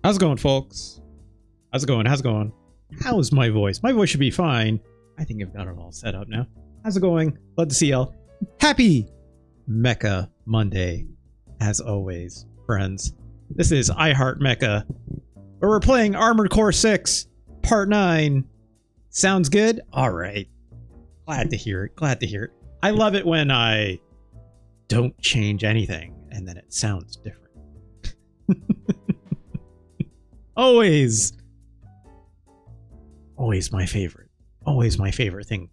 How's it going, folks? How's it going? How's it going? How's my voice? My voice should be fine. I think I've got it all set up now. How's it going? Love to see y'all. Happy MECHA Monday, as always, friends. This is I Heart MECHA, where we're playing Armored Core 6, Part 9. Sounds good? Alright. Glad to hear it. Glad to hear it. I love it when I don't change anything, and then it sounds different. Always my favorite. Always my favorite thing.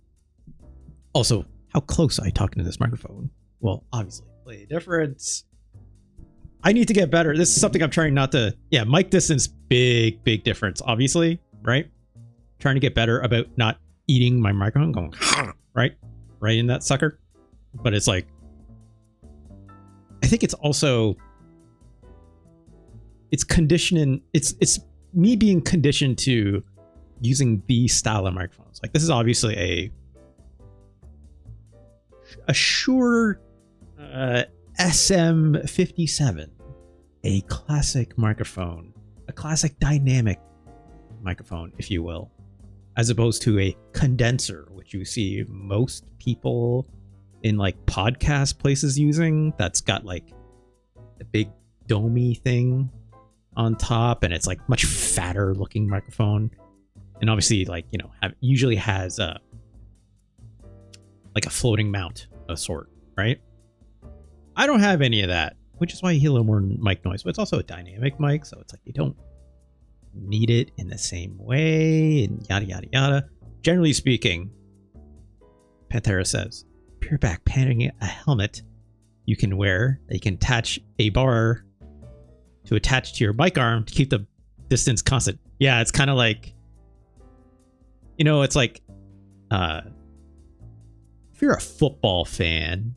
Also, how close I talk into this microphone. Well, obviously, play a difference. I need to get better. This is something I'm trying not to... Yeah, mic distance, big difference, obviously, right? Trying to get better about not eating my microphone, going, right in that sucker. But it's like... I think it's also... It's conditioning... It's me being conditioned to using these style of microphones. Like, this is obviously a Shure SM57, a classic microphone, a classic dynamic microphone, if you will, as opposed to a condenser, which you see most people in like podcast places using. That's got like a big domey thing on top, and it's like much fatter looking microphone, and obviously, like, you know, usually has like a floating mount of sort, right? I don't have any of that, which is why you hear a little more mic noise, but it's also a dynamic mic, so it's like you don't need it in the same way, and yada yada yada. Generally speaking, Pantera says, pureback panning a helmet you can wear that you can attach a bar to attach to your mic arm to keep the distance constant. Yeah, it's kind of like, you know, it's like if you're a football fan,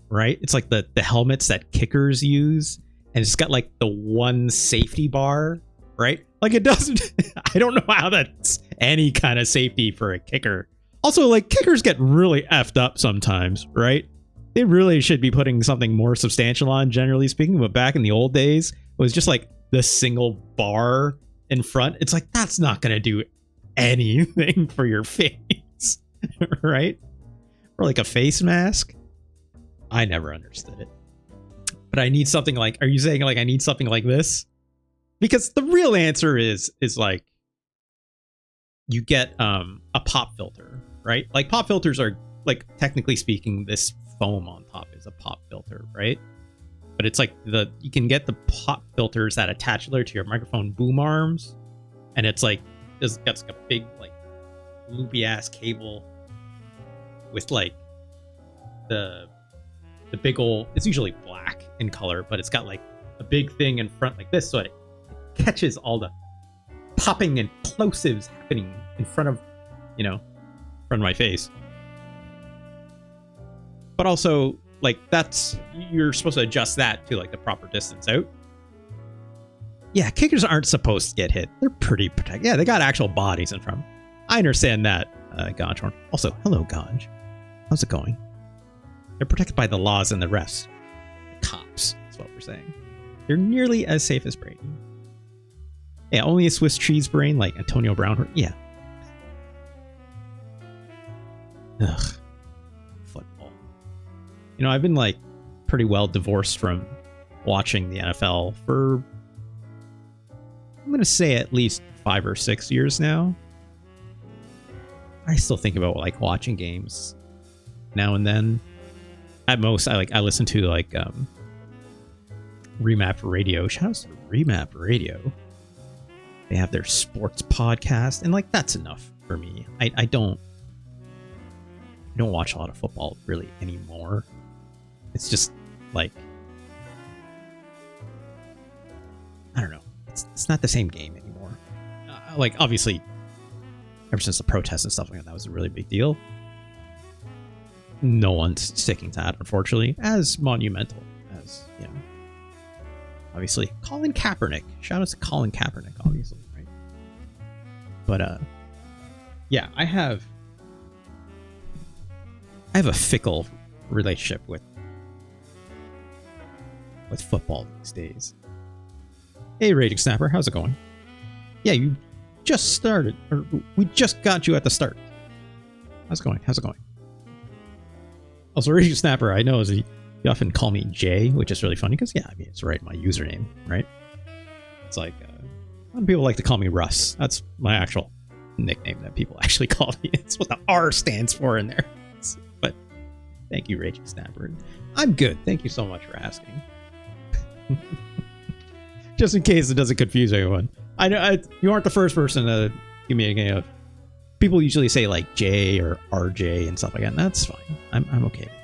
right? It's like the helmets that kickers use, and it's got like the one safety bar, right? Like, it doesn't... I don't know how that's any kind of safety for a kicker. Also, like, kickers get really effed up sometimes, right? They really should be putting something more substantial on, generally speaking, but back in the old days, it was just like the single bar in front. It's like, that's not going to do anything for your face, right? Or like a face mask. I never understood it. But I need something like... Are you saying like I need something like this? Because the real answer is like, you get a pop filter, right? Like, pop filters are, like, technically speaking, this foam on top is a pop filter, right? But it's like you can get the pop filters that attach to your microphone boom arms, and it's like it's got like a big like loopy ass cable with like the big old... It's usually black in color, but it's got like a big thing in front like this, so it catches all the popping and plosives happening in front of, you know, front of my face. But also, like, that's... You're supposed to adjust that to like the proper distance out. Yeah, kickers aren't supposed to get hit. They're pretty protected. Yeah, they got actual bodies in front. I understand that, Ganjhorn. Also, hello, Ganj. How's it going? They're protected by the laws and the refs. The cops, that's what we're saying. They're nearly as safe as Brady. Yeah, only a Swiss cheese brain like Antonio Brown. Yeah. Ugh. Football. You know, I've been like pretty well divorced from watching the NFL for, I'm going to say, at least 5 or 6 years now. I still think about like watching games now and then. At most, I listen to like Remap Radio. Shout out to Remap Radio. They have their sports podcast, and like, that's enough for me. I don't watch a lot of football really anymore. It's just like, I don't know. It's not the same game anymore. Like, obviously, ever since the protests and stuff like that was a really big deal. No one's sticking to that, unfortunately, as monumental as, you know, obviously Colin Kaepernick. Shout out to Colin Kaepernick, obviously, right? But yeah, I have a fickle relationship with football these days. Hey, Raging Snapper, how's it going? Yeah, you just started, or we just got you at the start. How's it going? How's it going? Also, Raging Snapper, I know you often call me Jay, which is really funny because, yeah, I mean, it's right, my username, right? It's like, a lot of people like to call me Russ. That's my actual nickname that people actually call me. It's what the R stands for in there. But thank you, Raging Snapper. I'm good. Thank you so much for asking. Just in case it doesn't confuse anyone. I know you aren't the first person to give me a game of. People usually say like J or RJ and stuff like that. And that's fine. I'm okay with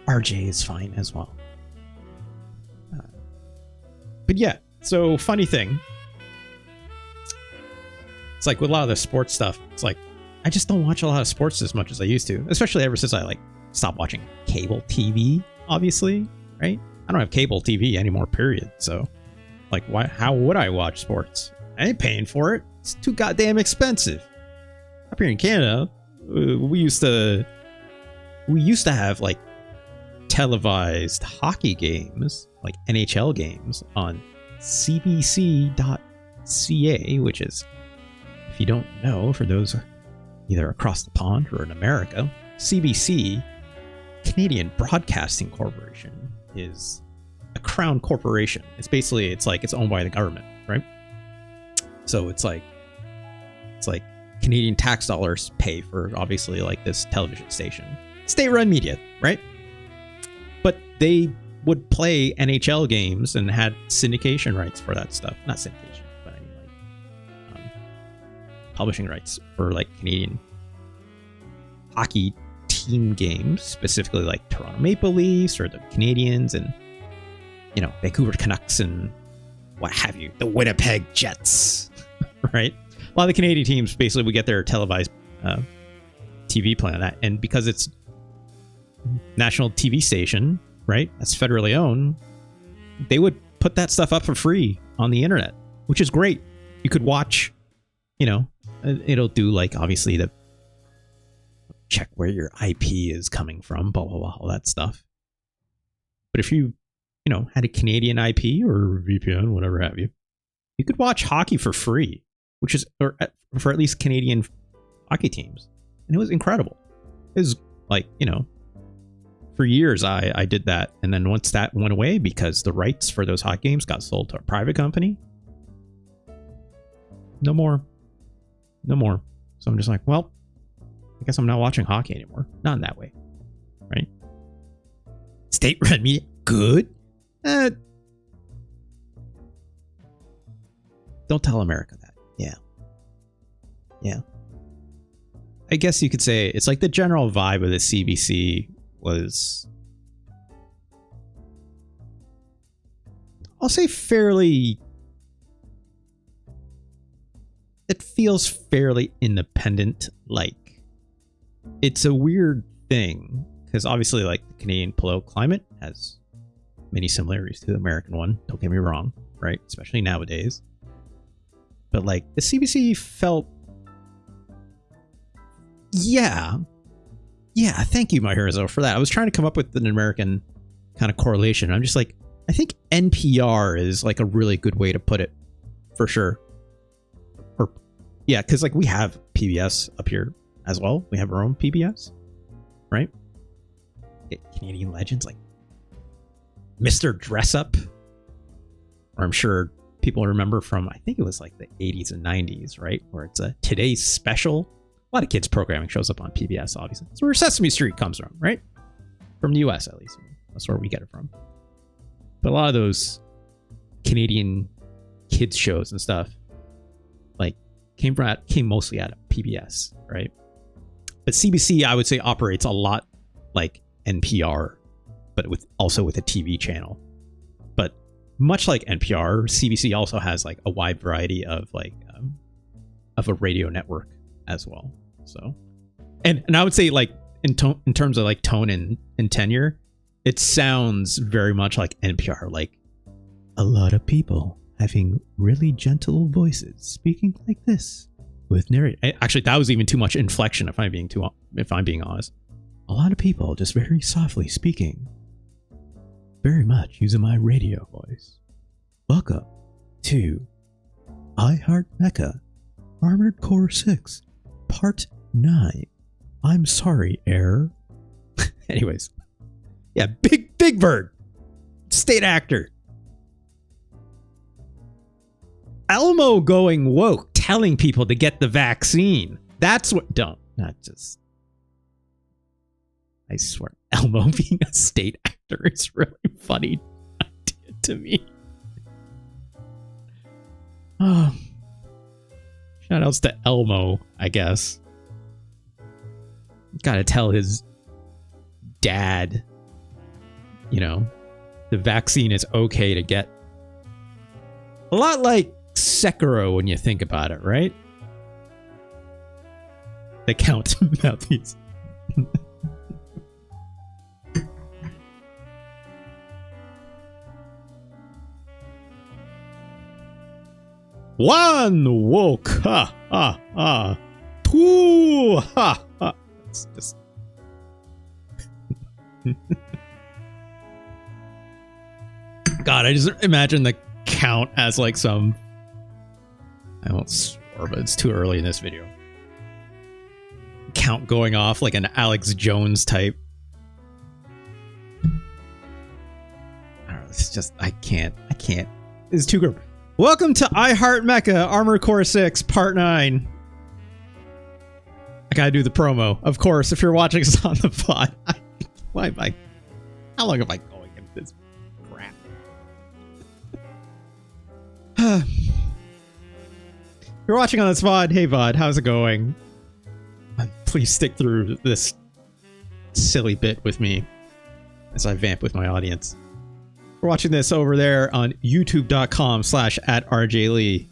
that. RJ is fine as well. But yeah, so funny thing. It's like with a lot of the sports stuff, it's like I just don't watch a lot of sports as much as I used to, especially ever since I like stopped watching cable TV, obviously, right? I don't have cable TV anymore, period. So like how would I watch sports? I ain't paying for it. It's too goddamn expensive. Up here in Canada, we used to have like televised hockey games, like NHL games on cbc.ca, which is, if you don't know, for those either across the pond or in America, CBC, Canadian Broadcasting Corporation, is a crown corporation. It's basically, it's owned by the government, right? So it's like Canadian tax dollars pay for, obviously, like this television station. State-run media, right? But they would play NHL games and had syndication rights for that stuff. Not syndication, but I mean like publishing rights for like Canadian hockey team games, specifically like Toronto Maple Leafs or the Canadians and, you know, Vancouver Canucks and what have you, the Winnipeg Jets, right? A lot of the Canadian teams basically would get their televised TV play on that, and because it's national TV station, right? That's federally owned. They would put that stuff up for free on the internet, which is great. You could watch, you know, it'll do like obviously the check where your IP is coming from, blah, blah, blah, all that stuff. But if you know, had a Canadian IP or VPN, whatever have you, you could watch hockey for free, which is, or for at least Canadian hockey teams. And it was incredible. It was like, you know, for years I did that, and then once that went away because the rights for those hockey games got sold to a private company, no more. So I'm just like, well, I guess I'm not watching hockey anymore. Not in that way, right? State-run media, good. Don't tell America that. Yeah. I guess you could say it's like the general vibe of the CBC was, I'll say fairly, it feels fairly independent. Like, it's a weird thing because obviously like the Canadian political climate has many similarities to the American one, don't get me wrong, right? Especially nowadays. But like the CBC felt, yeah, thank you, my heroes, for that. I was trying to come up with an American kind of correlation. I'm just like, I think NPR is like a really good way to put it, for sure. Or yeah, because like we have PBS up here as well. We have our own PBS, right? Canadian legends like Mr. Dress Up, or I'm sure people remember from, I think it was like the 80s and 90s, right? Where it's a Today's Special. A lot of kids programming shows up on PBS, obviously. That's where Sesame Street comes from, right? From the US, at least. That's where we get it from. But a lot of those Canadian kids shows and stuff like came mostly out of PBS, right? But CBC, I would say, operates a lot like NPR, but also with a TV channel. But much like NPR, CBC also has like a wide variety of like of a radio network as well. So, and I would say like in terms of like tone and tenure, it sounds very much like NPR, like a lot of people having really gentle voices speaking like this with narrator. Actually, that was even too much inflection if I'm being honest. A lot of people just very softly speaking, very much using my radio voice. Welcome to I Heart Mecha Armored Core 6 Part 9. I'm sorry, error. Anyways. Yeah, Big Bird. State actor. Elmo going woke, telling people to get the vaccine. That's what... Don't. Not just... I swear, Elmo being a state actor is really funny to me. Oh. Shout outs to Elmo, I guess. Gotta tell his dad, you know, the vaccine is okay to get. A lot like Sekiro when you think about it, right? The Count Balteus. One woke, ha ha ha. Two, ha ha. It's just. God, I just imagine the Count as like some. I won't swear, but it's too early in this video. Count going off like an Alex Jones type. I don't know. It's just I can't. It's too group. Welcome to I Heart Mecha Armored Core 6 Part 9. I gotta do the promo. Of course, if you're watching us on the pod. How long am I going into this crap? If you're watching on this VOD, hey VOD, how's it going? Please stick through this silly bit with me as I vamp with my audience. We're watching this over there on youtube.com/@RJLee.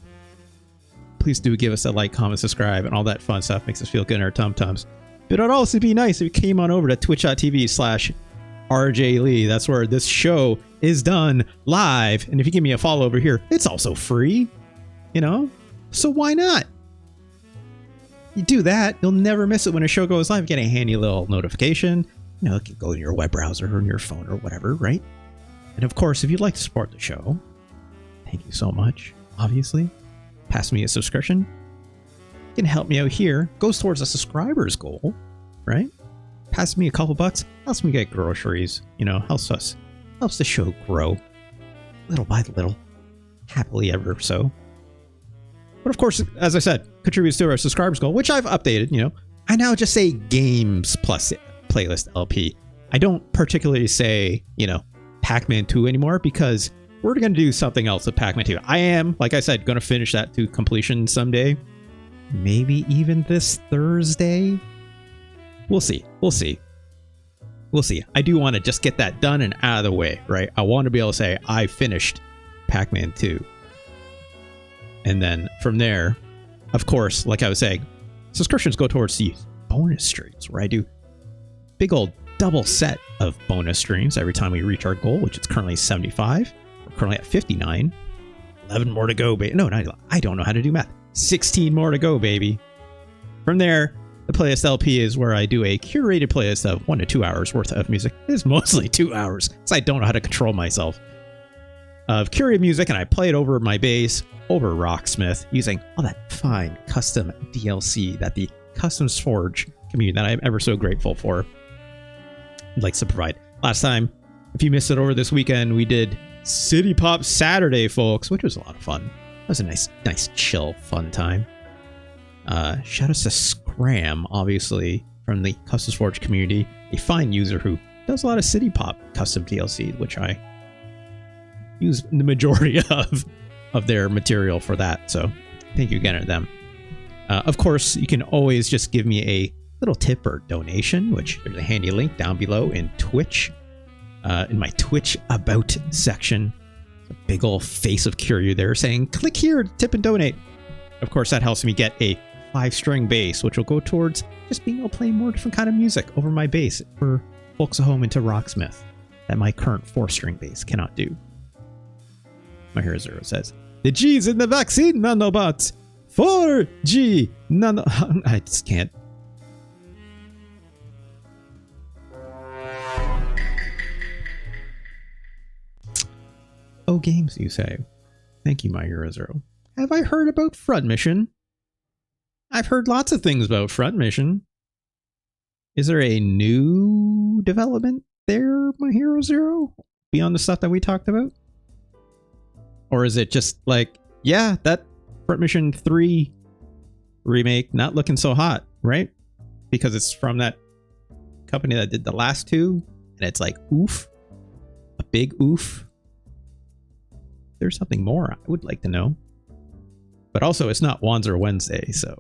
Please do give us a like, comment, subscribe, and all that fun stuff makes us feel good in our tum-tums. But it'd also be nice if you came on over to twitch.tv/RJLee. That's where this show is done live. And if you give me a follow over here, it's also free, you know? So why not? You do that, you'll never miss it when a show goes live. You get a handy little notification. You know, it can go in your web browser or in your phone or whatever, right? And of course, if you'd like to support the show, thank you so much, obviously. Pass me a subscription. You can help me out here. Goes towards a subscribers goal, right? Pass me a couple bucks. Helps me get groceries. You know, helps the show grow. Little by little. Happily ever so. But of course, as I said, contributes to our subscribers goal, which I've updated, you know. I now just say games plus playlist LP. I don't particularly say, you know, Pac-Man 2 anymore because we're going to do something else with Pac-Man 2. I am, like I said, going to finish that to completion someday. Maybe even this Thursday. We'll see. I do want to just get that done and out of the way, right? I want to be able to say I finished Pac-Man 2. And then from there, of course, like I was saying, subscriptions go towards these bonus streams where I do big old double set of bonus streams every time we reach our goal, which is currently 75. We're currently at 59. 11 more to go, baby. No, I don't know how to do math. 16 more to go, baby. From there, the playlist LP is where I do a curated playlist of 1 to 2 hours worth of music. It is mostly 2 hours because I don't know how to control myself. Of curated music, and I play it over my bass, over Rocksmith, using all that fine custom DLC that the Customs Forge community that I'm ever so grateful for likes to provide. Last time, if you missed it over this weekend, we did City Pop Saturday, folks, which was a lot of fun. That was a nice, chill, fun time. Shout outs to Scram, obviously, from the Customs Forge community, a fine user who does a lot of City Pop custom DLC, which I use the majority of their material for that. So thank you again to them. Of course, you can always just give me a little tip or donation, which there's a handy link down below in Twitch, in my Twitch About section. A big old face of Kiryu there saying, click here to tip and donate. Of course, that helps me get a 5-string bass, which will go towards just being able to play more different kind of music over my bass for folks at home into Rocksmith that my current 4-string bass cannot do. My Hero Zero says, the G's in the vaccine, nanobots! 4G nano... I just can't. Oh, games, you say? Thank you, My Hero Zero. Have I heard about Front Mission? I've heard lots of things about Front Mission. Is there a new development there, My Hero Zero? Beyond the stuff that we talked about? Or is it just like, yeah, that Front Mission 3 remake not looking so hot, right? Because it's from that company that did the last two, and it's like, oof. A big oof. There's something more I would like to know. But also, it's not Wanzer Wednesday, so...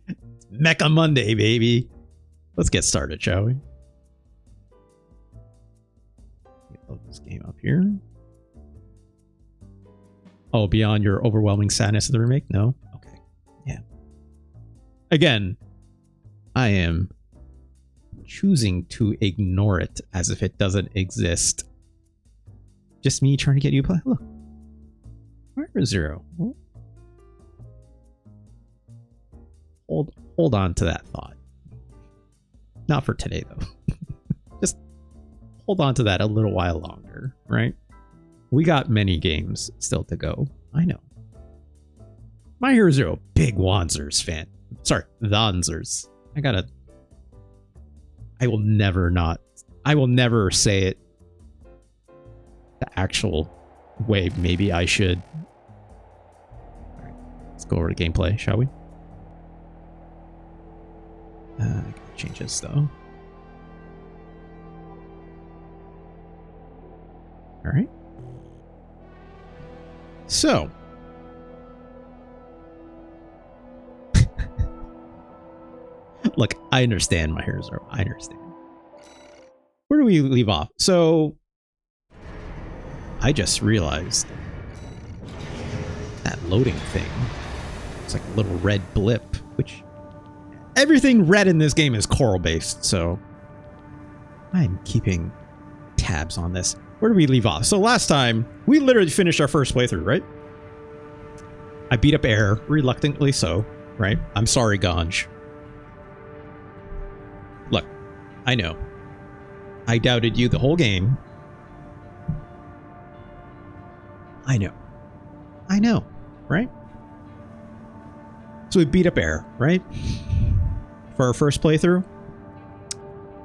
It's Mecha Monday, baby! Let's get started, shall we? Load this game up here. Oh, beyond your overwhelming sadness of the remake? No? Okay. Yeah. Again, I am choosing to ignore it as if it doesn't exist. Just me trying to get you to play. Look. Where is Zero? Hold on to that thought. Not for today, though. Just hold on to that a little while longer, right? We got many games still to go. I know. My Hero Zero, big Wanzers fan. Sorry, Wanzers. I will never say it the actual way maybe I should. Alright, let's go over to gameplay, shall we? I gotta change this though. Alright. So. Look, I understand, My Hero Zero. I understand. Where do we leave off? So, I just realized that loading thing. It's like a little red blip, which everything red in this game is coral based, so I'm keeping tabs on this. Where do we leave off? So last time, we literally finished our first playthrough, right? I beat up Air, reluctantly so, right? I'm sorry, Ganj. Look, I know. I doubted you the whole game. I know, right? So we beat up Air, right? For our first playthrough.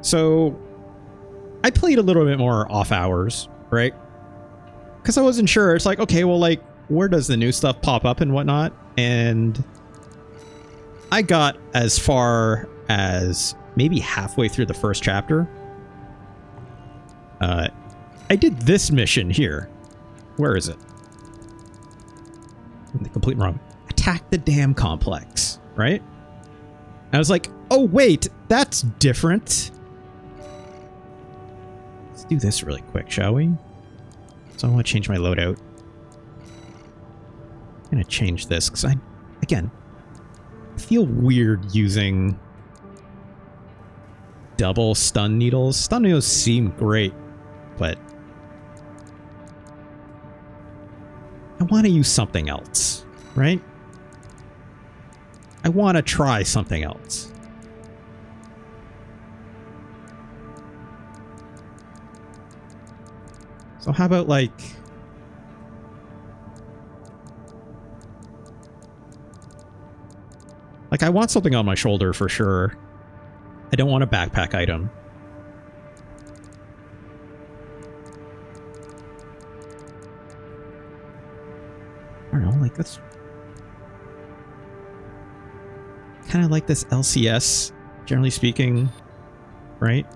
So I played a little bit more off hours, right? Because I wasn't sure. It's like, okay, well, like, where does the new stuff pop up and whatnot? And I got as far as maybe halfway through the first chapter. I did this mission here. Where is it? I'm completely wrong. Attack the dam complex, right? I was like, oh wait, that's different. Let's do this really quick, shall we? So I want to change my loadout. I'm going to change this because I feel weird using double stun needles. Stun needles seem great, but I want to use something else, right? I want to try something else. So how about like I want something on my shoulder for sure. I don't want a backpack item. I don't know, like that's kind of like this LCS, generally speaking, right?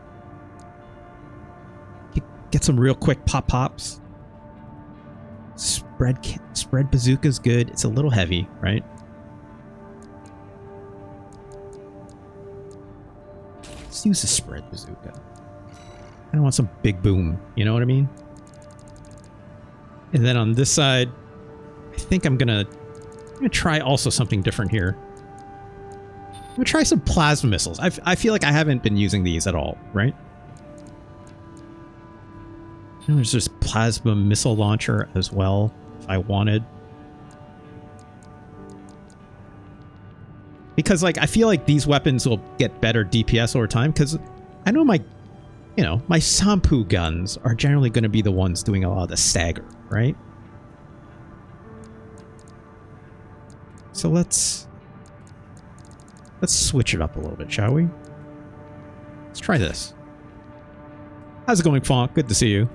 Get some real quick pops. Spread bazooka's good. It's a little heavy, right? Let's use the spread bazooka. I don't want some big boom, you know what I mean? And then on this side, I think I'm gonna try also something different here. I'm gonna try some plasma missiles. I feel like I haven't been using these at all, right? And there's this plasma missile launcher as well, if I wanted. Because, like, I feel like these weapons will get better DPS over time, because I know my you know, my Sampu guns are generally going to be the ones doing a lot of the stagger, right? So let's switch it up a little bit, shall we? Let's try this. How's it going, Fonk? Good to see you.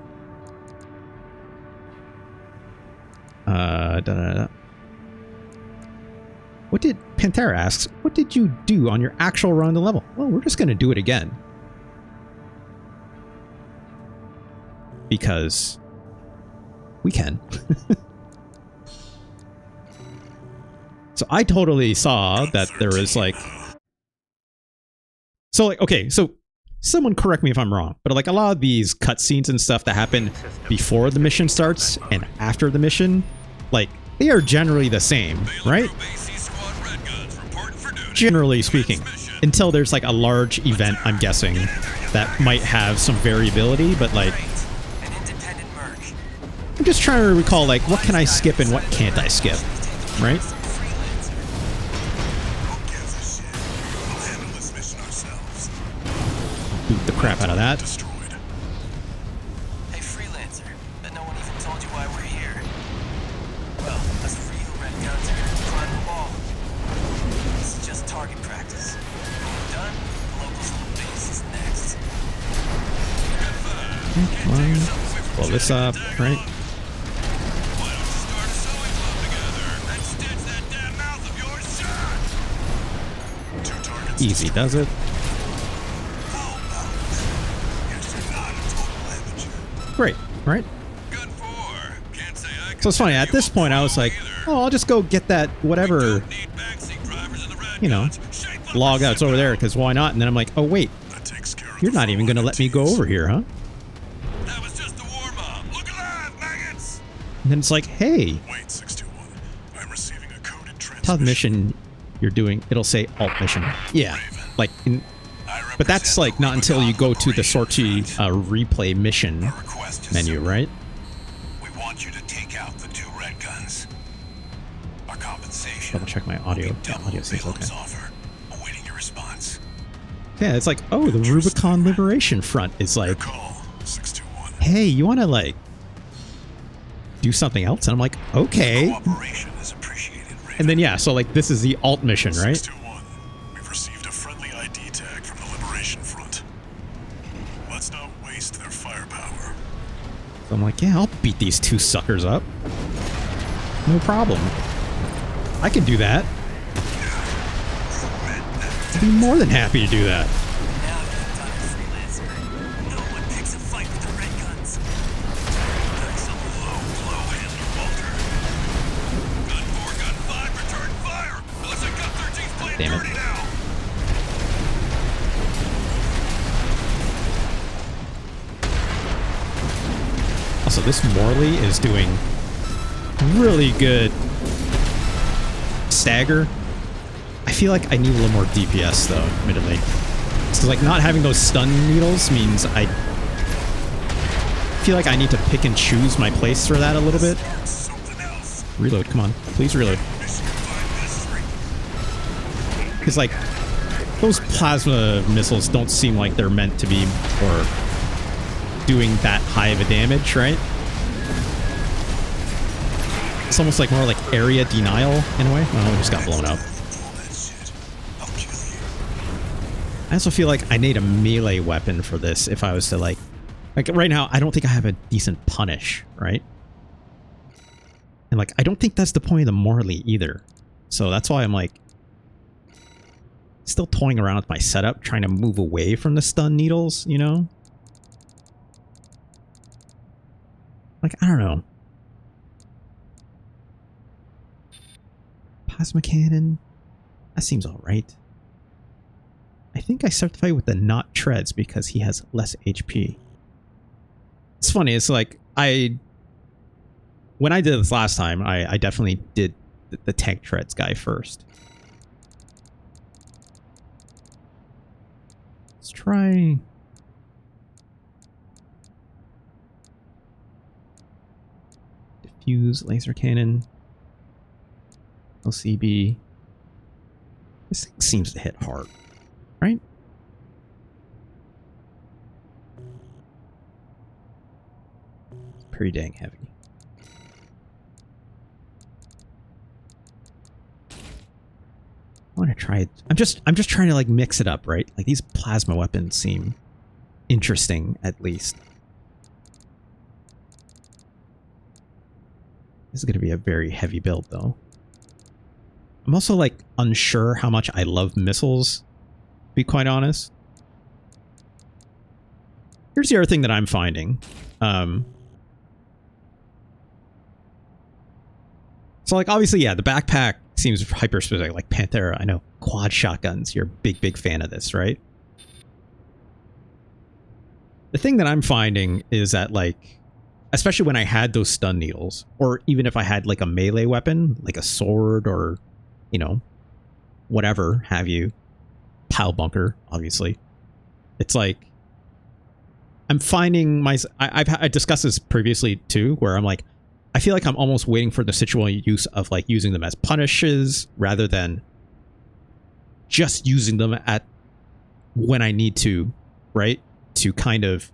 What did Pantera asks? What did you do on your actual run to level? Well, we're just gonna do it again because we can. So I totally saw that there was like, so like, okay, so someone correct me if I'm wrong, but like a lot of these cutscenes and stuff that happen before the mission starts and after the mission, like they are generally the same, right? Generally speaking, until there's like a large event, I'm guessing, that might have some variability, but like, I'm just trying to recall like what can I skip and what can't I skip, right? Boot the crap out of that. Hey, freelancer, but no one even told you why we're here. Well, us real red guns are gonna climb the wall. This is just target practice. Done, the locals' little base is next. Come on. Blow this up, right? Why don't you start a sewing club together and stitch that damn mouth of yours shut? 2 targets. Easy does it. Great, right? So it's funny, at this point I was like, oh, I'll just go get that whatever, you know, log that's over there, because why not? And then I'm like, oh wait, you're not even going to let me go over here, huh? That was just the warm-up. Look alive, maggots! And then it's like, hey, Wait, 621. I'm receiving a coded transmission. tell the mission you're doing, it'll say alt mission. Yeah, like, but that's like not until you go to the sortie replay mission menu, right? We want you to take out the 2 red guns. Our compensation. Double check my audio. Yeah, audio seems okay. Offer. Awaiting your response. Yeah, it's like, oh, the Rubicon Liberation Front is like, Call 621. hey, you want to like do something else? And I'm like, okay. Cooperation is appreciated. And then yeah, so like this is the alt mission, right? 621. We've received a friendly ID tag from the Liberation Front. Let's not waste their firepower. So I'm like, yeah, I'll beat these 2 suckers up. No problem. I can do that. I'd be more than happy to do that. Now you've done it, freelancer. No one picks a fight with the red guns. That's a low blow, Handler Walter. Gun 4, gun 5, return fire! Unless I got 13's playing Damn it. dirty now! Also, this Morley is doing really good stagger. I feel like I need a little more DPS though, admittedly. So like not having those stun needles means I feel like I need to pick and choose my place for that a little bit. Reload, come on. Please reload. Because like those plasma missiles don't seem like they're meant to be for doing that high of a damage, right? It's almost like more like area denial in a way. Oh, it just got blown up. I also feel like I need a melee weapon for this if I was to like right now, I don't think I have a decent punish, right? And like, I don't think that's the point of the Morley either. So that's why I'm like still toying around with my setup, trying to move away from the stun needles, you know? Like, I don't know. Plasma cannon. That seems alright. I think I start the fight with the not treads because he has less HP. It's funny, it's like, when I did this last time, I definitely did the tank treads guy first. Let's try... Diffuse, laser cannon, LCB. This thing seems to hit hard, right? pretty dang heavy. I want to try it. I'm just trying to like mix it up, right? Like these plasma weapons seem interesting at least. This is going to be a very heavy build though. I'm also like unsure how much I love missiles, to be quite honest. Here's the other thing that I'm finding. So like obviously, yeah, the backpack seems hyper specific, like Panthera. I know quad shotguns. You're a big fan of this, right? The thing that I'm finding is that like, especially when I had those stun needles, or even if I had like a melee weapon, like a sword or, you know, whatever have you, pile bunker, obviously. It's like, I'm finding I discussed this previously too, where I'm like, I feel like I'm almost waiting for the situational use of like using them as punishes rather than just using them at when I need to, right? To kind of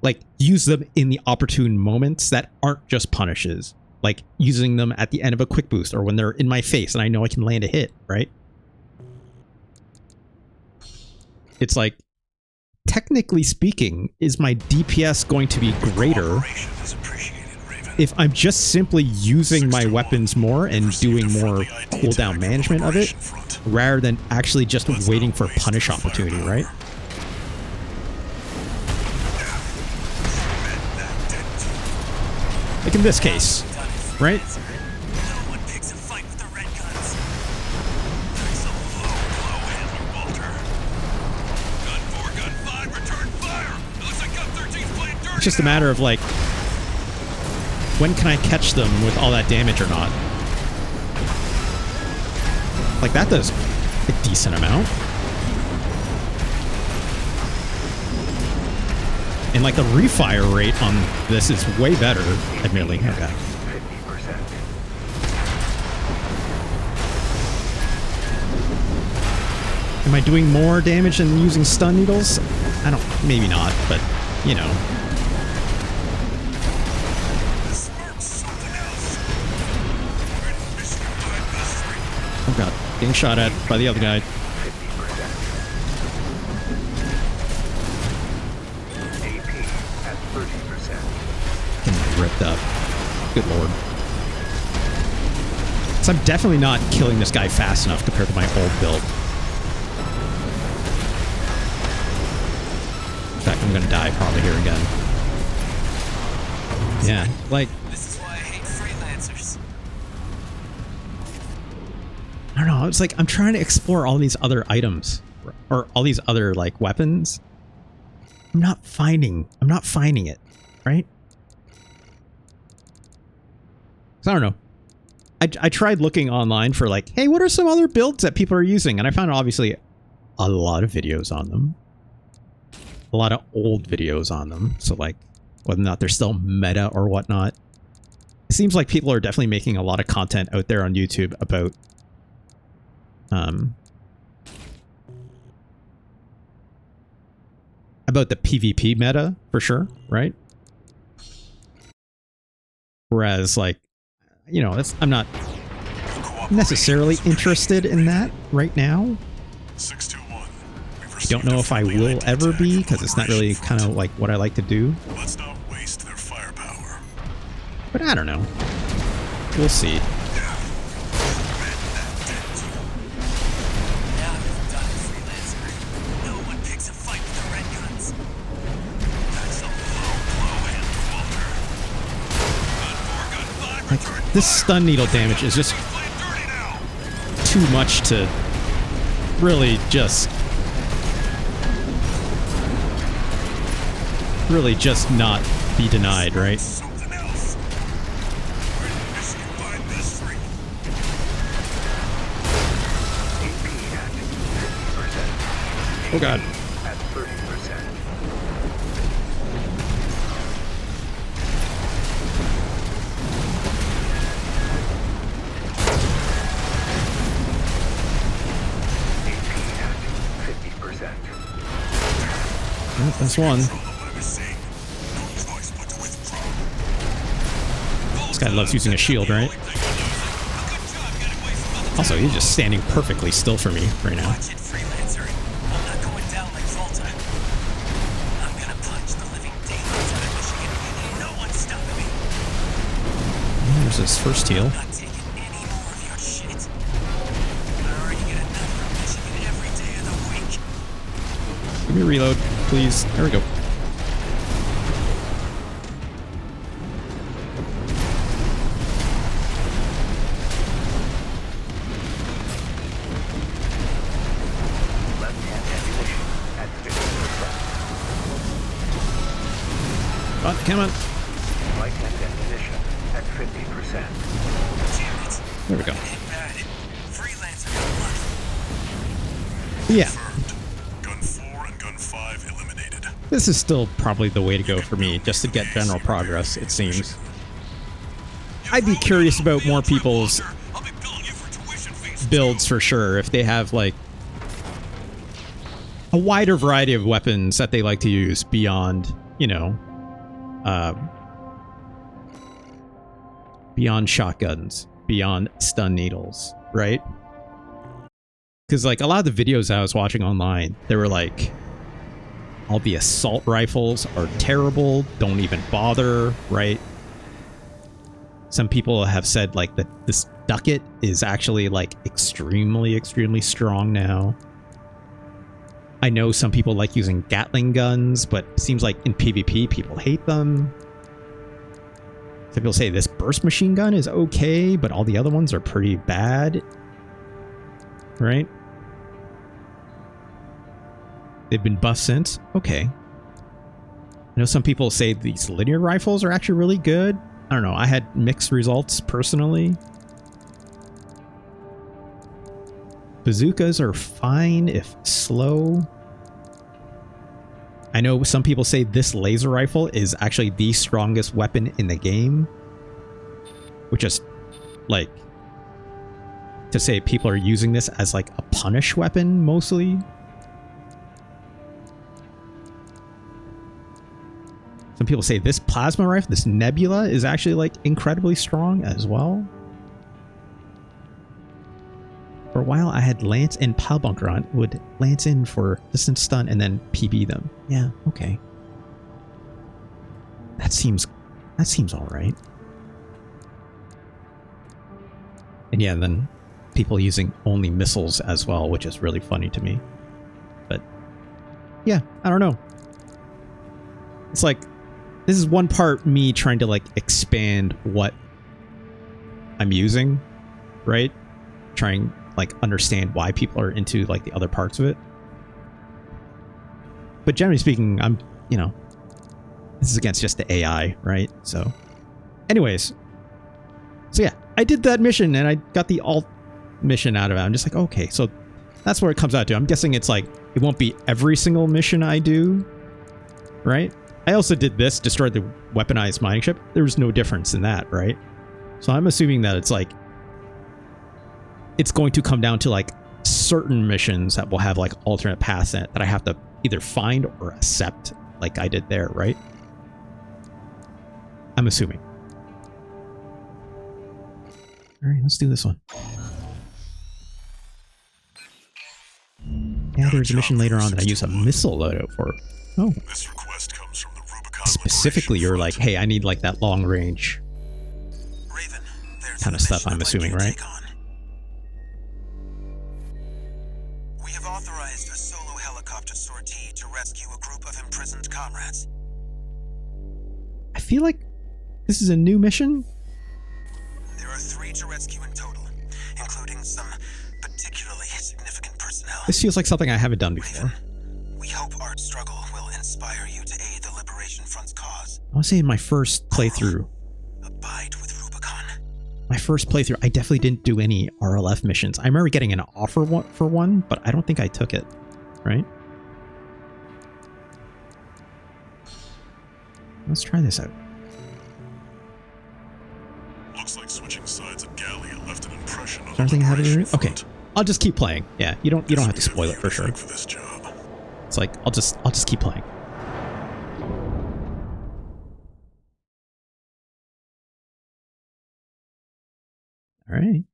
like use them in the opportune moments that aren't just punishes, like using them at the end of a quick boost or when they're in my face and I know I can land a hit, right? It's like, technically speaking, is my DPS going to be greater if I'm just simply using my weapons more and doing more cooldown management of it, rather than actually just waiting for punish opportunity, right? Like in this case, right? It's just a matter of like, when can I catch them with all that damage or not? Like that does a decent amount. And like the refire rate on this is way better, admittedly. Okay. Am I doing more damage than using stun needles? I don't, maybe not, but you know. Oh god, getting shot at by the other guy. Getting ripped up. Good lord. So I'm definitely not killing this guy fast enough compared to my old build. In fact, I'm gonna die probably here again. Yeah, like... This is why I hate freelancers. I don't know, it's like I'm trying to explore all these other items or all these other like weapons. I'm not finding it, right? So I don't know. I tried looking online for like, hey, what are some other builds that people are using? And I found obviously a lot of videos on them. A lot of old videos on them. So like whether or not they're still meta or whatnot. It seems like people are definitely making a lot of content out there on YouTube about the PvP meta for sure, right? Whereas like, you know, I'm not necessarily interested in that right now. I don't know if I will ever be, because it's not really kind of like what I like to do. Let's not waste their firepower. But I don't know. We'll see. Like, this stun needle damage is just too much to really just not be denied, right? Oh god. That's one. guy loves using a shield, right? Also, he's just standing perfectly still for me right now. Watch it, freelancer. I'm not going down like Volta. I'm gonna punch the living daylights out of Michigan. Ain't no one stopping me. There's his first heal. I'm not taking any more of your shit. I already get enough from Michigan every day of the week. Give me a reload, please. There we go. Come on. Right-hand ammunition at 50%. Damn it. There we go. Ain't bad. Freelancer got lucky. Yeah, Gun 4 and Gun 5 eliminated. this is still probably the way to go for me, just to get general progress, it seems. I'd be curious about more people's I'll be billing you for tuition fees. builds for sure, if they have, like, a wider variety of weapons that they like to use beyond, you know, beyond shotguns, beyond stun needles, right? Because, like, a lot of the videos I was watching online, they were like, all the assault rifles are terrible, don't even bother, right? Some people have said, like, that this ducket is actually, like, extremely, extremely strong now. I know some people like using Gatling guns, but it seems like in PvP, people hate them. Some people say this burst machine gun is okay, but all the other ones are pretty bad. Right? They've been buffed since? Okay. I know some people say these linear rifles are actually really good. I don't know. I had mixed results personally. Bazookas are fine if slow. I know some people say this laser rifle is actually the strongest weapon in the game. Which is, like, to say people are using this as, like, a punish weapon, mostly. Some people say this plasma rifle, this Nebula, is actually, like, incredibly strong as well. For a while, I had Lance and Pile Bunker on. Would Lance in for distance stun and then PB them. Yeah, okay. That seems all right. And yeah, then people using only missiles as well, which is really funny to me. But yeah, I don't know. It's like, this is one part me trying to, like, expand what I'm using, right? Trying, like, understand why people are into, like, the other parts of it. But generally speaking, I'm, you know, this is against just the AI, right? So anyways, so yeah, I did that mission and I got the alt mission out of it. I'm just like, okay, so that's where it comes out to. I'm guessing it's like, it won't be every single mission I do, right? I also did this, destroyed the weaponized mining ship. There was no difference in that, right? So I'm assuming that it's like, it's going to come down to, like, certain missions that will have, like, alternate paths in it that I have to either find or accept, like I did there, right? I'm assuming. All right, let's do this one. Yeah, there's a mission later on that I use a missile loadout for. Oh. This request comes from the Rubicon Specifically, you're like, hey, I need, like, that long range Raven, there's kind a of stuff, mission I'm I'd like assuming, you to right? take on. We have authorized a solo helicopter sortie to rescue a group of imprisoned comrades. I feel like this is a new mission. There are 3 to rescue in total, including some particularly significant personnel. This feels like something I haven't done before. Raven, we hope our struggle will inspire you to aid the Liberation Front's cause. I want to say in my first playthrough, Abide with Rubicon. I definitely didn't do any RLF missions. I remember getting an offer for one, but I don't think I took it, right? Let's try this out. Looks like switching sides of Gallia left an impression on Is everything the happening? Liberation Okay, Front. I'll just keep playing. Yeah, you don't have to spoil it for sure. For this job. It's like I'll just keep playing. All right.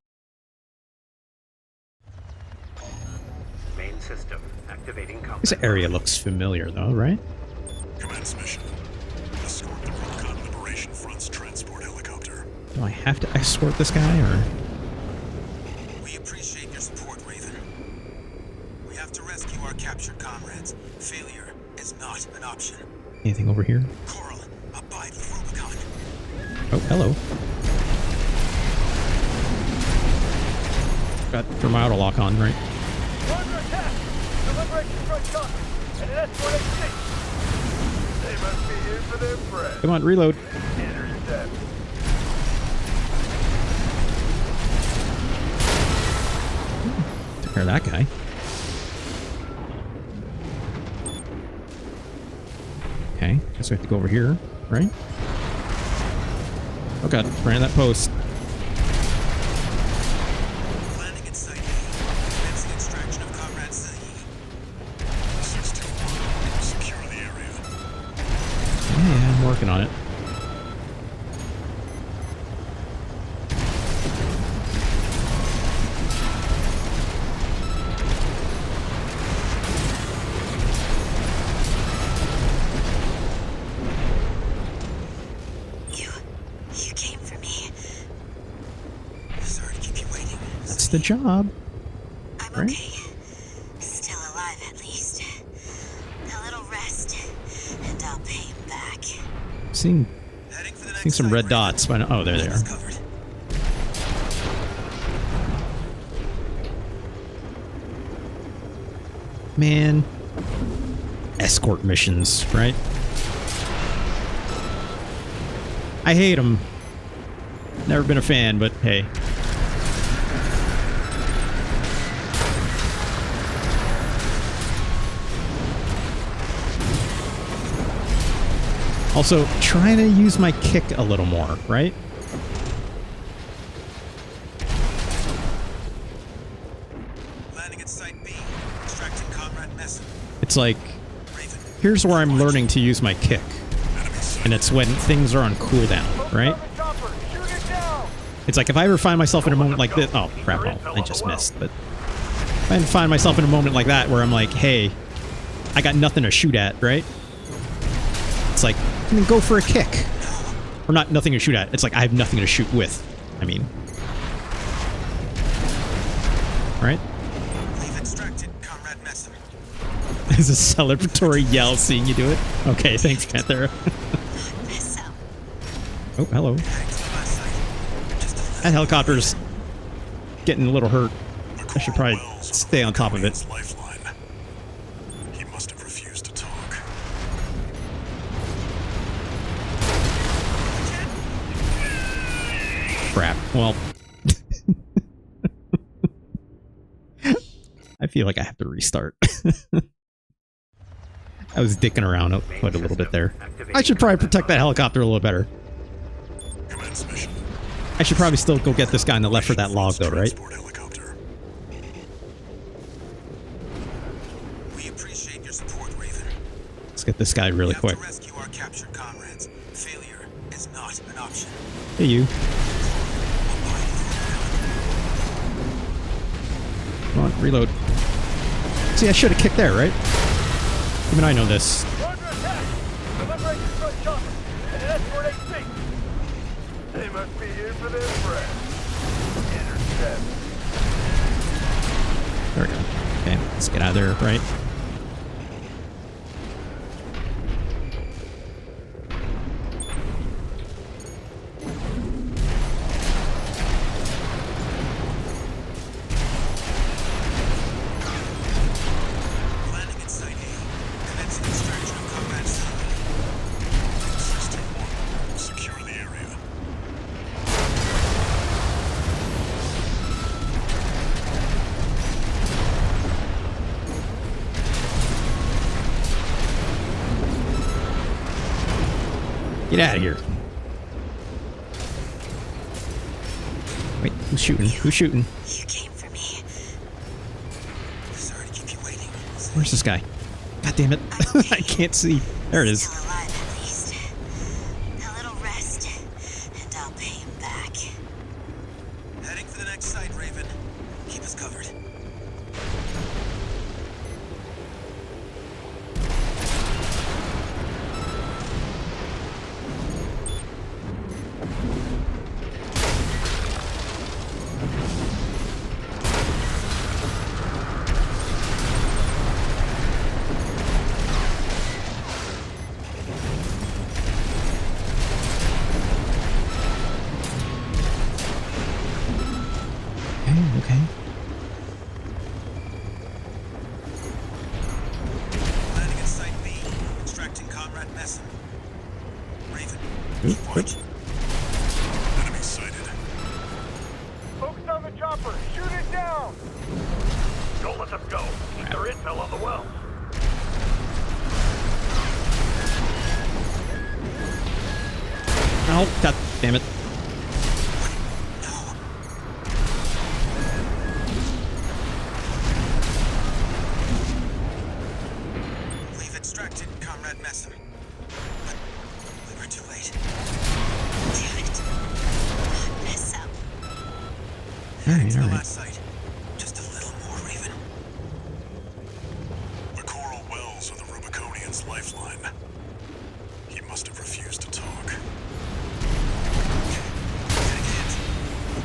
Main system activating combat. This area looks familiar, though, right? Commence mission. Escort the Rubicon Liberation Front's transport helicopter. Do I have to escort this guy, or? We appreciate your support, Raven. We have to rescue our captured comrades. Failure is not an option. Anything over here? Coral, abide with Rubicon. Oh, hello. Got throw my auto lock on, right? We're under attack! The Liberation Front coming! And an escort HC! They must be here for their friend. Come on, reload. Intercept. Took care of that guy. Okay, guess we have to go over here, right? Oh god, ran that post. Landing at Site A. Commencing extraction of Comrade Zilli. 621. Secure the area. Yeah, I'm working on it. You came for me. Sorry to keep you waiting. That's the job. I'm Right? okay. Still alive, at least. A little rest, and I'll pay him back. Seeing Heading for the next some site, red Raven. dots. But oh, there they All is are. covered. Man, escort missions, right? I hate them. Never been a fan, but hey. Also, trying to use my kick a little more, right? Landing at Site B. Extracting Comrade Mesa. It's like, Raven. here's where I'm learning to use my kick. Enemy sighted. And it's when things are on cooldown, right? Chopper, shoot it down! It's like if I ever find myself in a moment like this... Oh, crap, well, I just missed, but... If I find myself in a moment like that where I'm like, hey, I got nothing to shoot at, right? It's like, I mean, go for a kick. Or not nothing to shoot at. It's like, I have nothing to shoot with. I mean... Right? We've extracted Comrade Mesa. There's a celebratory yell seeing you do it. Okay, thanks, Panther. So, Oh, hello. Heading to the last site. Just a That helicopter's getting a little hurt. The I should Coral probably Wells stay on top of it. His lifeline. He must have refused to talk. Crap. Well... I feel like I have to restart. I was dicking around quite a little bit there. I should probably protect that helicopter a little better. Commence mission. I should probably still go get this guy on the left for that log, though, right? Transport helicopter. We appreciate your support, Raven. Let's get this guy really We quick. have to rescue our captured comrades. Failure is not an option. Hey, you. Come on, reload. See, I should have kicked there, right? Even I know this. We're under attack! The Liberation Front chopper! And an escort HC! They must be here for their friend. Intercept. There we go. Okay, let's get out of there, right? Landing at Site A. Commencing extraction of Comrade Zilli. 621. Secure the area. Get out of here. Wait, who's shooting? Who's shooting? you came for me. Sorry to keep you waiting. Where's this guy? God damn it. I can't see. There it is. Still alive, at least. A little rest, and I'll pay him back. Heading for What? Enemy sighted. Focus on the chopper. Shoot it down. Don't let them go. Keep their intel on the well. Oh, god damn it. We've extracted Comrade MECHA, but we were too late. Damn it. Mess up. Alright, To the alright. last site. Just a little more, Raven. The coral wells are the Rubiconian's lifeline. He must have refused to talk.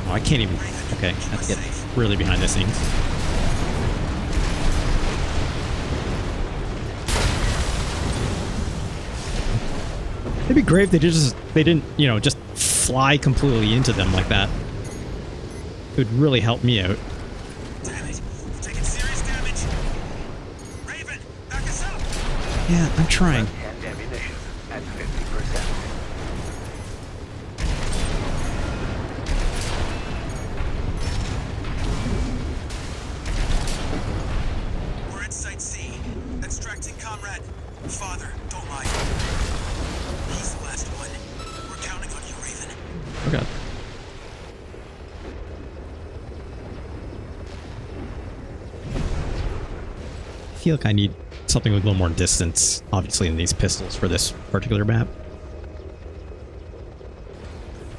Oh, I can't even. Okay, I have to get really behind the scenes. It'd be great if they didn't, you know, just fly completely into them like that. It would really help me out. Damn it. We're taking serious damage. Raven, back us up. Yeah, I'm trying. And ammunition at 50%. We're at Site C. Extracting Comrade. Father, don't lie. He's the last one. We're counting on you, Raven. Oh god. I feel like I need something with a little more distance, obviously, in these pistols for this particular map.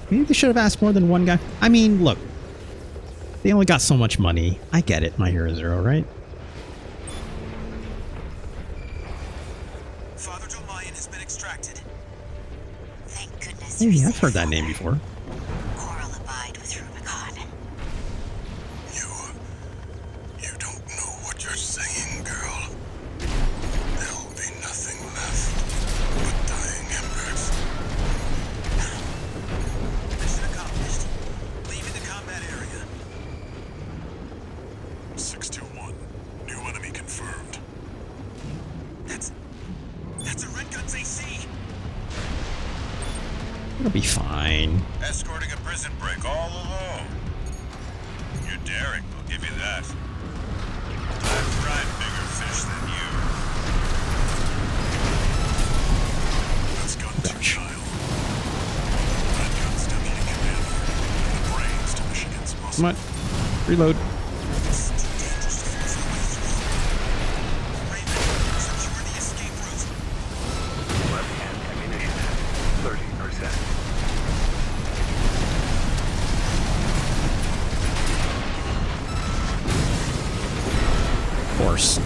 Maybe they should have asked more than one guy. I mean, look. They only got so much money. I get it, My Hero Zero, right? Father Dolmayan has been extracted. Thank goodness. Oh you're yeah, I've safe. heard that name before. Coral abide with Rubicon. You don't know what you're saying, girl. There'll be nothing left but dying embers. Mission accomplished. Leaving the combat area. 621. New enemy confirmed. That's a Red Gun's AC. It'll be fine. Escorting a prison break all alone. You're daring, I'll give you that. I've fried bigger fish than you. That's gun to child. Red Gun's deputy commander. The brains to Michigan's muscle. Come on. Reload. It's too dangerous to force our way through. Raven, secure the escape route. Left-hand ammunition at 30%. Of course.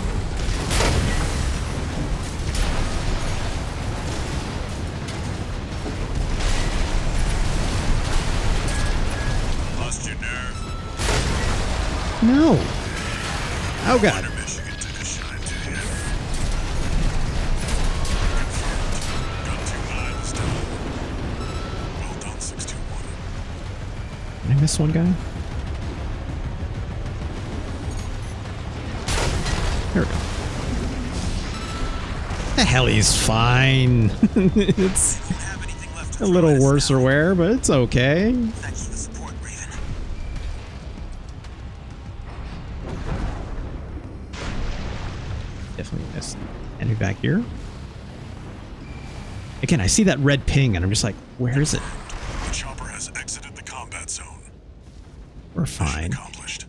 Lost your nerve. No. Oh god. Michigan took a shine to you. Confirmed. Gun 29 is down. Well done, 621. Did I miss one guy? There we go. The heli's fine. It's Don't have anything left to a little throw at us worse now. or wear, but it's okay. Thanks for the support, Raven. Definitely missed. Enemy back here. Again, I see that red ping and I'm just like, where is it? The chopper has exited the combat zone. We're Mission fine. accomplished.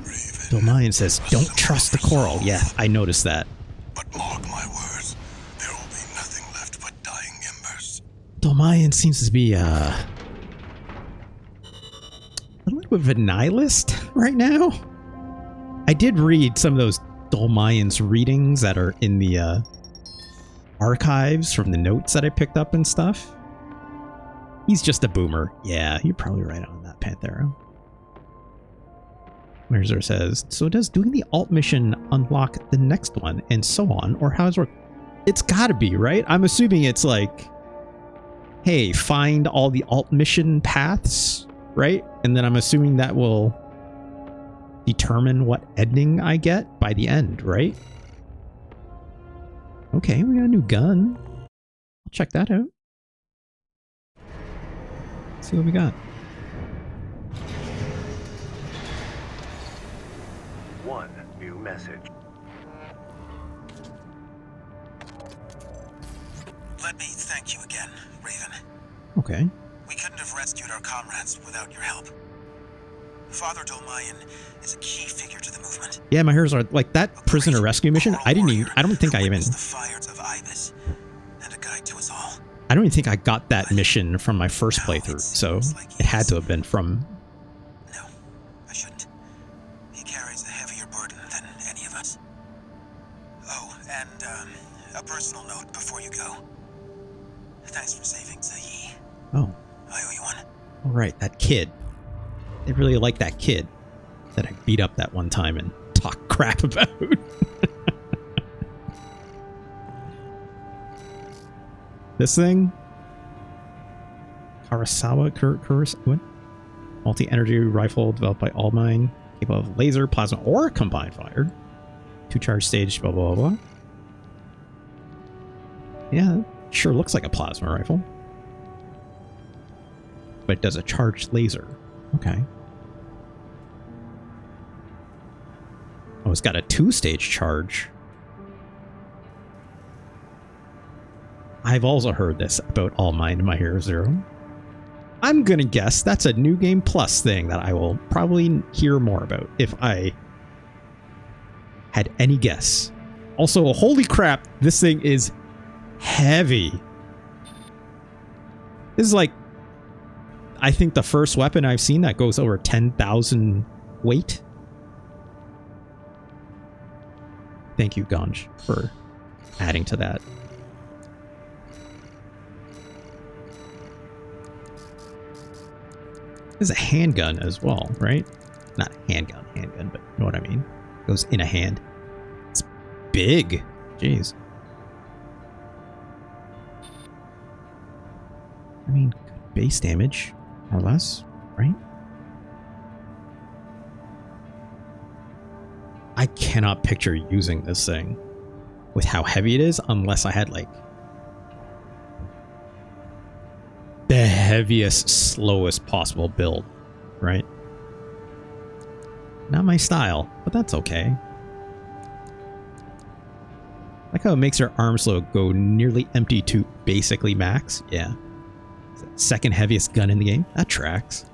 Raven. Dolmayan says, don't trust the coral. Yeah, I noticed that. But mark my words, there will be nothing left but dying embers. Dolmayan seems to be a little bit of a nihilist right now. I did read some of those Dolmayan's readings that are in the archives from the notes that I picked up and stuff. He's just a boomer. Yeah, you're probably right on that, Panthera. Merzer says, so does doing the alt mission unlock the next one and so on, or how's it work? It's gotta be, right? I'm assuming it's like, hey, find all the alt mission paths, right? And then I'm assuming that will determine what ending I get by the end, right? Okay, we got a new gun. I'll check that out. Let's see what we got. One new message. Let me thank you again, Raven. Okay. We couldn't have rescued our comrades without your help. Father Dolmayan is a key figure to the movement. Yeah, my heroes are like that prisoner rescue mission. I don't think I even. The fires of Ibis and a guide to us all. I don't even think I got that mission from my first playthrough, so it had to have been from. No, I shouldn't. He carries a heavier burden than any of us. Oh, and a personal note before you go. Thanks for saving Zahi. Oh. I owe you one. All right, that kid. They really like that kid that I beat up that one time and talked crap about. This thing? Kurosawa? Multi-energy rifle developed by Allmine, capable of laser, plasma, or combined fire. 2-charge stage, blah, blah, blah. Yeah, sure looks like a plasma rifle. But it does a charged laser. Okay. Oh, it's got a 2-stage charge. I've also heard this about All Mind in My Hero Zero. I'm gonna guess that's a New Game Plus thing that I will probably hear more about if I had any guess. Also, holy crap, this thing is heavy. This is like, I think the first weapon I've seen that goes over 10,000 weight. Thank you, Ganj, for adding to that. This is a handgun as well, right? Not handgun, but you know what I mean. Goes in a hand. It's big. Jeez. I mean, base damage, more or less, right? I cannot picture using this thing with how heavy it is unless I had like the heaviest, slowest possible build, right? Not my style, but that's okay. Like how it makes your arms load go nearly empty to basically max. Yeah. Second heaviest gun in the game. That tracks.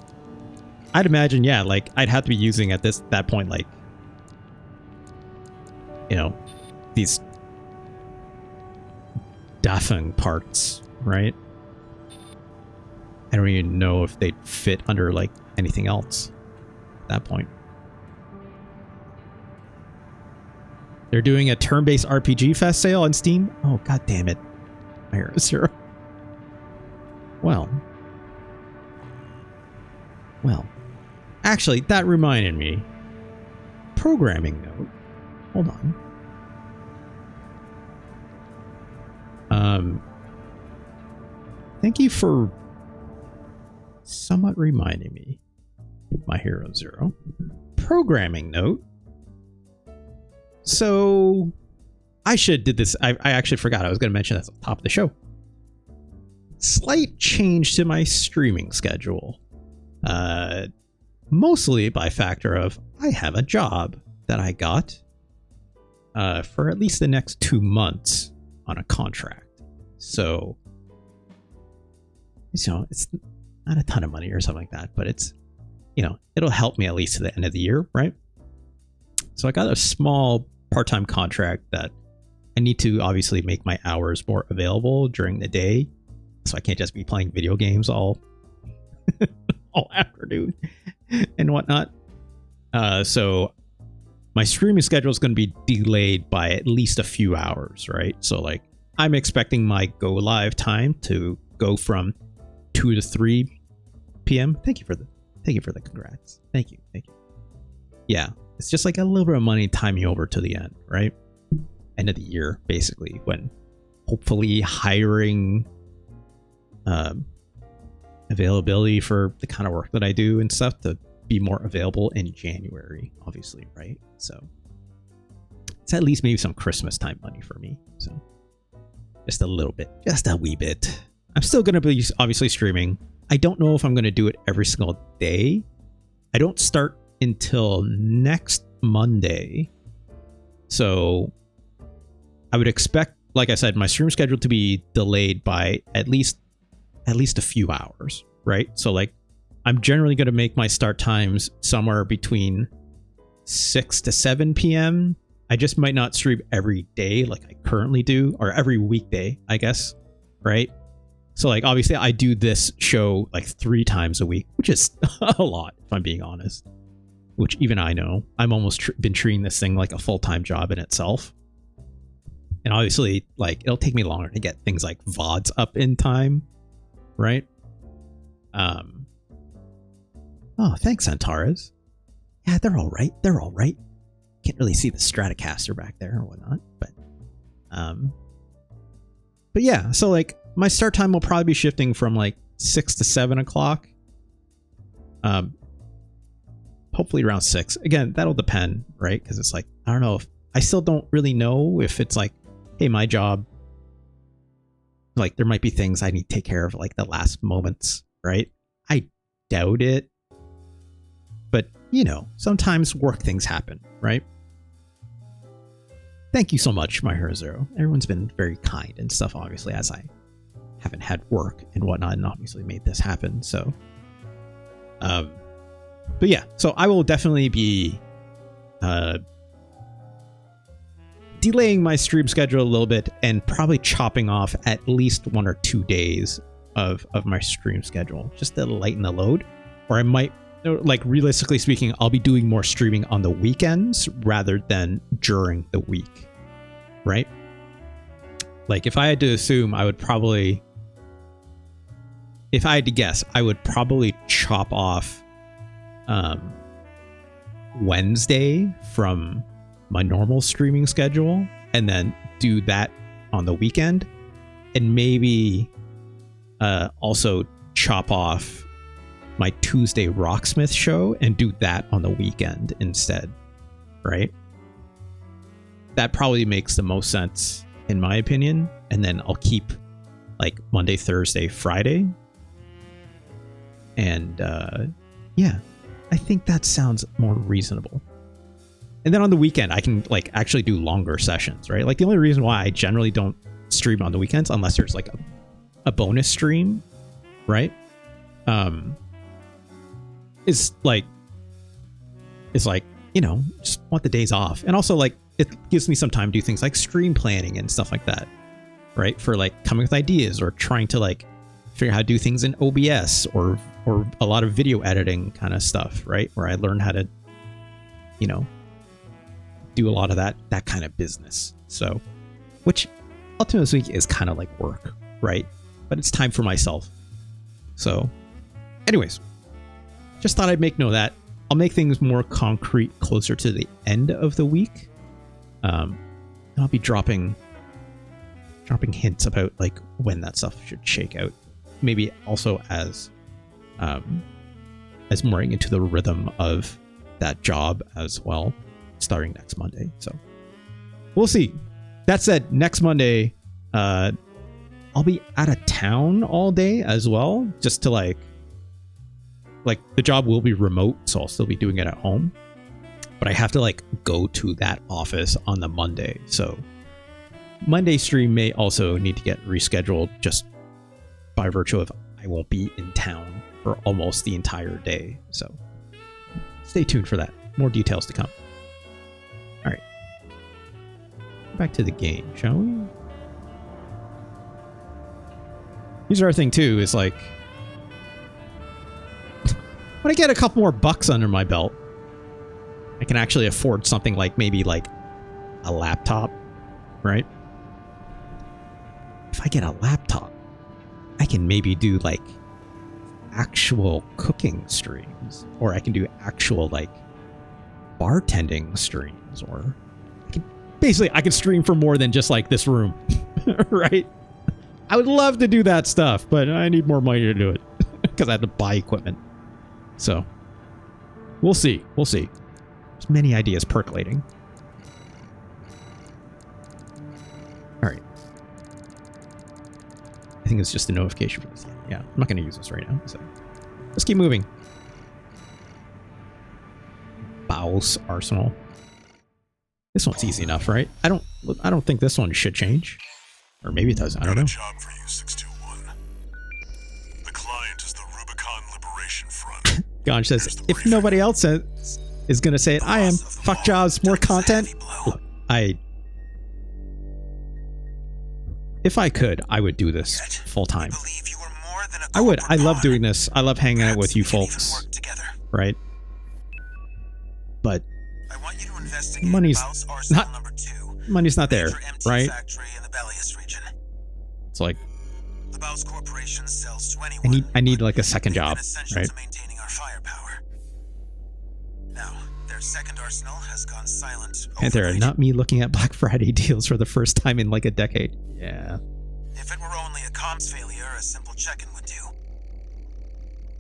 I'd imagine, yeah, like I'd have to be using at that point, like, you know, these Dafeng parts, right? I don't even know if they'd fit under like anything else at that point. They're doing a turn-based RPG Fest sale on Steam. Oh, god damn it. My Hero Zero. Well. Actually, that reminded me. Programming note. Hold on. Thank you for somewhat reminding me. My Hero Zero. Programming note. So, I should did this. I actually forgot. I was going to mention that at the top of the show. Slight change to my streaming schedule. Mostly by factor of I have a job that I got for at least the next 2 months on a contract. So, you know, it's not a ton of money or something like that, but it's, you know, it'll help me at least to the end of the year, right? So I got a small part-time contract that I need to obviously make my hours more available during the day. So I can't just be playing video games all afternoon and whatnot. So my streaming schedule is going to be delayed by at least a few hours, right? So like I'm expecting my go live time to go from 2 to 3 p.m. Thank you for the congrats. Thank you. Yeah, it's just like a little bit of money timing over to the end, right? End of the year, basically, when hopefully hiring availability for the kind of work that I do and stuff to be more available in January, obviously, right? So it's at least maybe some Christmas time money for me. So Just a little bit. Just a wee bit. I'm still going to be obviously streaming. I don't know if I'm going to do it every single day. I don't start until next Monday. So I would expect, like I said, my stream schedule to be delayed by at least a few hours, right? So like I'm generally going to make my start times somewhere between 6 to 7 p.m. I just might not stream every day like I currently do, or every weekday, I guess, right? So like obviously I do this show like 3 times a week, which is a lot if I'm being honest, which even I know. I'm almost been treating this thing like a full-time job in itself. And obviously like it'll take me longer to get things like VODs up in time, right? Oh, thanks, Antares. Yeah, they're all right. They're all right. Can't really see the Stratocaster back there or whatnot, but yeah, so like my start time will probably be shifting from like 6 to 7 o'clock. Hopefully around 6. Again, that'll depend, right? Because it's like, I don't know if I still don't really know if it's like, hey, my job, like there might be things I need to take care of like the last moments, right? I doubt it. But, you know, sometimes work things happen, right? Thank you so much, my Hero Zero. Everyone's been very kind and stuff, obviously, as I haven't had work and whatnot, and obviously made this happen. So, but yeah, so I will definitely be delaying my stream schedule a little bit and probably chopping off at least 1 or 2 days of my stream schedule just to lighten the load. Or I might, like realistically speaking, I'll be doing more streaming on the weekends rather than during the week, right? Like if I had to assume, I would probably, if I had to guess, I would probably chop off Wednesday from my normal streaming schedule and then do that on the weekend, and maybe also chop off my Tuesday Rocksmith show and do that on the weekend instead, right? That probably makes the most sense in my opinion. And then I'll keep like Monday, Thursday, Friday. And yeah, I think that sounds more reasonable. And then on the weekend, I can like actually do longer sessions, right? Like the only reason why I generally don't stream on the weekends, unless there's like a bonus stream, right? Is like, you know, just want the days off. And also like it gives me some time to do things like stream planning and stuff like that, right? For like coming with ideas or trying to like figure out how to do things in OBS or a lot of video editing kind of stuff, right? Where I learned how to, you know, do a lot of that kind of business. So, which ultimately is kind of like work, right? But it's time for myself. So anyways, just thought I'd make note of that. I'll make things more concrete closer to the end of the week. And I'll be dropping hints about like when that stuff should shake out. Maybe also as more into the rhythm of that job as well, starting next Monday. So we'll see. That said, next Monday, I'll be out of town all day as well, just to like the job will be remote, so I'll still be doing it at home, but I have to like go to that office on the Monday. So Monday stream may also need to get rescheduled just by virtue of I won't be in town for almost the entire day. So stay tuned for that. More details to come. All right. Back to the game, shall we? Here's our thing too, is like, when I get a couple more bucks under my belt, I can actually afford something like maybe like a laptop, right? If I get a laptop, I can maybe do like actual cooking streams, or I can do actual like bartending streams, or I can stream for more than just like this room, right? I would love to do that stuff, but I need more money to do it because I have to buy equipment. So we'll see. We'll see. There's many ideas percolating. All right. think it's just a notification for this. Yeah, I'm not going to use this right now. So let's keep moving. Baus Arsenal. This one's easy enough, right? I don't think this one should change. Or maybe it does. I don't know. Got a job for you, 621. The client is the Rubicon Liberation Front. Ganj says, if nobody else is going to say it, I am. Fuck jobs, more content. Look, if I could, I would do this full time. I would. I love doing this. I love hanging out with you folks. Right? But money's not there, right? It's like I need like a second job, right? Pantera, not me looking at Black Friday deals for the first time in like a decade. Yeah. If it were only a comms failure, a simple check-in would do.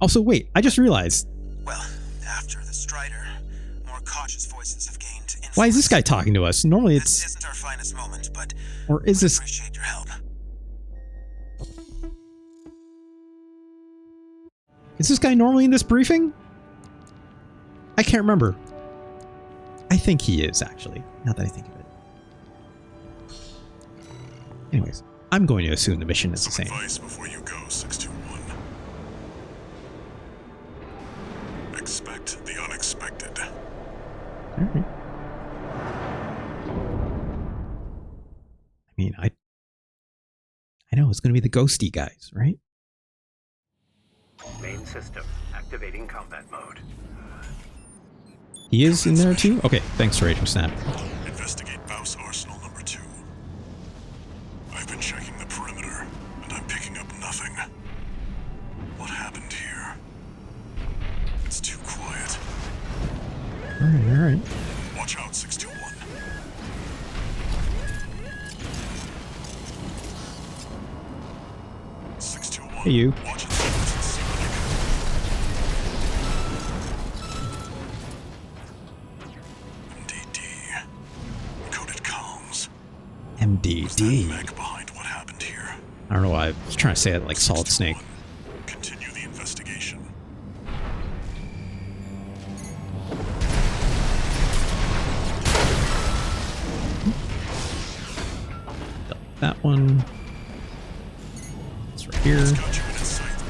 Also, wait, I just realized. Well, after the Strider, more cautious voices have gained influence. Why is this guy talking to us? Normally it's... This isn't our finest moment, but... Or is this... appreciate your help. Is this guy normally in this briefing? I can't remember. I think he is, actually, now that I think of it. Anyways, I'm going to assume the mission is the same. Advice before you go, 621. Expect the unexpected. Alright. I mean, I know it's going to be the ghosty guys, right? Main system activating combat mode. He is in there too? Okay, thanks, Rachel Snap. Investigate Baus Arsenal number 2. I've been checking the perimeter, and I'm picking up nothing. What happened here? It's too quiet. Alright. Watch out, 621. Hey, you. Watch its limits and see what MDD. Coded comms. MDD. Mech behind what happened here. I don't know why I was trying to say it like Solid Snake. Continue the investigation. That one. It's right here. Got you in its sight.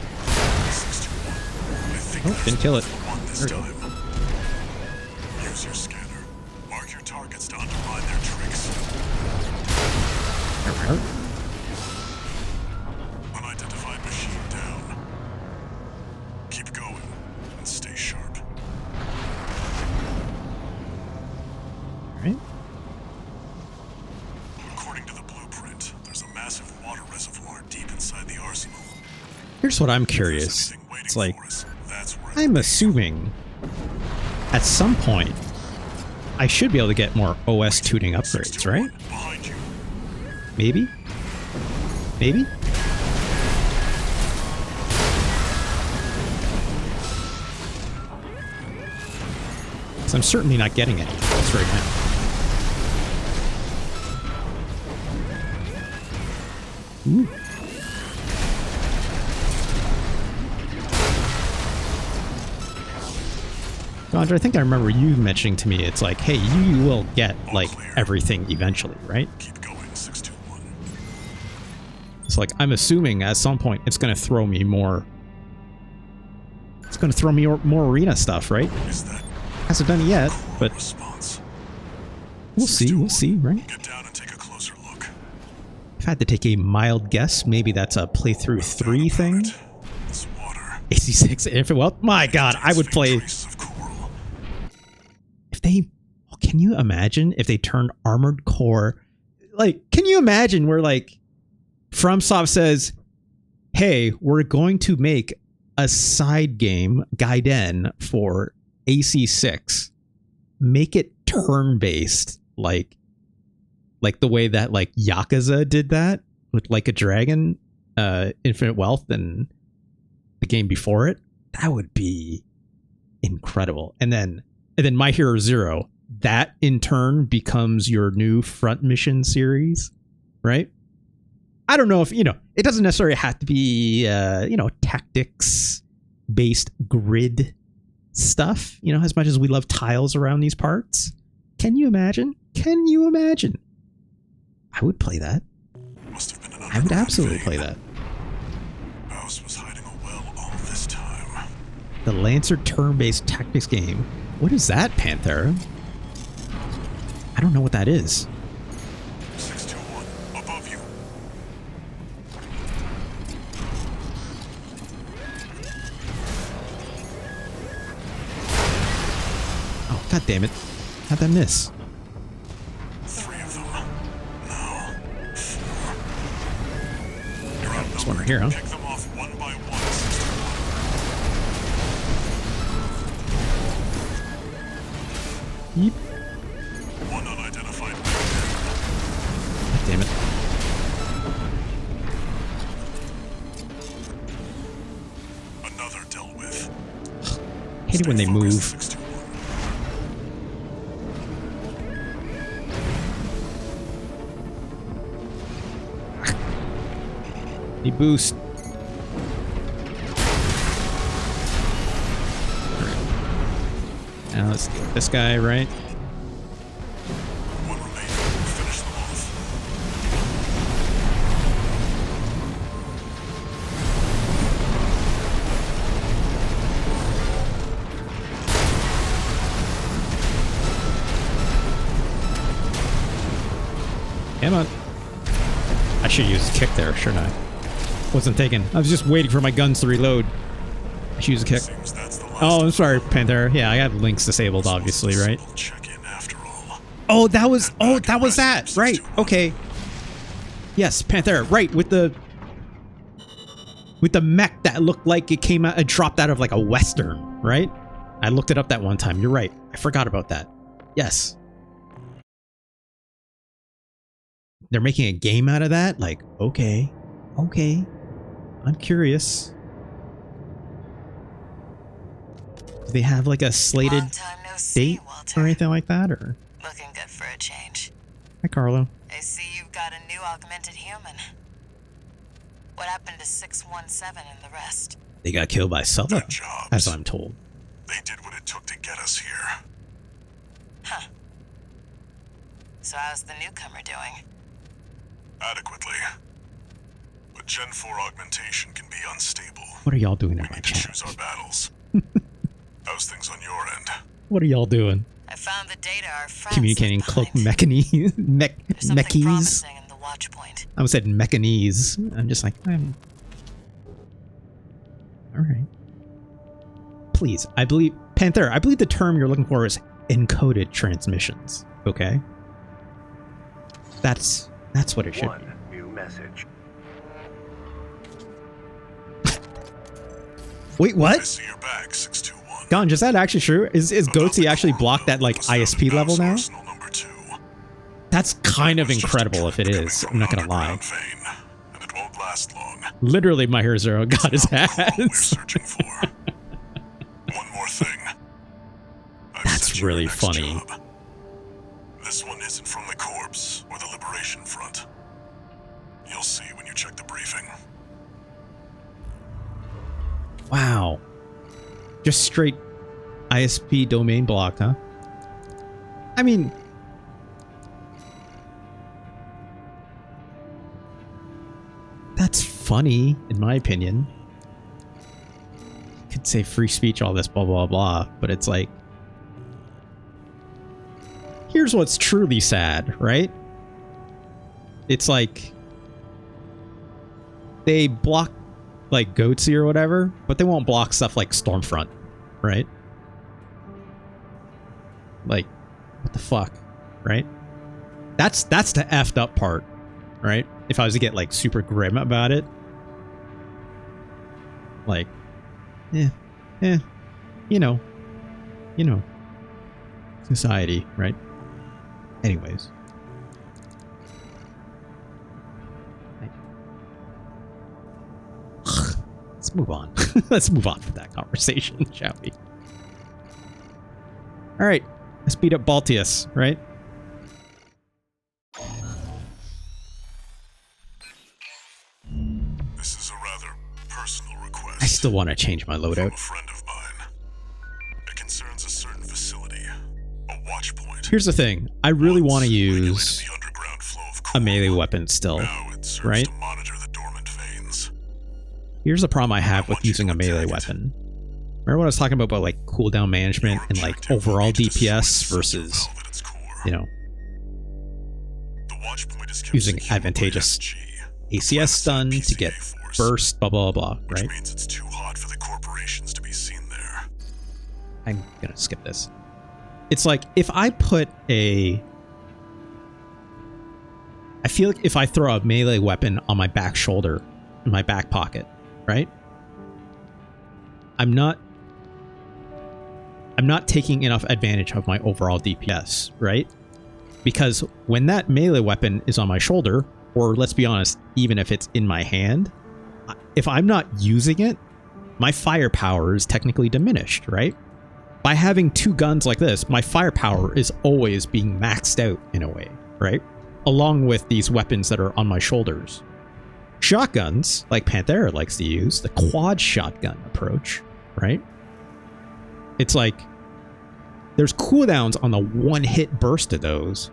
621. I think Oh, that's didn't kill it. the one this There we go. time. Use your scanner. Mark your targets to undermine their tricks. Unidentified machine down. Keep going and stay sharp. Alright. According to the blueprint, there's a massive water reservoir deep inside the arsenal. Here's what I'm If there's curious. anything waiting It's like, for us, that's where I'm assuming at some point I should be able to get more OS tuning upgrades, right? Behind you. Maybe? Maybe? So I'm certainly not getting any of this right now. Ooh. Gondra, I think I remember you mentioning to me, it's like, hey, you will get, like, everything eventually, right? Keep going, 621. It's like, I'm assuming at some point it's going to throw me more... It's going to throw me more arena stuff, right? Is that Hasn't done it yet, but response? we'll see, right? Get down and take a closer look. If I had to take a mild guess, maybe that's a playthrough 3 thing? This water. AC6, if it, well, my god, I would play... Traces of coral. If they... Can you imagine if they turned Armored Core... Like, can you imagine where, like, FromSoft says, hey, we're going to make a side game, Gaiden, for AC6. Make it turn-based, like the way that, like, Yakuza did that with Like a Dragon, Infinite Wealth, and the game before it. That would be incredible. And then My Hero Zero, that in turn becomes your new Front Mission series, right? I don't know if, you know, it doesn't necessarily have to be, you know, tactics based grid stuff, you know, as much as we love tiles around these parts. Can you imagine? Can you imagine? I would play that. Must have been an I would underground absolutely vein. play that. Baus was hiding a well all this time. The Lancer turn-based tactics game. What is that, Panthera? I don't know what that is. 621, above you. Oh, god damn it. How'd that miss? 3 of them. No. 4. You're outnumbered. This one right here, huh? Pick them off one by one. 621. Yeep. One unidentified. God damn it. Another dealt with. Hate it when they Stay focused, move. 621. Need boost. Now let's get this guy, right? One remaining. Finish them off. Come on. I should use a kick there, shouldn't I? Wasn't taken. I was just waiting for my guns to reload. I should use a kick. Seems that's the last Oh, I'm of sorry, them. Panthera. Yeah, I have links disabled, obviously, right? We'll check in after all. Oh, that was that. Right. Okay. Yes, Panthera. Right, with the mech that looked like it came out and dropped out of like a western, right? I looked it up that one time. You're right. I forgot about that. Yes. They're making a game out of that? Like, okay. Okay. I'm curious. Do they have like a slated Long time no see, date Walter. or anything like that? Or Looking good for a change. hi, Carlo. I see you've got a new augmented human. What happened to 617 and the rest? They got killed by Sulla, Good jobs. as I'm told. They did what it took to get us here. Huh. So how's the newcomer doing? Adequately. But Gen 4 augmentation can be unstable. What are y'all doing in We my need to chat? choose our battles. How's things on your end? What are y'all doing? I found the data our friends Communicating left cloak behind. mechanese. There's something Mechies. promising in the watch point. I almost said mechanese. I'm just like, I'm. Alright. Please, I believe. Panthera, I believe the term you're looking for is encoded transmissions. Okay? That's what it should be. One new message. Wait, I what? see your back, 621. Gonj, is that actually true? Is Goatsy actually blocked that like Was found ISP in level Baus now? Arsenal number 2. That's kind of It's just a incredible if it trip coming is. from I'm not an gonna lie. underground vein, and it won't last long. Literally, my Hero Zero got his Not the hole we're ass. searching for. One more thing. I've That's sent you your really next funny. job. This one isn't from the Corps or the Liberation Front. You'll see when you check the briefing. Wow. Just straight ISP domain blocked, huh? I mean, that's funny, in my opinion. You could say free speech, all this, blah, blah, blah, but it's like, here's what's truly sad, right? It's like, they block like Goatsy or whatever, but they won't block stuff like Stormfront, right? Like, what the fuck, right? That's the effed up part, right? If I was to get like super grim about it, like, you know, society, right? Anyways. Let's move on. Let's move on from that conversation, shall we? All right, let's beat up Balteus, right? still want to change my From loadout. a friend of mine. It concerns a certain facility, a watch point. Here's the thing. I really want to Once regulated use the underground flow of a melee coal. weapon still, Now it serves right? to monitor the dormant veins. Here's the problem I have I with want you using to a melee attack it. weapon. Remember what I was talking about like cooldown management and like Objective will overall be to destroy the DPS center versus, valve at its core. you know, The watch point is kept using secure by advantageous SG, ACS stun to get force, burst, blah, blah, blah, which right? means it's too hot for the corporations to be seen there. I'm gonna skip this. It's like if I put a... I feel like if I throw a melee weapon on my back shoulder, in my back pocket, right? I'm not taking enough advantage of my overall DPS, right? Because when that melee weapon is on my shoulder, or let's be honest, even if it's in my hand, if I'm not using it, my firepower is technically diminished, right? By having two guns like this, my firepower is always being maxed out in a way, right? Along with these weapons that are on my shoulders. Shotguns, like Panthera likes to use, the quad shotgun approach, right? It's like there's cooldowns on the one-hit burst of those.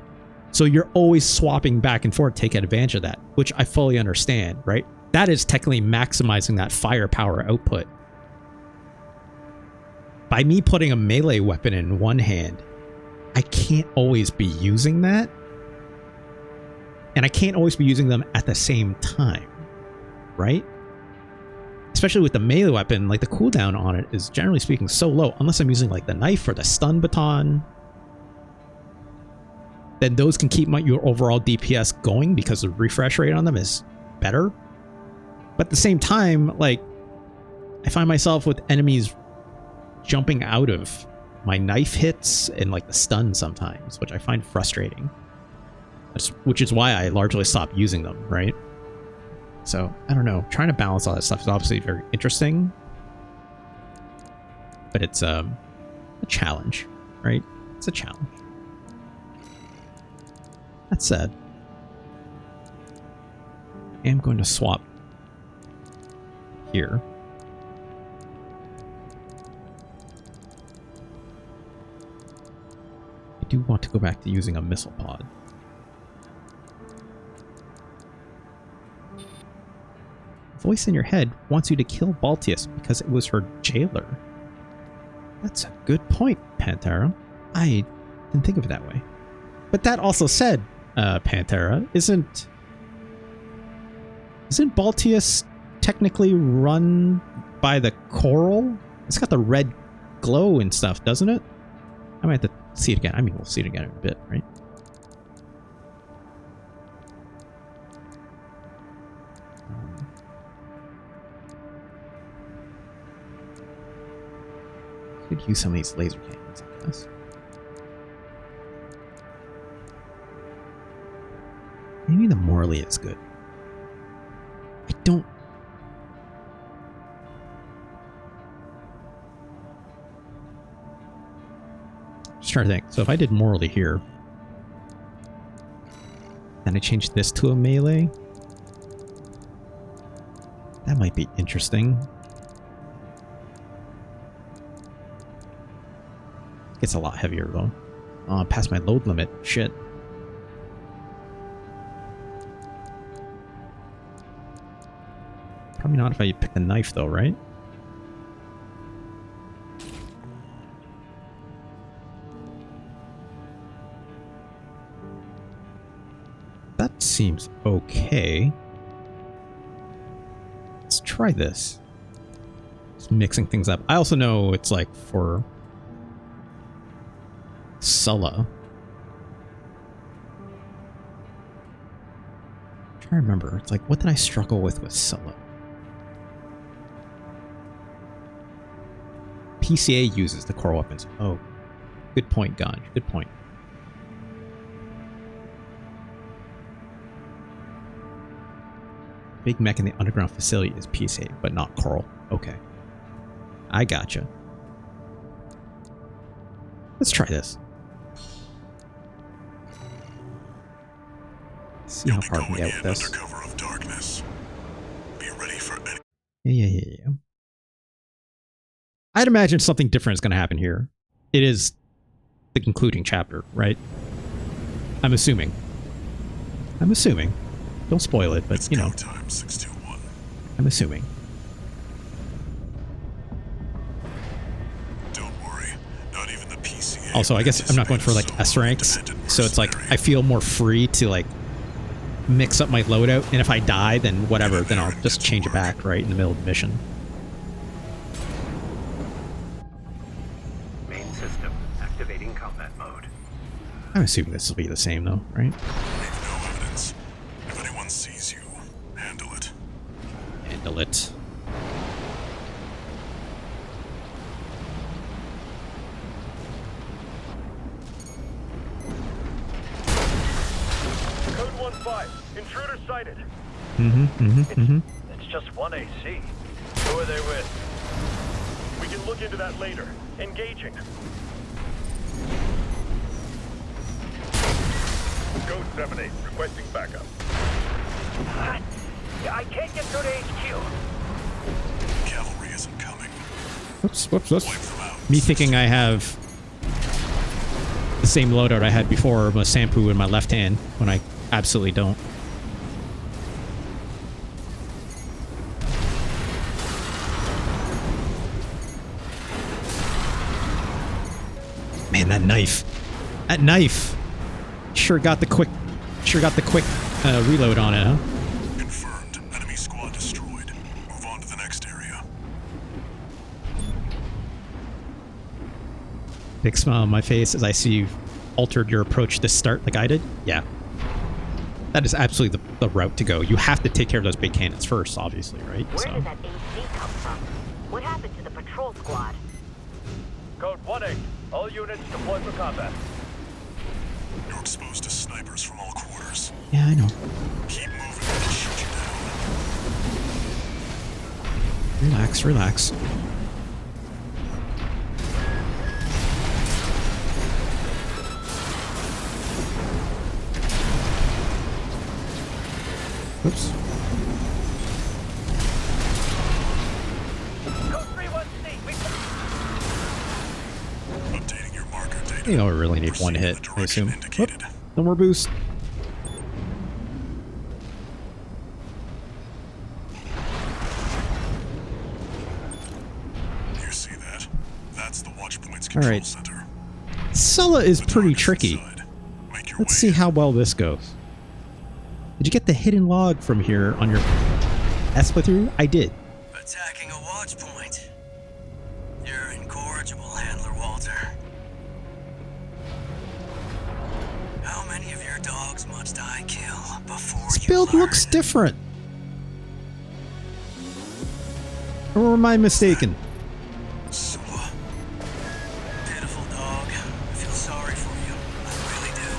So you're always swapping back and forth, taking advantage of that, which I fully understand, right? That is technically maximizing that firepower output. By me putting a melee weapon in one hand, I can't always be using that. And I can't always be using them at the same time, right? Especially with the melee weapon, like the cooldown on it is generally speaking so low, unless I'm using like the knife or the stun baton. Then those can keep your overall DPS going because the refresh rate on them is better. But at the same time, like, I find myself with enemies jumping out of my knife hits and like the stun sometimes, which I find frustrating. Which is why I largely stopped using them, right? So, I don't know. Trying to balance all that stuff is obviously very interesting. But it's a challenge, right? It's a challenge. That said, I am going to swap here. I do want to go back to using a missile pod. Voice in your head wants you to kill Balteus because it was her jailer. That's a good point, Pantera. I didn't think of it that way. But that also said, Pantera, isn't Balteus technically run by the coral? It's got the red glow and stuff, doesn't it? I might have to see it again. I mean, we'll see it again in a bit, right? Could use some of these laser cannons, I guess. Maybe the Morley is good. I don't... Just trying to think. So if I did Morley here, then I changed this to a melee, that might be interesting. Gets a lot heavier though. Oh, past my load limit. Shit. Probably not if I pick the knife though, right? That seems okay. Let's try this. Just mixing things up. I also know it's like for Sulla. I'm trying to remember. It's like, what did I struggle with Sulla? PCA uses the core weapons. Oh, good point, Ganj. Good point. Big mech in the underground facility is PCA, but not coral. Okay. I gotcha. Let's try this. See how far we can get with this. Under cover of darkness. Be ready for any Yeah. I'd imagine something different is going to happen here. It is the concluding chapter, right? I'm assuming. Don't spoil it, but It's you know. go time, 621. I'm assuming. Don't worry, not even the PCA. Also, I guess I'm not going for like S ranks, so it's like I feel more free to like mix up my loadout, and if I die, then whatever, then I'll just change it back right in the middle of the mission. Main system activating combat mode. I'm assuming this will be the same though, right? Leave no evidence. If anyone sees you, handle it. Handle it. Code 1-5. Intruder sighted. It's It's just one AC. Who are they with? We can look into that later. Engaging. Code 7-8. Requesting backup. I can't get through to HQ. Cavalry isn't coming. Whoops. Wipe them out. Me thinking I have the same loadout I had before, my Sampu in my left hand, when I absolutely don't. Man, that knife. That knife. Sure got the quick reload on it, huh? Confirmed. Enemy squad destroyed. Move on to the next area. Big smile on my face as I see you've altered your approach to start like I did. Yeah. That is absolutely the route to go. You have to take care of those big cannons first, obviously, right? Where So did that AC come from? What happened to the patrol squad? Code 1-8. All units deployed for combat. You're exposed to snipers from all quarters. yeah, I know. Keep moving or they'll shoot you down. Relax. Oops. Code 3-1-C. Updating your marker data. You don't really need one Proceed in hit, the I direction assume. indicated. Whoop, no more boost. You see that? That's the watch point's All control right. center. Sulla is The pretty target's tricky. inside. Make your Let's way see in. how well this goes. Did you get the hidden log from here on your S through? I did. Attacking a watch point. You're incorrigible, Handler Walter. How many of your dogs must I kill before This you build learn? looks different. Or am I mistaken? Sua. Pitiful dog. I feel sorry for you. I really do.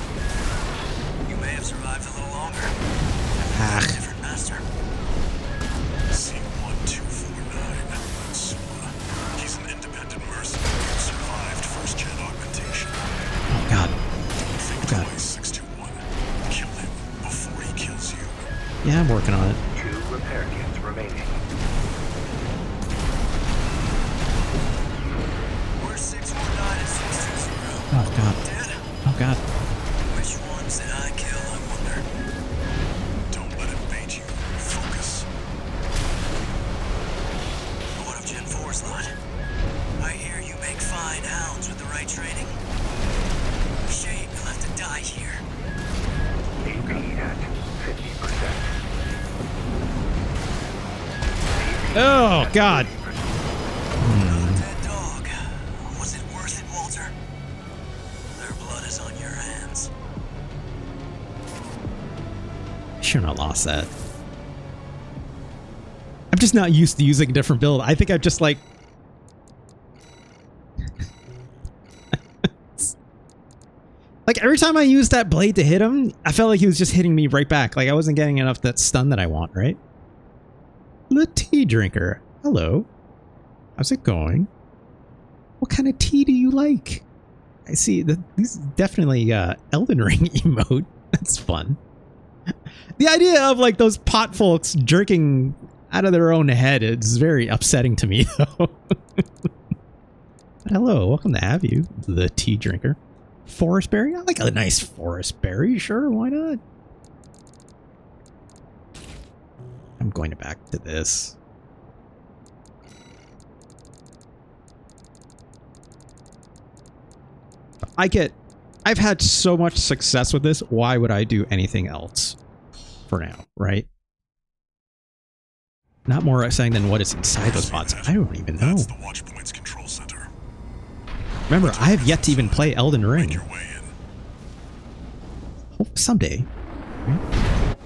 You may have survived a little longer. Ah. Different master. C1249. Sua. He's an independent mercenary who survived first-gen augmentation. Oh god. Think God. twice, 621. Kill him before he kills you. Yeah, I'm working on it. 2 repair kits remaining. We're 619 and 620. Oh god. Dead? Oh god. Which ones did I kill, I wonder? Don't let it bait you. Focus. What of Gen 4's lot? I hear you make fine hounds with the right training. Shame you'll have to die here. AP at 50%. Oh god. Dead dog. Was it worth it, Walter? Their blood is on your hands. Should not lost that. I'm just not used to using a different build. I think I'm just like like every time I used that blade to hit him, I felt like he was just hitting me right back. Like I wasn't getting enough that stun that I want, right? The tea drinker. Hello. How's it going? What kind of tea do you like? I see these is definitely Elden Ring emote. That's fun. The idea of like those pot folks jerking out of their own head is very upsetting to me though. But hello, welcome to have you, the tea drinker. Forest berry? I like a nice forest berry, sure, why not? I'm going back to this. I've had so much success with this, why would I do anything else for now, right? Not more exciting than what is inside those pods. I don't even know. That's the Watchpoint's control center. Remember, I have yet to even play Elden Ring. Make your way in. Hope someday.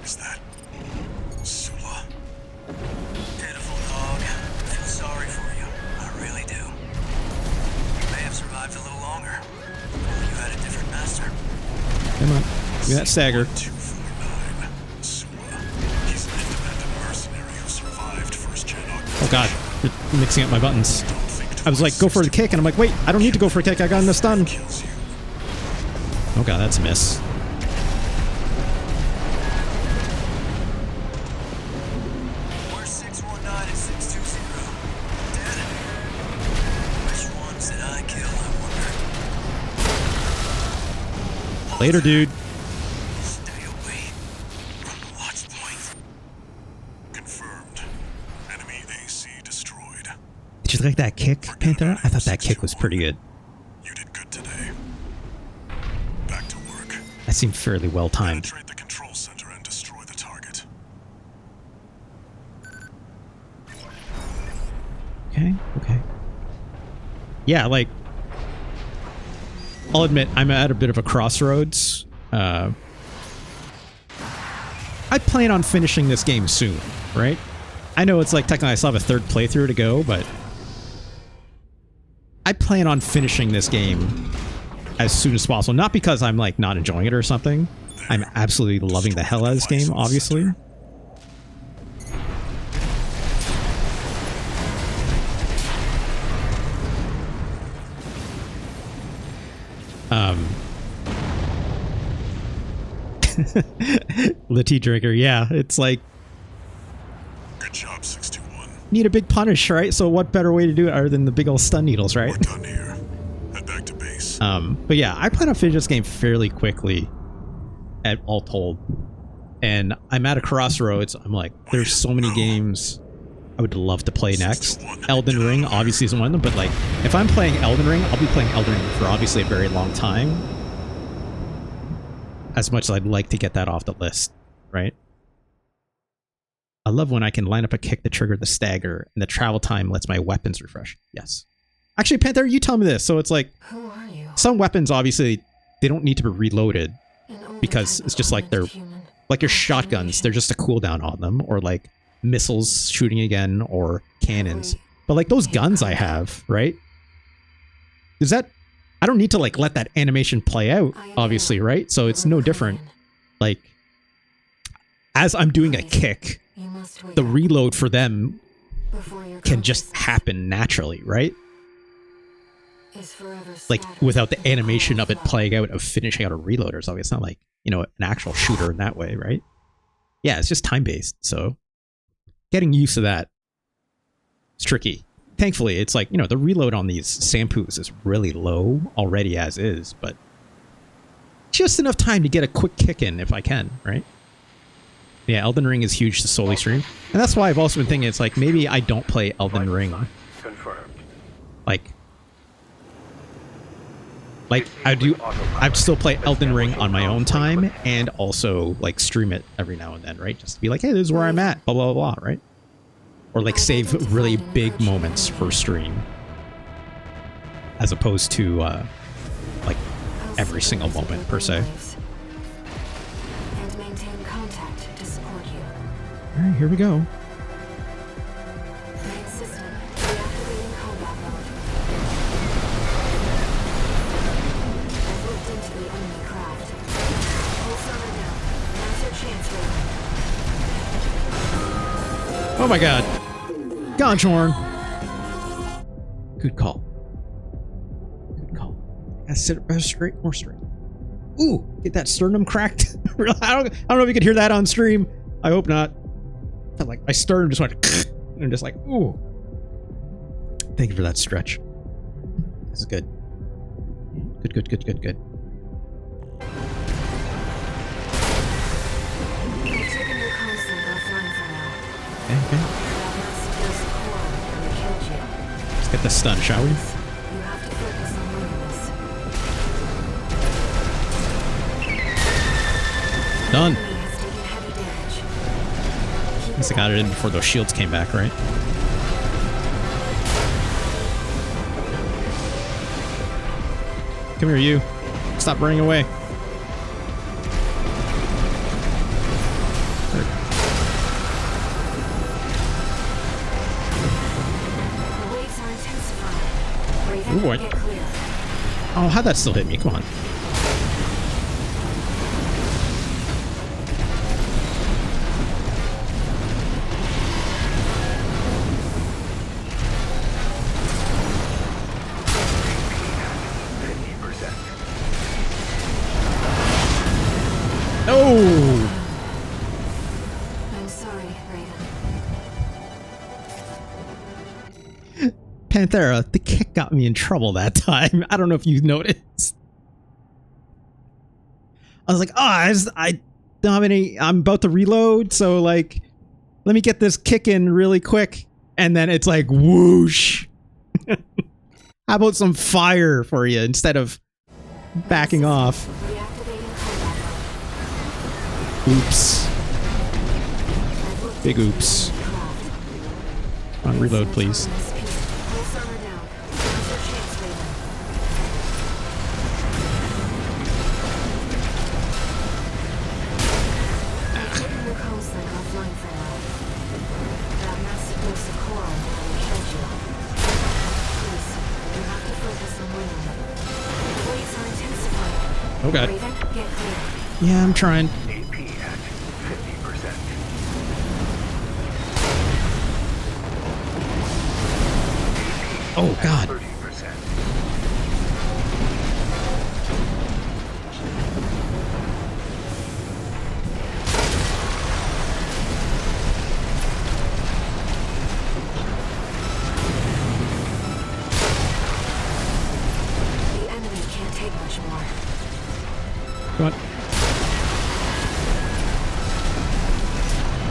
Is that Sula? Pitiful dog. I feel sorry for you. I really do. You may have survived a little longer. Or you had a different master. Come on. Give me that stagger. 249. Sula. He's an independent mercenary who survived first-gen Oh god, you're mixing up my buttons. I was like, go for the kick, and I'm like, wait, I don't need to go for a kick, I got in the stun. Oh god, that's a miss. We're 619 and 620. Dead. Which ones did I kill, I wonder? Later, dude. Stay away from the watch point. Confirmed. Enemy AC destroyed. Did you like that kick, Panther? I thought that kick was pretty good. You did good today. Back to work. That seemed fairly well timed. Penetrate the control center and destroy the target. Okay, okay. Yeah, like, I'll admit, I'm at a bit of a crossroads. I plan on finishing this game soon, right? I know it's like technically I still have a third playthrough to go, but I plan on finishing this game as soon as possible. Not because I'm like not enjoying it or something. I'm absolutely loving the hell out of this game, obviously. The tea drinker, yeah, it's like Good job, 621. need a big punish, right? So what better way to do it other than the big old stun needles, right? We're done here. Head back to base. But yeah, I plan on finishing this game fairly quickly, at all told. And I'm at a crossroads. I'm like, there's so many games I would love to play next. Elden Ring obviously isn't one of them, but like, if I'm playing Elden Ring, I'll be playing Elden Ring for obviously a very long time. As much as I'd like to get that off the list, right? I love when I can line up a kick to trigger the stagger, and the travel time lets my weapons refresh. Yes. Actually, Panther, you tell me this. So it's like, Who are you? some weapons, obviously, they don't need to be reloaded An older because type it's of just like they're, ornament human. like your shotguns. They're just a cooldown on them, or like missiles shooting again, or cannons. But like those guns I have, right? Is that, I don't need to like let that animation play out, obviously, right? So it's no different. Like, as I'm doing a kick, You must wait the reload for them before your can just compass happen naturally, right? is forever Like scattered without the in the animation of it cold playing out of finishing out a reload or something. It's not like, you know, an actual shooter in that way, right? Yeah, it's just time based. So getting used to that is tricky. Thankfully, it's like, you know, the reload on these Sampoos is really low already as is, but just enough time to get a quick kick in if I can, right? Yeah, Elden Ring is huge to solely stream. And that's why I've also been thinking it's like, maybe I don't play Elden Ring. Confirmed. Like I'd still play Elden Ring on my own time and also like stream it every now and then, right? Just to be like, hey, this is where I'm at, blah, blah, blah, right? Or like save really big moments for stream. As opposed to like every single moment per se. and maintain contact to support you. Alright, here we go. Main system deactivating combat mode. I've looked into the enemy craft. Pulse armor down. Now's your chance, Ray. Oh my god. Gonchorn. Good call. Good call. Gotta sit it better straight, more straight. Ooh, get that sternum cracked. I don't know if you could hear that on stream. I hope not. Felt like my sternum just went and I'm just like, ooh. Thank you for that stretch. This is good. Good, good, good, good, good. I've taken your constant offline for now. Okay, okay. That must just core and they killed you. Let's get this stun, shall we? You have to focus on winning this. Done. Enemy has taken heavy damage. At least I got it in before those shields came back, right? Come here, you. Stop running away. The waves are intensifying. Raven, Ooh, boy. get clear. Oh, how'd that still hit me? Come on. Oh! I'm sorry, Raven. Panthera, the kick got me in trouble that time. I don't know if you noticed. I was like, oh, I dominate. I'm about to reload, so like, let me get this kick in really quick. And then it's like, whoosh. How about some fire for you instead of backing off? Reactivating combat mode. Oops. Big oops. Come on, reload, please. Pulse armor down. Now's your chance, Raven. I've taken your comms link offline for now. That massive dose of coral will kill you. Please, you have to focus on winning. The waves are intensifying. Oh god. Raven, get clear. Yeah, I'm trying. AP at 50%. Oh god. 30%. The enemy can't take much more. Come on.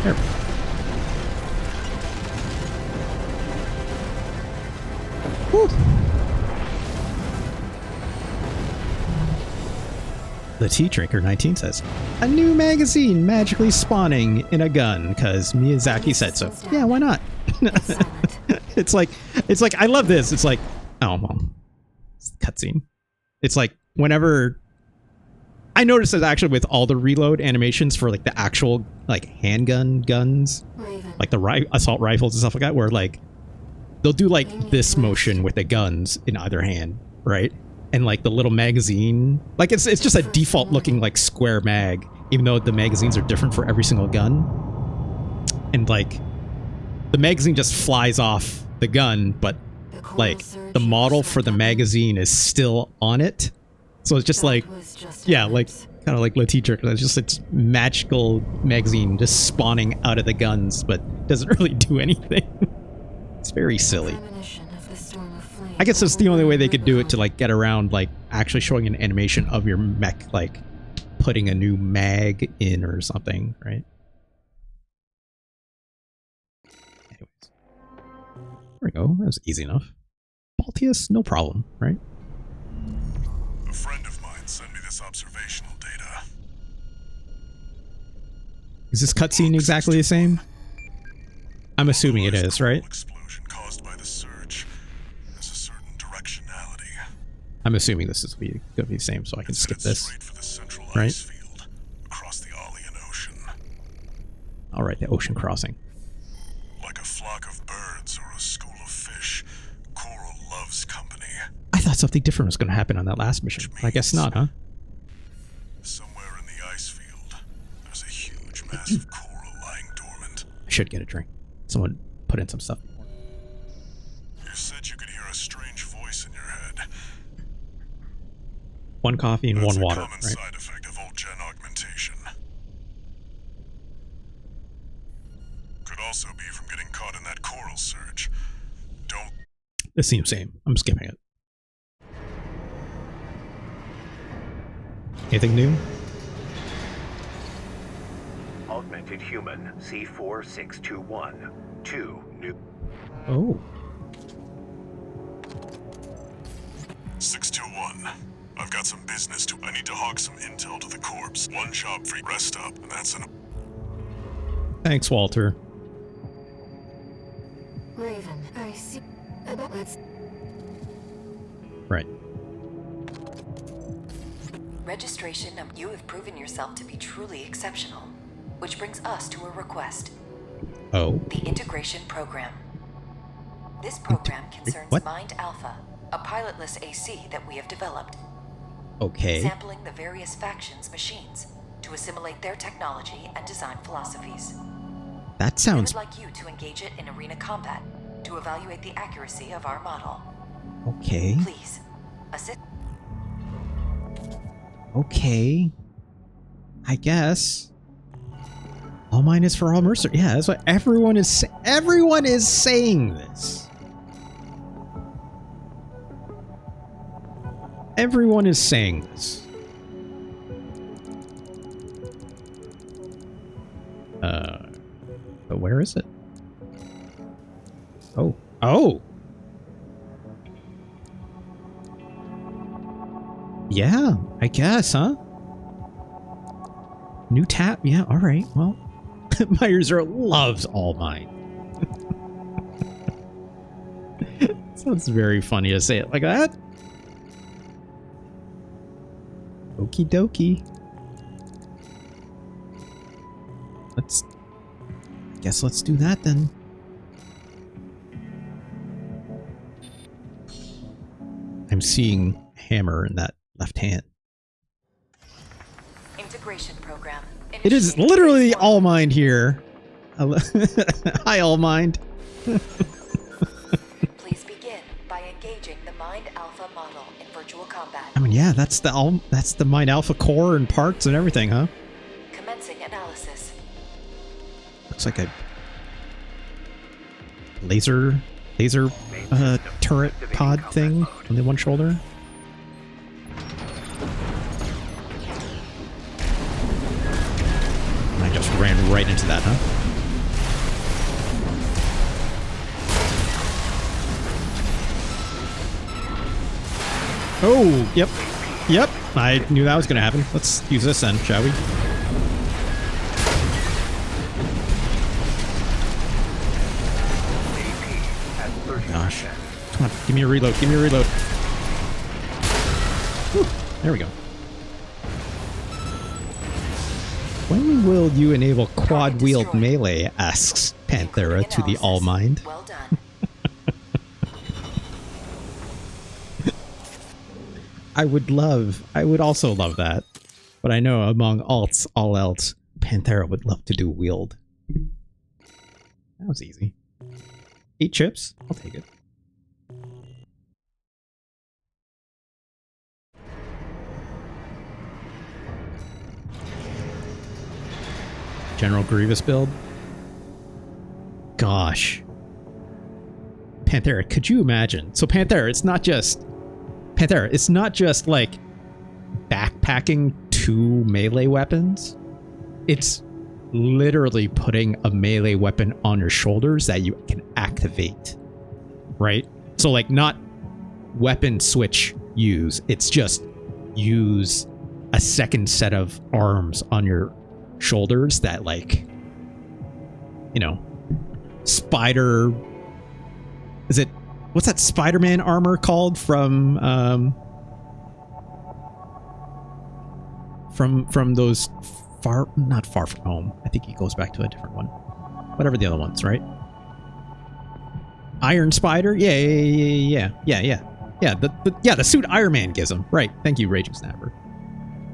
There. Whew. The Tea Drinker 19 says, a new magazine magically spawning in a gun because Miyazaki said so. Yeah, why not? it's like I love this. It's like, oh well, cutscene. It's like whenever I noticed that actually with all the reload animations for like the actual like handgun guns, Raven. like the assault rifles and stuff like that, where like they'll do like this motion with the guns in either hand, right? And like the little magazine, like it's just a default looking like square mag, even though the magazines are different for every single gun. And like the magazine just flies off the gun, but like the model for the magazine is still on it. So it's just like, yeah, like kind of like Le Teacher. It's just it's magical magazine just spawning out of the guns, but doesn't really do anything. It's very silly. I guess that's the only way they could do it to like get around like actually showing an animation of your mech, like putting a new mag in or something, right? Anyways, there we go. That was easy enough. Balteus, no problem, right? A friend of mine sent me this observational data. Is this cutscene exactly the same? I'm assuming it is, right? Explosion caused by the surge has a certain directionality. I'm assuming this is going to be the same, so I can It's skip headed this. straight for the central Right. ice field across the Alian Ocean. All right, the ocean crossing. Like a flock of birds or a school of fish, Coral loves company. I thought something different was going to happen on that last mission. I guess not, huh? Somewhere in the ice field, there's a huge mass of coral lying dormant. I should get a drink. Someone put in some stuff. You said you could hear a strange voice in your head. One coffee and That's one a water, common right? side effect of old gen augmentation. Could also be from getting caught in that coral surge. Don't This seems same. I'm skipping it. Anything new? Augmented human C4621. 2 new. Oh. 621. I've got some business to. I need to hawk some intel to the corpse. One job for rest up, and that's an. Thanks, Walter. Raven, I see. Let's. Right. Registration number. You have proven yourself to be truly exceptional, which brings us to a request. Oh. The integration program. This program concerns what? Mind Alpha, a pilotless AC that we have developed. Okay. Sampling the various factions' machines to assimilate their technology and design philosophies. That We sounds would like you to engage it in arena combat to evaluate the accuracy of our model. okay. Please, assist. Okay. I guess. All mine is for all mercer. Yeah, that's what everyone is saying this. Everyone is saying this. But where is it? Oh. Oh! Yeah, I guess, huh? New tab? Yeah, alright, well. My user loves all mine. Sounds very funny to say it like that. Okie dokie. Guess let's do that then. I'm seeing hammer in that left hand. Integration program. It is literally all mind here. Hi, all mind. Please begin by engaging the Mind Alpha model in virtual combat. I mean, yeah, that's the Mind Alpha core and parts and everything, huh? Commencing analysis. Looks like a laser turret pod thing on the one shoulder. And I just ran right into that, huh? Oh, yep. Yep, I knew that was going to happen. Let's use this then, shall we? Gosh. Come on, give me a reload, give me a reload. Whew, there we go. When will you enable quad-wield melee, asks Panthera to the All-Mind. Well done. I would also love that. But I know among alts, all else, Panthera would love to do wield. That was easy. 8 chips? I'll take it. General Grievous build? Gosh. Panthera, could you imagine? So Panthera, it's not just like backpacking 2 melee weapons. It's literally putting a melee weapon on your shoulders that you can activate, right? So like not weapon switch use, it's just use a second set of arms on your shoulders that, like, you know, spider, is it, what's that Spider-Man armor called from those not Far From Home. I think he goes back to a different one. Whatever the other ones, right? Iron Spider? Yeah. The suit Iron Man gives him. Right. Thank you, Raging Snapper.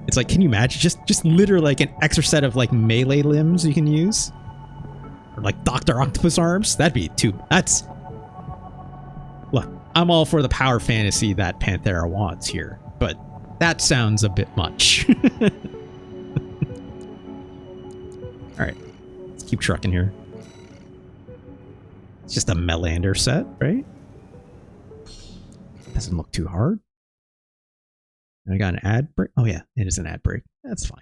It's like, can you imagine? Just literally like an extra set of like melee limbs you can use? Or like Dr. Octopus arms? That'd be look, I'm all for the power fantasy that Panthera wants here, but that sounds a bit much. Alright, let's keep trucking here. It's just a Melander set, right? Doesn't look too hard. I got an ad break. Oh yeah, it is an ad break. That's fine.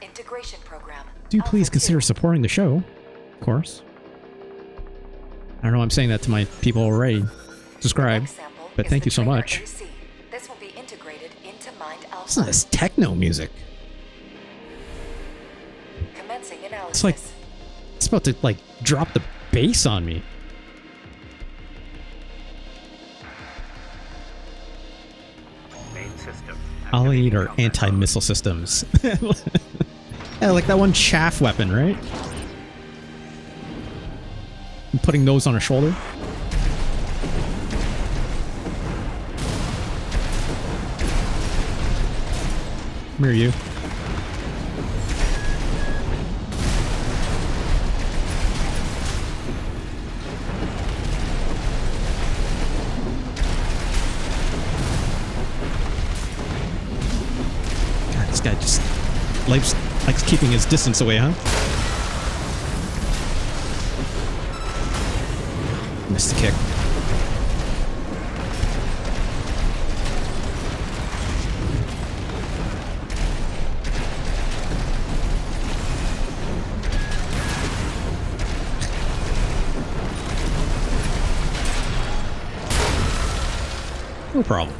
Integration program. Do please Alpha consider 2. supporting the show, of course. I don't know. I'm saying that to my people already. Subscribe, Next sample but is thank the you so trainer much. AC. This will be integrated into Mind Listen to Alpha. this techno music. Commencing analysis. It's like it's about to like drop the bass on me. Main system. All I need activating are combat anti-missile systems. Yeah, like that one chaff weapon, right? I'm putting those on a shoulder. Come here, you. God, this guy just likes keeping his distance away, huh? Missed the kick. No problem.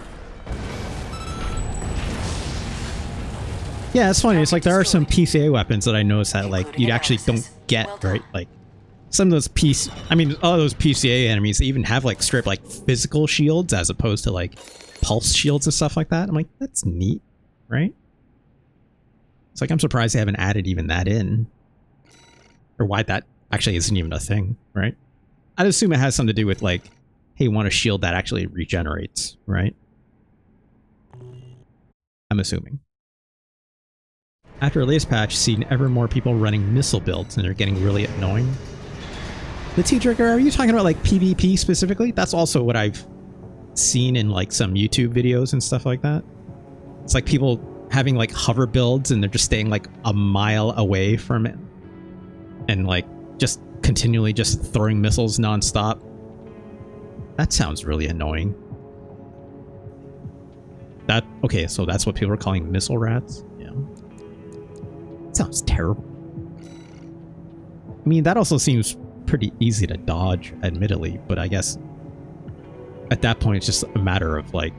Yeah, it's funny. It's like there are some PCA weapons that I noticed that like you actually don't get, right? Like some of those all those PCA enemies, they even have like straight like physical shields as opposed to like pulse shields and stuff like that. I'm like, that's neat, right? It's like I'm surprised they haven't added even that in, or why that actually isn't even a thing, right? I'd assume it has something to do with like, hey, want a shield that actually regenerates, right? I'm assuming. After the latest patch, seen ever more people running missile builds, and they're getting really annoying. The T-Trigger, are you talking about like PvP specifically? That's also what I've seen in like some YouTube videos and stuff like that. It's like people having like hover builds and they're just staying like a mile away from it. And like just continually just throwing missiles nonstop. That sounds really annoying. Okay, so that's what people are calling missile rats? Yeah. Sounds terrible. I mean, that also seems pretty easy to dodge, admittedly, but I guess at that point it's just a matter of like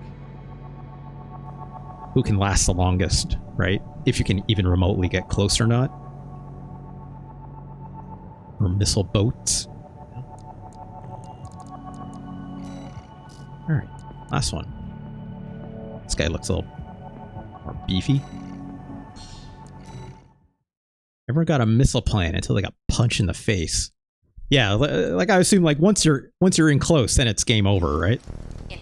who can last the longest, right? If you can even remotely get close or not. Or missile boats. Alright, last one. This guy looks a little more beefy. Everyone got a missile plan until they got punched in the face. Yeah, like I assume like once you're in close, then it's game over, right?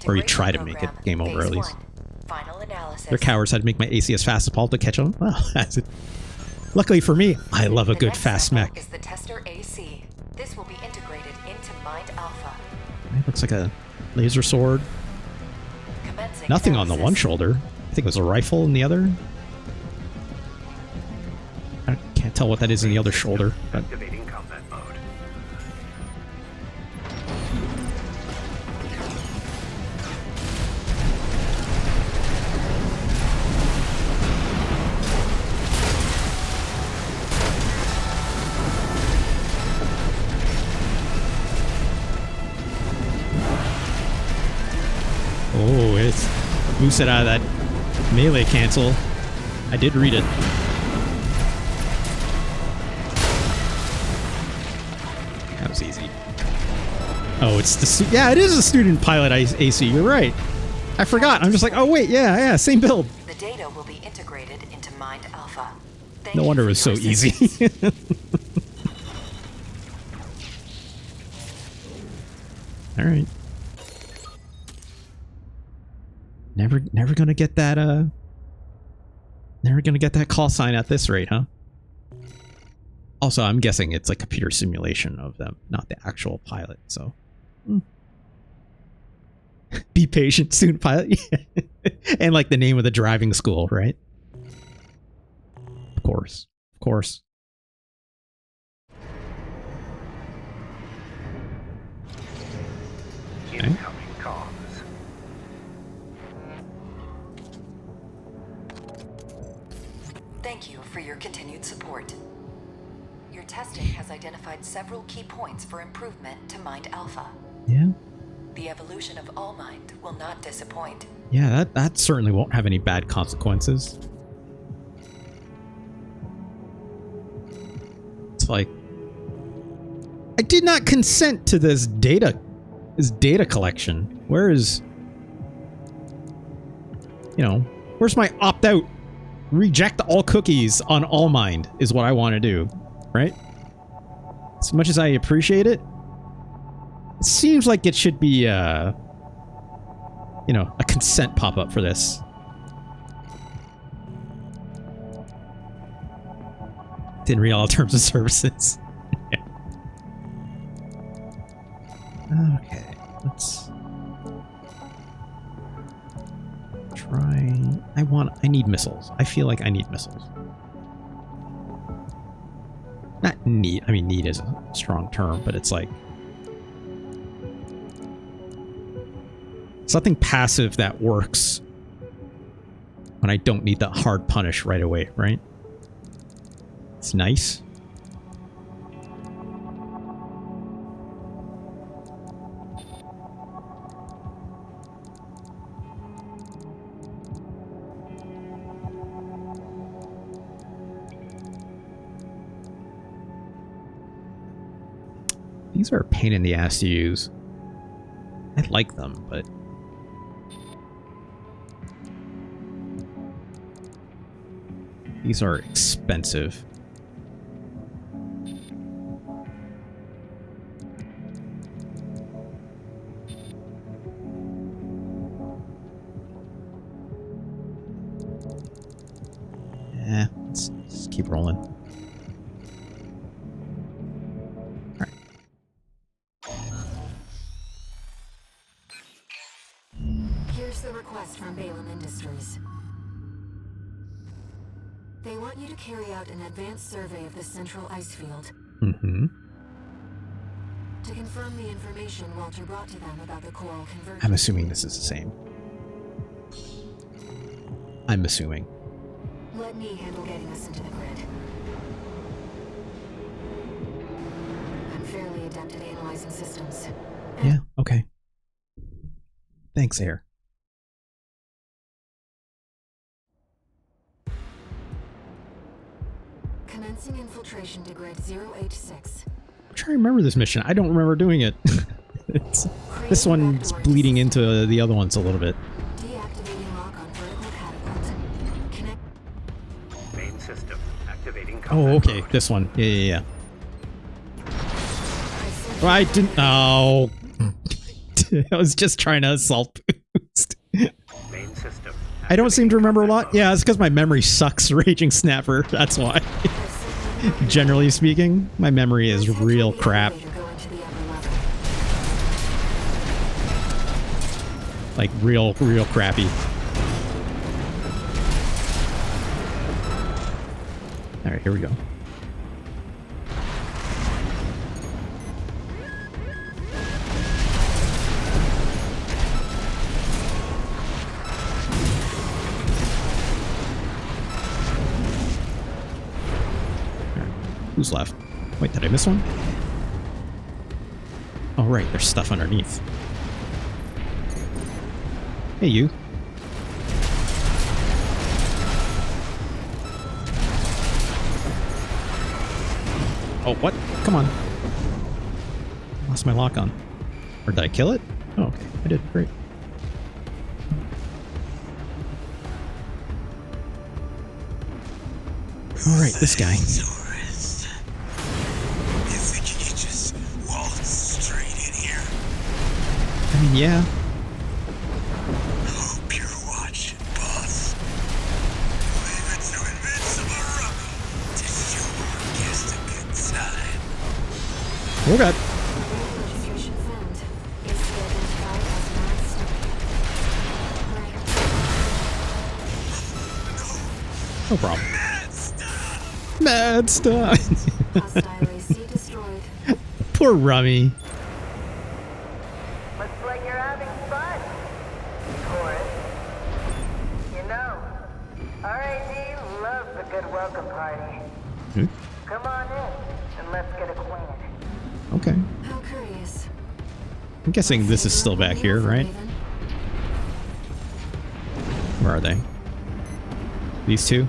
Or you try to make it game over at least. Final analysis. Their cowards had to make my AC as fast as possible to catch them. Well, that's it. Luckily for me, I love a good fast mech. Is the tester AC. This will be integrated into Mind Alpha. It looks like a laser sword. Commencing Nothing on the analysis. one shoulder. I think it was a rifle in the other. I can't tell what that is in the other shoulder. But activating combat mode. oh, it's moves it out of that melee cancel. I did read it. That was easy. Oh, it's the yeah, it is a student pilot AC. You're right. I forgot. I'm just like, oh wait, yeah, same build. The data will be integrated into Mind Alpha. Thank No you wonder it for was so your easy. assistance. All right. Never gonna get that never gonna get that call sign at this rate, huh? Also, I'm guessing it's like computer simulation of them, not the actual pilot, so be patient, student pilot. And like the name of the driving school, right? Of course. Of course. Incoming comms. Thank you for your continued support. Your testing has identified several key points for improvement to Mind Alpha. Yeah. The evolution of All Mind will not disappoint. Yeah, that certainly won't have any bad consequences. It's like, I did not consent to this data collection. Where is, you know, where's my opt-out? Reject all cookies on All Mind is what I want to do, right? As much as I appreciate it, it seems like it should be, you know, a consent pop-up for this. Didn't read all terms of services. Okay, let's try. I need missiles. I feel like I need missiles. Not need. I mean, need is a strong term, but it's like something passive that works when I don't need the hard punish right away, right? It's nice. These are a pain in the ass to use. I like them, but these are expensive. Yeah, let's keep rolling. Here's the request from Balam Industries. They want you to carry out an advanced survey of the central ice field. Mm-hmm. To confirm the information Walter brought to them about the coral convergence. I'm assuming this is the same. I'm assuming. Let me handle getting us into the grid. I'm fairly adept at analyzing systems. Yeah, okay. Thanks, Air. Commencing infiltration to grid 086. I'm trying to remember this mission. I don't remember doing it. This one's bleeding into the other ones a little bit. Deactivating lock on vertical catapult. Connect. Main system activating Oh, combat okay. mode. This one. Yeah. Well, I didn't. Oh. I was just trying to assault boost. Main system. I don't seem to remember a lot. activating Yeah, it's because my memory sucks. Raging Snapper. That's why. Generally speaking, my memory is real crap. Like real crappy. All right, here we go. Who's left? Wait, did I miss one? Oh, right, there's stuff underneath. Hey, you. Oh, what? Come on. Lost my lock on. Or did I kill it? Oh, okay. I did. Great. Alright, this guy. You think you can just waltz straight in here? I mean, yeah. Hope you're watching, boss. Leave it to Invincible Rubby to show our guest a good time. Oh, God. Registration found. Is identified as Amidst. No problem. Mad stuff. Hostile AC destroyed. Poor Rummy. Looks like you're having fun, Taurus. You know, RAD loves a good good welcome party. Hmm? Come on in, and let's get acquainted. Okay. How curious. I'm guessing this is still back here, right? Where are they? These two?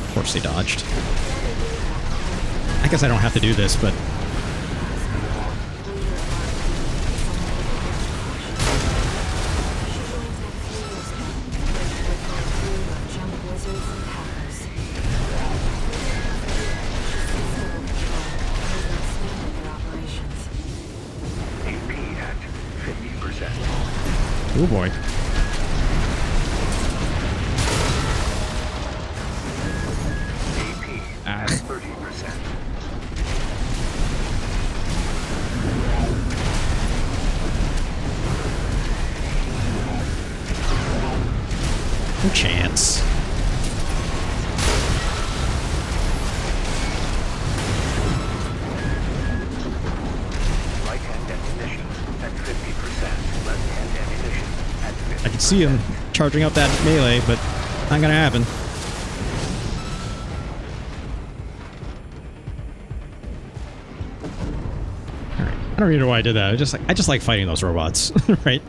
Of course they dodged. I guess I don't have to do this, but... Oh boy. AP at 30%. No chance. Right-hand ammunition at 50%. Left-hand ammunition at 50%. I can see him charging up that melee, but not gonna happen. Alright. I don't even know why I did that. I just like fighting those robots, right?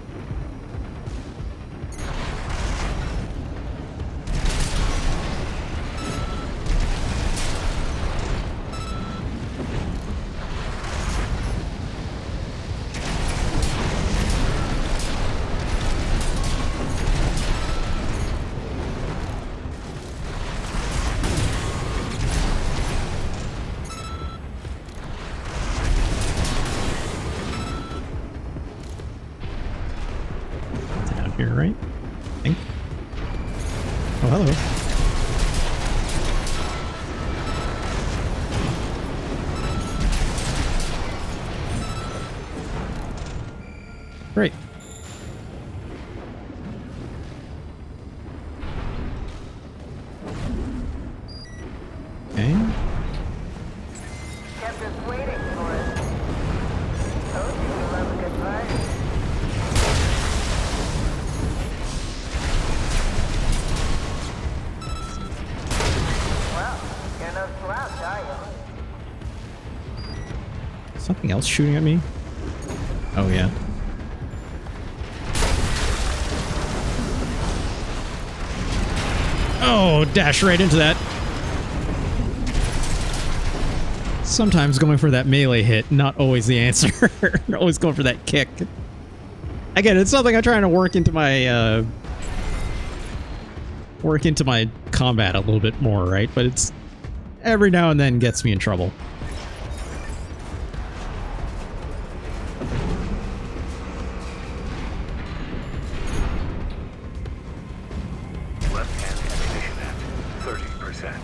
Here, right? I think. Oh, hello. Great. Okay. Kept us waiting for it. Told you we love a good party. Well, you're no slouch, are you? Something else shooting at me? Oh, yeah. Oh, dash right into that. Sometimes going for that melee hit, not always the answer. Always going for that kick. Again, it's something I'm trying to work into my combat a little bit more, right? But it's every now and then gets me in trouble. Left-hand ammunition at 30%.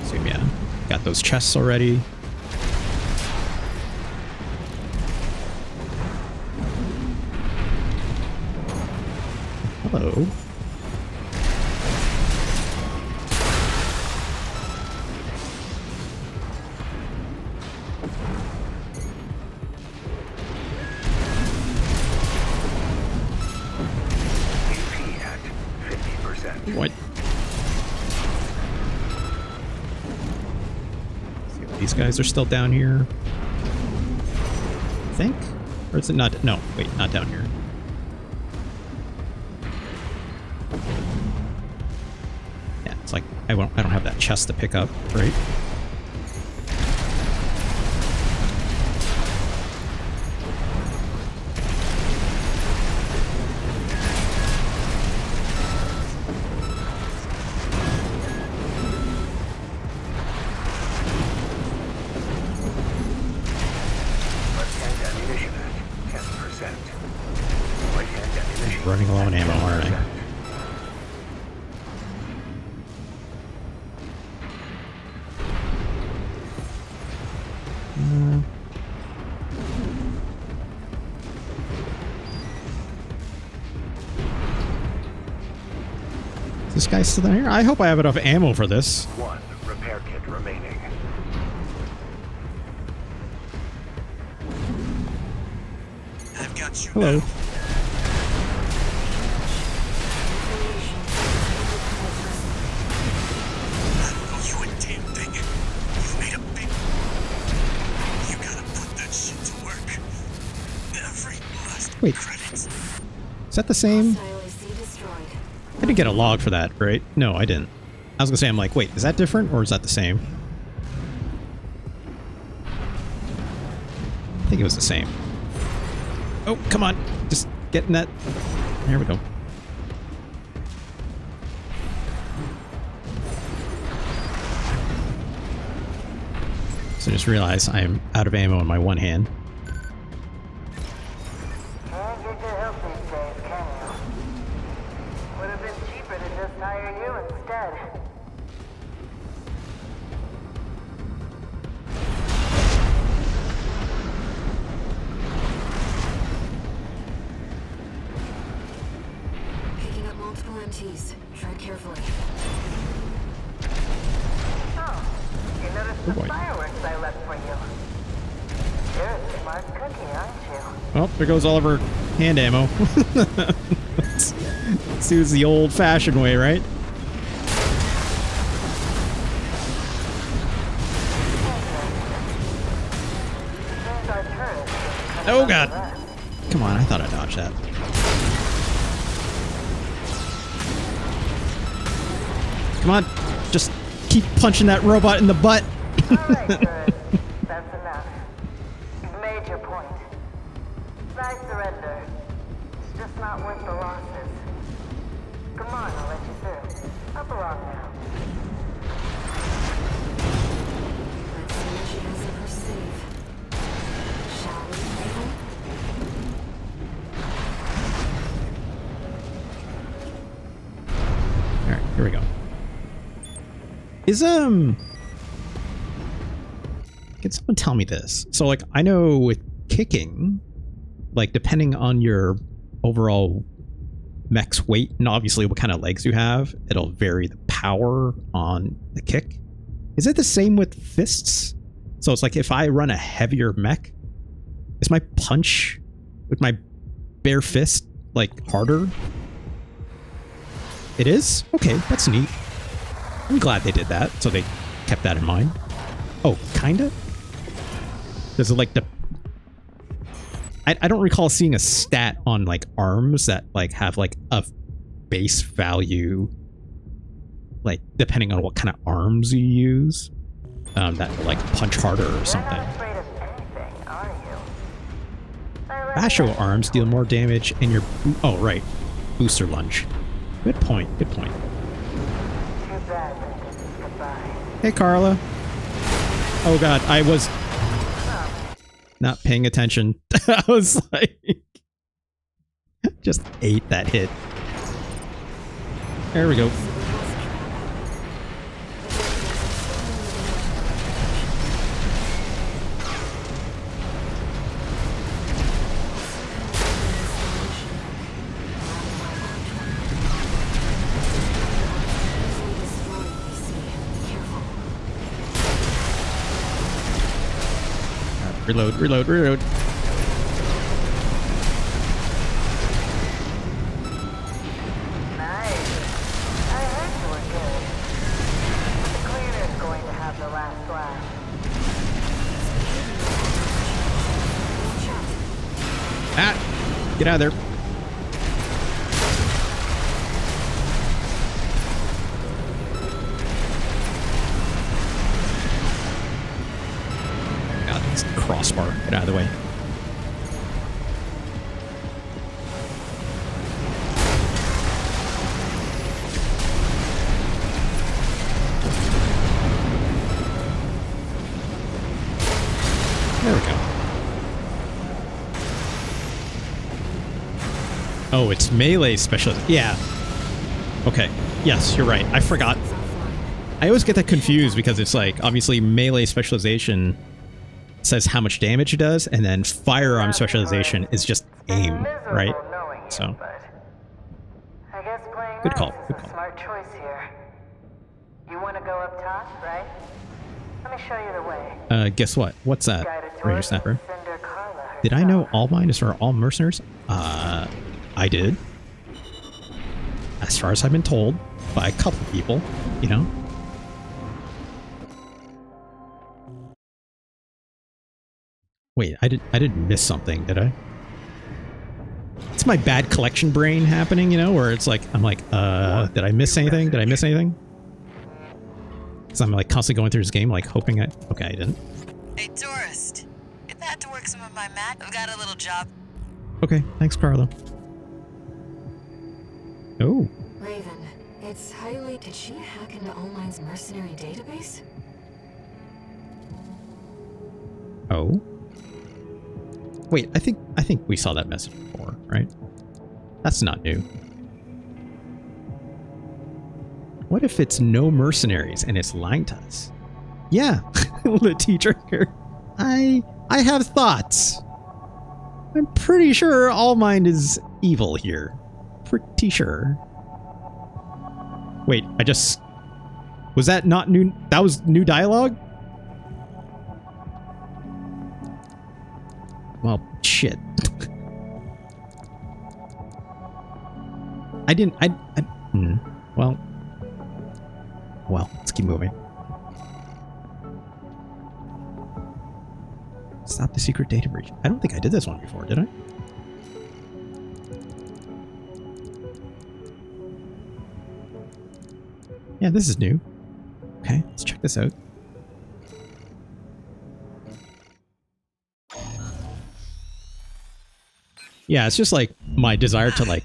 So yeah, got those chests already. Hello. AP at 50%. What? See if these guys are still down here. I think? Or is it not? No, wait, not down here. Yeah, it's like I don't have that chest to pick up, right? Left-hand ammunition at 10%. Right-hand ammunition Running low on at ammo, aren't I? 10%. Is this guy still down here? I hope I have enough ammo for this. One repair kit remaining. got you Hello. now. I don't know you a damn thing. You've made a big... You gotta put that shit to work. Every last Wait. credits. Is that the same? Hostile AC destroyed. I didn't get a log for that, right? No, I didn't. I was gonna say, I'm like, wait, is that different or is that the same? I think it was the same. Oh, come on. Just get in that. There we go. So just realize I'm out of ammo in my one hand. Can't get your help these days, can you? Would have been cheaper to just hire you instead. Picking up multiple MTs. Tread carefully. Oh, you noticed Oh the boy. fireworks I left for you. You're a smart cookie, aren't you? Oh, there goes all of her hand ammo. Let's do this the old-fashioned way, right? Seems our turret is coming Oh up god. to that. Come on, I thought I dodged that. Come on, just keep punching that robot in the butt. Alright, good. That's enough. You've made your point. I surrender. It's just not worth the losses. Come on, I'll let you through. Up along now. Let's see what she has in her safe. Shall we, Raven? Alright, here we go. Can someone tell me this? So, like, I know with kicking, like, depending on your overall mech's weight and obviously what kind of legs you have, it'll vary the power on the kick. Is it the same with fists? So it's like if I run a heavier mech, is my punch with my bare fist, like, harder? It is? Okay, that's neat. I'm glad they did that, so they kept that in mind. Oh, kinda? Does it like the... I don't recall seeing a stat on like arms that like have like a base value, like depending on what kind of arms you use, that will like punch harder or You're something. not afraid of anything, are you? Basho arms deal more damage in your... Oh, right. Booster lunge. Good point, good point. Too bad that this is goodbye. Hey, Carla. Oh god, I was not paying attention. I was like... just ate that hit. There we go. Reload, reload, reload. Nice. I heard you were good. The cleaner's going to have the last laugh. Ah! Get out of there. God, this crossbar. Get out of the way. There we go. Oh, it's melee specialist. Yeah. Okay. Yes, you're right. I forgot. I always get that confused because it's like, obviously, melee specialization says how much damage it does, and then firearm specialization is just aim, right? So, I guess playing good call. nice Good is a call. smart choice here. You want to go up top, right? Let me show you the way. Guess what? What's that? Guided Ranger towards Snapper. Cinder Carla Did I know all miners are all mercenaries? I did. As far as I've been told by a couple people, you know. Wait, I didn't miss something, did I? It's my bad collection brain happening, you know, where it's like, I'm like, did I miss anything? Did I miss anything? Because I'm like constantly going through this game, like hoping okay, I didn't. Hey, tourist. Get that to work some of my mat. I've got a little job. Okay, thanks, Carlo. Oh. Raven, it's highly... Did she hack into Allmine's mercenary database? Oh. Wait, I think we saw that message before, right? That's not new. What if it's no mercenaries and it's lying to us? Yeah, the teacher here. I have thoughts. I'm pretty sure Allmind is evil here. Pretty sure. Wait, was that not new? That was new dialogue? Well, shit. Well, let's keep moving. Stop the secret data breach. I don't think I did this one before, did I? Yeah, this is new. Okay, let's check this out. Yeah, it's just like my desire to like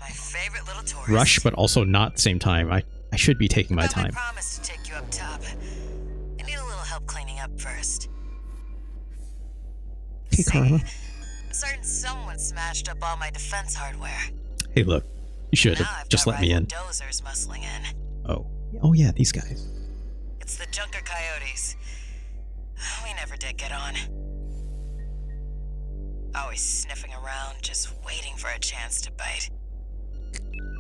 rush, but also not at the same time. I should be taking my time. I promise to take you up top. I need a little help cleaning up first. Hey, Carla. Certain someone smashed up all my defense hardware. Hey, look, you should have just let me in. Dozers muscling in. Oh yeah, these guys. It's the Junker Coyotes. We never did get on. Always sniffing around, just waiting for a chance to bite.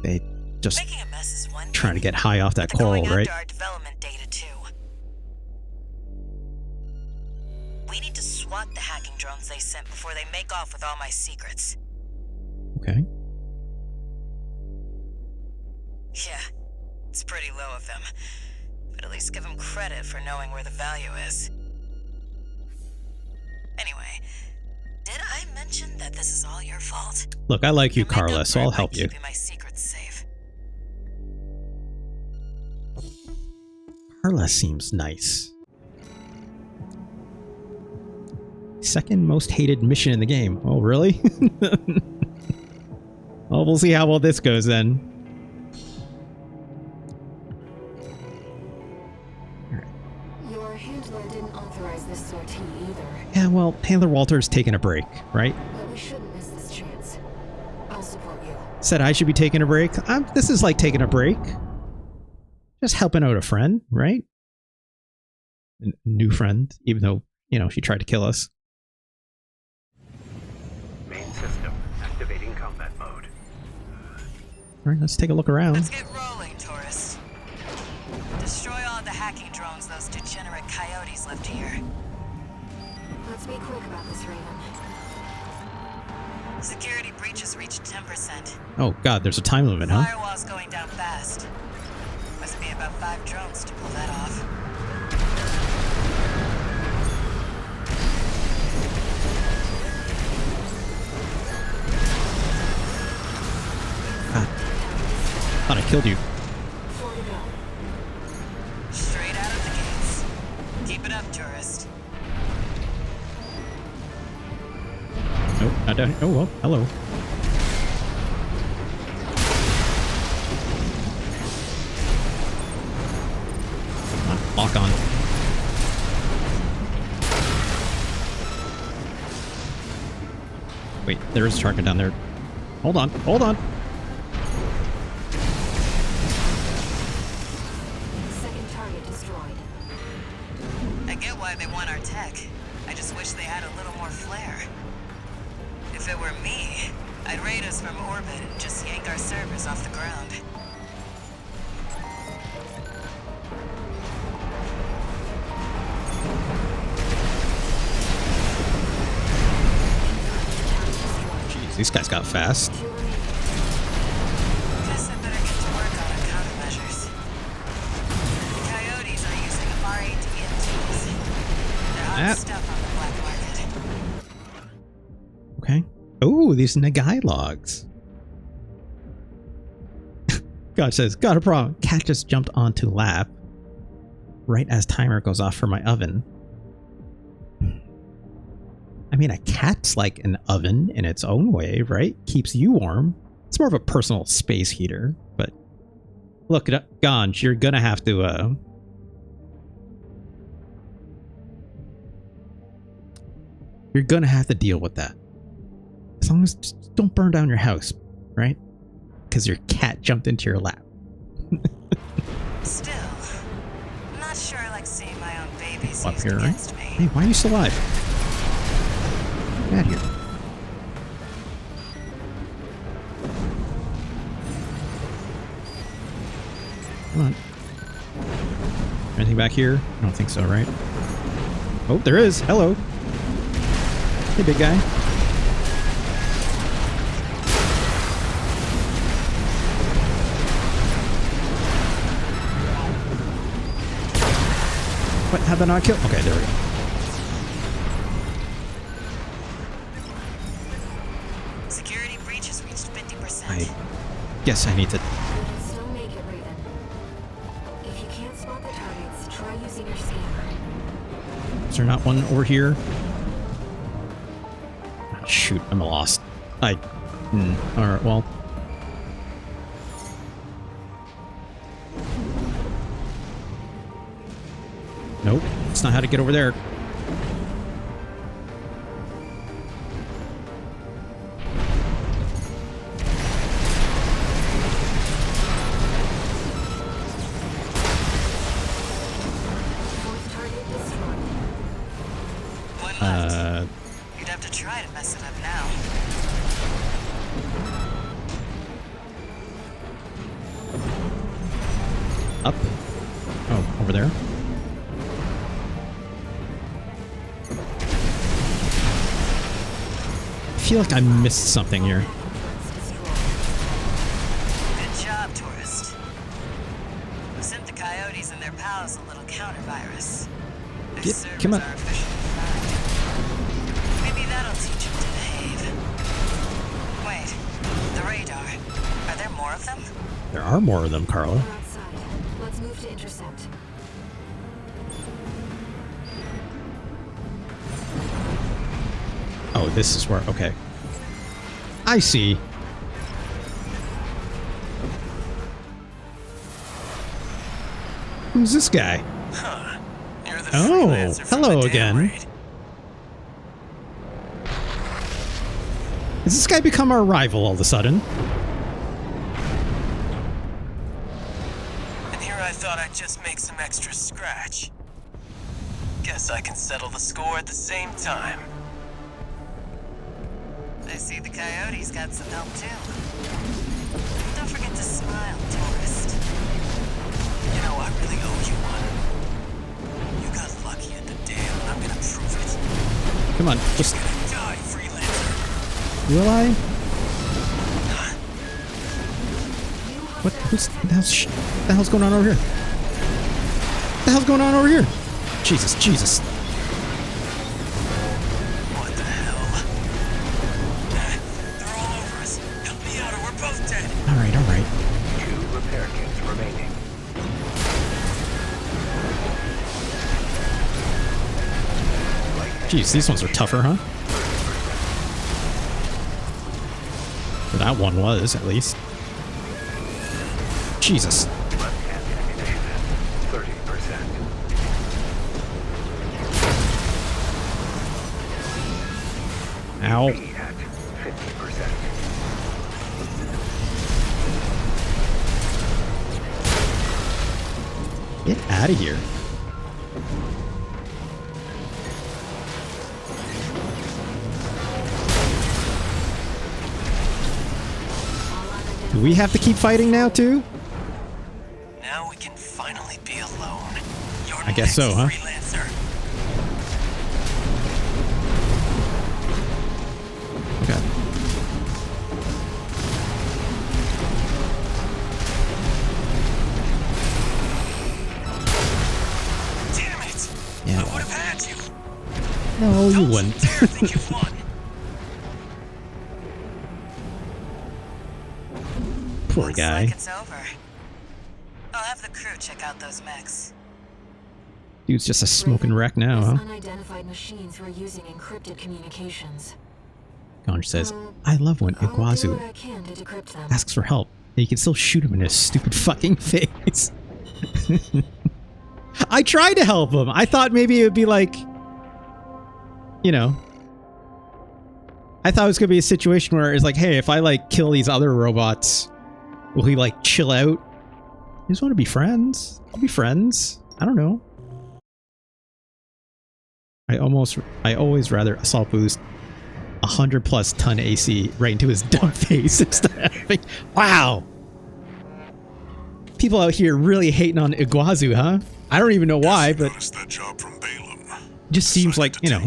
They just making a mess is one trying to get high off that coral, right? Our development data too. We need to swat the hacking drones they sent before they make off with all my secrets. Okay. Yeah, it's pretty low of them, but at least give them credit for knowing where the value is. Anyway, did I mention that this is all your fault? Look, I like you, Carla, so I'll help you. Keeping my secrets safe. Carla seems nice. Second most hated mission in the game. Oh, really? Well, we'll see how well this goes then. Your handler didn't authorize this sortie either. Yeah, well, Handler Walter's taking a break, right? But we shouldn't miss this chance. I'll support you. Said I should be taking a break. This is like taking a break. Just helping out a friend, right? A new friend, even though, you know, she tried to kill us. Main system activating combat mode. All right, let's take a look around. Let's get rolling, tourist. Destroy all the hacking drones those degenerate coyotes left here. Let's be quick about this, Raven. Security breaches reached 10%. Oh god, there's a time limit, huh? Firewall's going down fast. Must be about 5 drones to pull that off. God. Thought I killed you. Straight out of the gates. Keep it up, tourist. Nope, not down. Oh, well, hello. Come on, lock on. Wait, there is a target down there. Hold on, hold on. Second target destroyed. I get why they want our tech. I just wish they had a little more flair. If it were me, I'd raid us from orbit and just yank our servers off the ground. These guys got fast. Guess I better get to work on our countermeasures. The coyotes are using R-AT-MTs. They're hot stuff on the black market. Okay. Oh, these Nagai logs. God says, got a problem. Cat just jumped onto lap right as timer goes off for my oven. I mean, a cat's like an oven in its own way, right? Keeps you warm. It's more of a personal space heater, but look it up, Ganj, you're gonna have to you're gonna have to deal with that. As long as just don't burn down your house, right? Because your cat jumped into your lap. Still, I'm not sure I like seeing my own babies Up used here, right? against me. Hey, why are you still alive? Get out of here. Come on. Anything back here? I don't think so, right? Oh, there is. Hello. Hey, big guy. What? How'd that not kill? Okay, there we go. Security breach has reached 50%. I guess I need to... Still make it, Raven. If you can't spot the targets, try using your scanner. Is there not one over here? Oh, shoot, I'm lost. Alright, well... Nope, that's not how to get over there. One left. You'd have to try to mess it up now. Up. Oh, over there. I feel like I missed something here. Good job, tourist. We sent the coyotes and their pals a little counter-virus. Their servers come on. are officially fried. Maybe that'll teach them to behave. Wait, the radar. Are there more of them? There are more of them, Carla. We're outside. Let's move to intercept. Oh, this is where... Okay. I see. Who's this guy? Huh. You're the Oh, freelancer from hello the again. damn raid. Has this guy become our rival all of a sudden? And here I thought I'd just make some extra scratch. Guess I can settle the score at the same time. I see the coyotes got some help too. Don't forget to smile, tourist. You know, I really owe you one. You got lucky at the dam, and I'm gonna prove it. Come on, just... You're gonna die, freelancer. Will I? What? Who's... the hell's going on over here? What the hell's going on over here? Jesus, Jesus. What the hell? They're all over us. Help me out or we're both dead. Alright, alright. 2 repair kits remaining. Jeez, these ones are tougher, huh? Well, that one was, at least. Jesus. Left-hand ammunition at 30%. Ow. B at 50%. Get out of here. Do we have to keep fighting now, too? Now we can finally be alone. You're I guess so, huh? Freelancer. Okay. No, you Don't wouldn't. dare think you've won. Poor Looks guy. like it's over. I'll have the crew check out those mechs. Dude's just a smoking wreck now, Those huh? unidentified machines were using encrypted communications. Conch says, I love when I'll do what Iguazu I can to decrypt them. asks for help, and you can still shoot him in his stupid fucking face. I tried to help him. I thought maybe it would be like, you know, I thought it was going to be a situation where it's like, hey, if I like kill these other robots, will he like chill out? I just want to be friends. I'll be friends. I don't know. I always rather assault boost 100+ ton AC right into his dumb face instead of having, wow. People out here really hating on Iguazu, huh? I don't even know why, but Noticed that job from Balam. it just seems like, you know,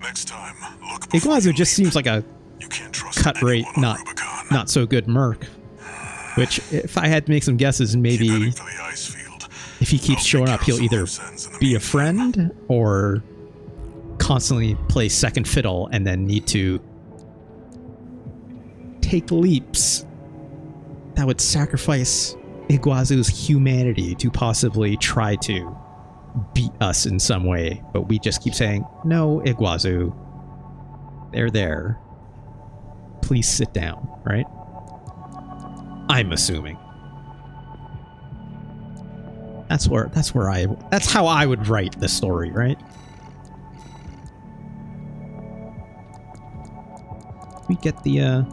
Next time, look Iguazu just seems like a you can't trust cut rate, anyone on not Rubicon. so good merc. Which, if I had to make some guesses, Keep maybe heading for the ice field. if he keeps I'll showing take up, care he'll of some either loose ends in the be a meantime. friend or constantly play second fiddle and then need to take leaps that would sacrifice Iguazu's humanity to possibly try to beat us in some way. But we just keep saying, no, Iguazu, they're there. Please sit down, right? I'm assuming. That's how I would write the story, right? We get the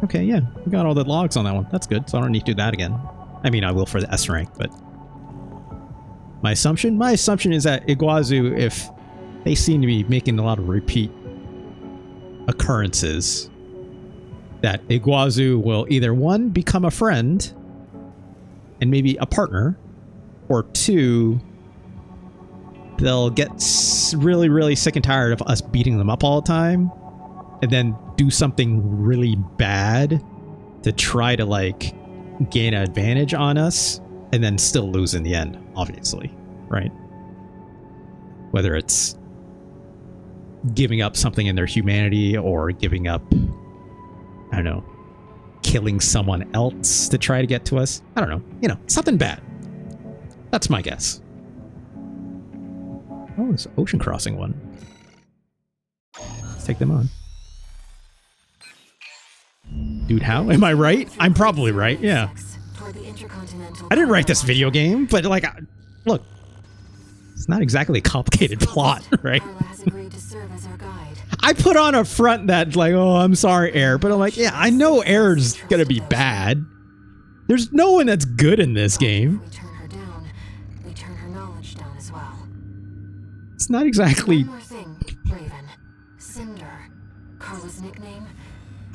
okay, yeah, we got all the logs on that one. That's good, so I don't need to do that again. I mean, I will for the S rank, but my assumption is that Iguazu, if they seem to be making a lot of repeat occurrences, that Iguazu will either one, become a friend and maybe a partner, or two, they'll get really, really sick and tired of us beating them up all the time and then do something really bad to try to like gain an advantage on us and then still lose in the end, obviously, right? Whether it's giving up something in their humanity or giving up, I don't know, killing someone else to try to get to us. I don't know. You know, something bad. That's my guess. Oh, it's ocean crossing one. Let's take them on. Dude, how? Am I right? I'm probably right, yeah. I didn't write this video game, but like, look, it's not exactly a complicated plot, right? I put on a front that like, oh, I'm sorry, Air, but I'm like, yeah, I know Air's gonna be bad. There's no one that's good in this game. We turn her down. We turn her knowledge down as well. It's not exactly. One more thing, Raven. Cinder. Carla's nickname.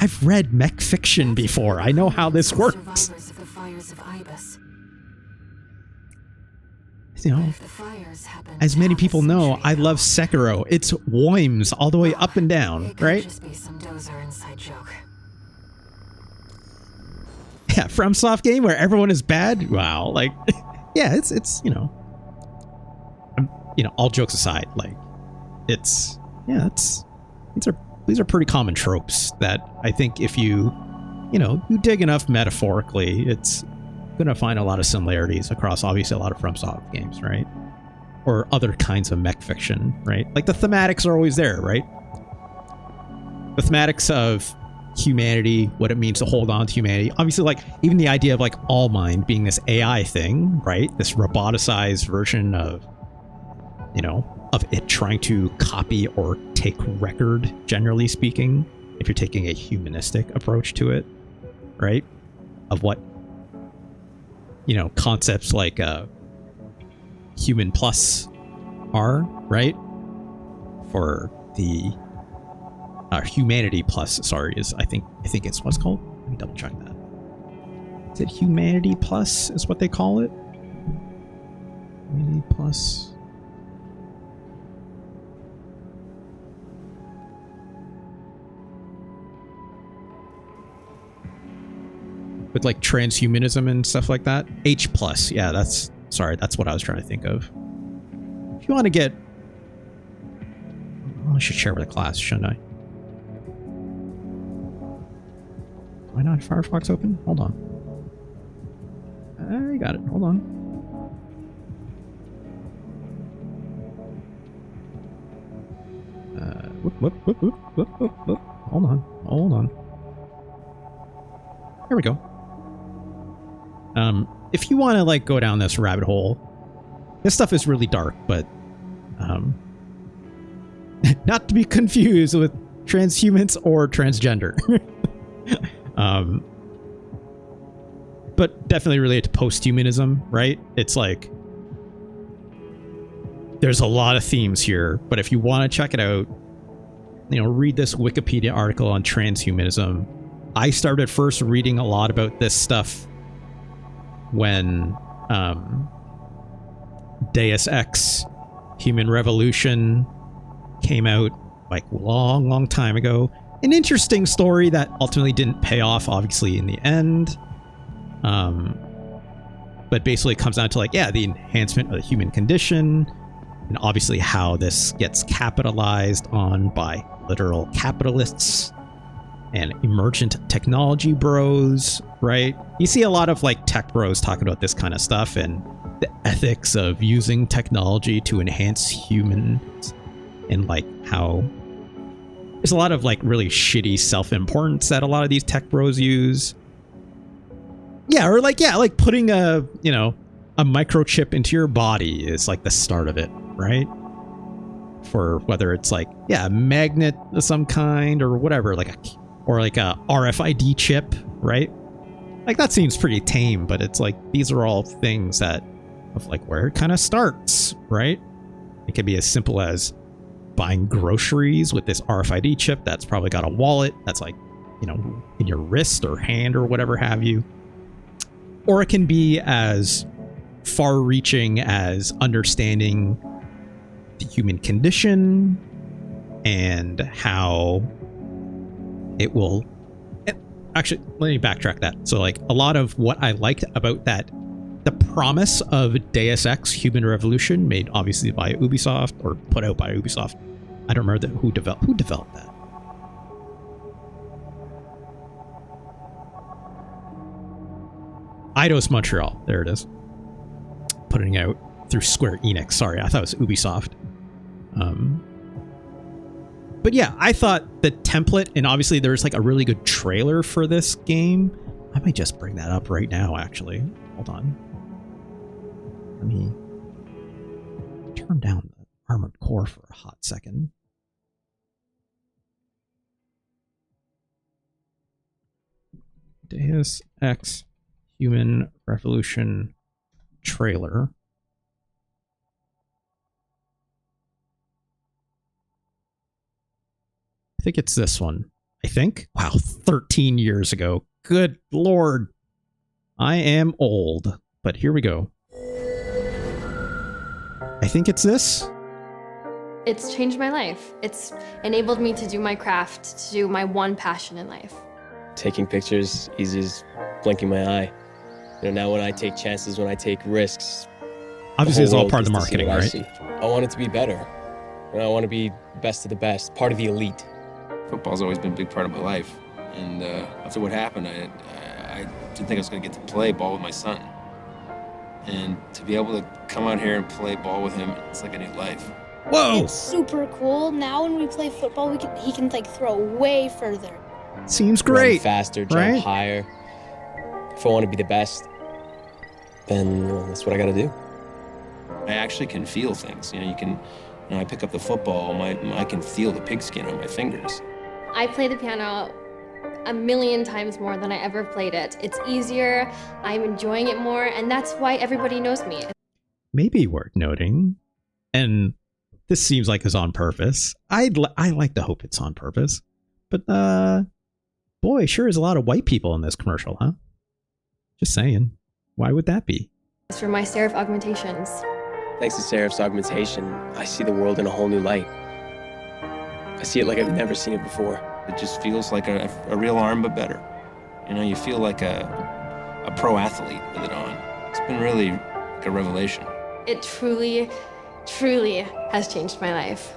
I've read mech fiction before. I know how this works. Survivors of the fires of Ibis. You know, If the fires happen as many half a people know, century I ago, love Sekiro. It's Worms all the way up and down, it could right? just be some dozer inside joke. Yeah, FromSoft game where everyone is bad. Wow, like, yeah, it's you know, all jokes aside, like, it's these are pretty common tropes that I think if you dig enough metaphorically, it's gonna find a lot of similarities across obviously a lot of FromSoft games, right? Or other kinds of mech fiction, right? Like the thematics are always there, right? The thematics of humanity, what it means to hold on to humanity. Obviously, like even the idea of like All Mind being this AI thing, right? This roboticized version of, of it trying to copy or take record, generally speaking, if you're taking a humanistic approach to it, right? Of what, concepts like human plus are, right? For the humanity plus, sorry, is I think it's what's called. Let me double check that. Is it humanity plus is what they call it? Humanity plus. With like transhumanism and stuff like that. H plus, yeah, that's what I was trying to think of. you want to get... Well, I should share with the class, shouldn't I? Why not Firefox open? Hold on. I got it. Hold on. Whoop. Hold on. Here we go. If you want to like go down this rabbit hole, this stuff is really dark, but not to be confused with transhumans or transgender. But definitely related to post-humanism, right? It's like there's a lot of themes here, but if you want to check it out, you know, read this Wikipedia article on transhumanism. I started first reading a lot about this stuff when Deus Ex Human Revolution came out like long time ago. An interesting story that ultimately didn't pay off, obviously, in the end. But basically it comes down to like, yeah, the enhancement of the human condition, and obviously how this gets capitalized on by literal capitalists and emergent technology bros, right? You see a lot of like tech bros talking about this kind of stuff and the ethics of using technology to enhance humans, and like how there's a lot of like really shitty self-importance that a lot of these tech bros use. Yeah, or like, yeah, like putting a, you know, a microchip into your body is like the start of it, right? For whether it's like, yeah, a magnet of some kind or whatever, like or like a RFID chip, right? Like that seems pretty tame, but it's like, these are all things that of like where it kind of starts, right? It can be as simple as buying groceries with this RFID chip that's probably got a wallet that's like, you know, in your wrist or hand or whatever have you. Or it can be as far-reaching as understanding the human condition and how it will... Actually, let me backtrack that. So, like, a lot of what I liked about that, the promise of Deus Ex Human Revolution, made obviously by Ubisoft, or put out by Ubisoft. I don't remember who developed that. Eidos Montreal. There it is. Putting out through Square Enix. Sorry, I thought it was Ubisoft. But yeah, I thought the template, and obviously there's like a really good trailer for this game. I might just bring that up right now, actually. Hold on. Let me turn down the Armored Core for a hot second. Deus Ex Human Revolution trailer. I think it's this one. I think. Wow, 13 years ago. Good Lord. I am old. But here we go. I think it's this. It's changed my life. It's enabled me to do my craft, to do my one passion in life. Taking pictures, easy as blinking my eye. You know, now when I take chances, when I take risks... Obviously, it's all part of the marketing, right? I want it to be better. And I want to be best of the best, part of the elite. Football's always been a big part of my life. And after what happened, I didn't think I was going to get to play ball with my son. And to be able to come out here and play ball with him, it's like a new life. Whoa! It's super cool. Now when we play football, he can like throw way further. Seems great. Run faster, jump higher. If I want to be the best, then that's what I got to do. I actually can feel things. You know, I pick up the football, I can feel the pigskin on my fingers. I play the piano a million times more than I ever played it. It's easier, I'm enjoying it more, and that's why everybody knows me. Maybe worth noting, and this seems like it's on purpose. I like to hope it's on purpose, but boy, sure is a lot of white people in this commercial, huh? Just saying. Why would that be? It's for my serif augmentations. Thanks to serif's augmentation, I see the world in a whole new light. I see it like I've never seen it before. It just feels like a real arm, but better. You know, you feel like a pro athlete with it on. It's been really like a revelation. It truly truly has changed my life.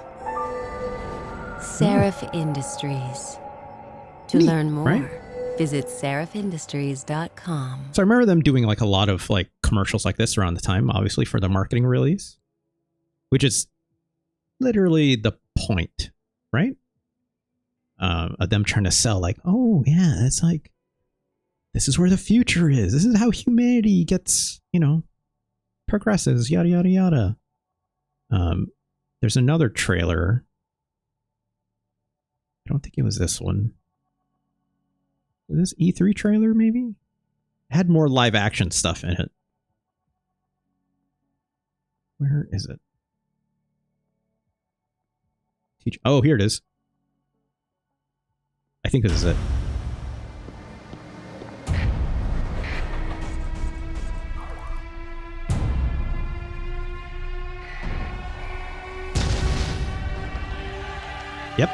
Seraph Industries. To Neat, learn more, right? visit seraphindustries.com. So I remember them doing like a lot of like commercials like this around the time, obviously for the marketing release, which is literally the point, right? Of them trying to sell like, oh yeah, it's like, this is where the future is. This is how humanity gets, you know, progresses, yada, yada, yada. There's another trailer. I don't think it was this one. Was this E3 trailer, maybe? It had more live action stuff in it. Where is it? Oh, here it is. I think this is it. Yep.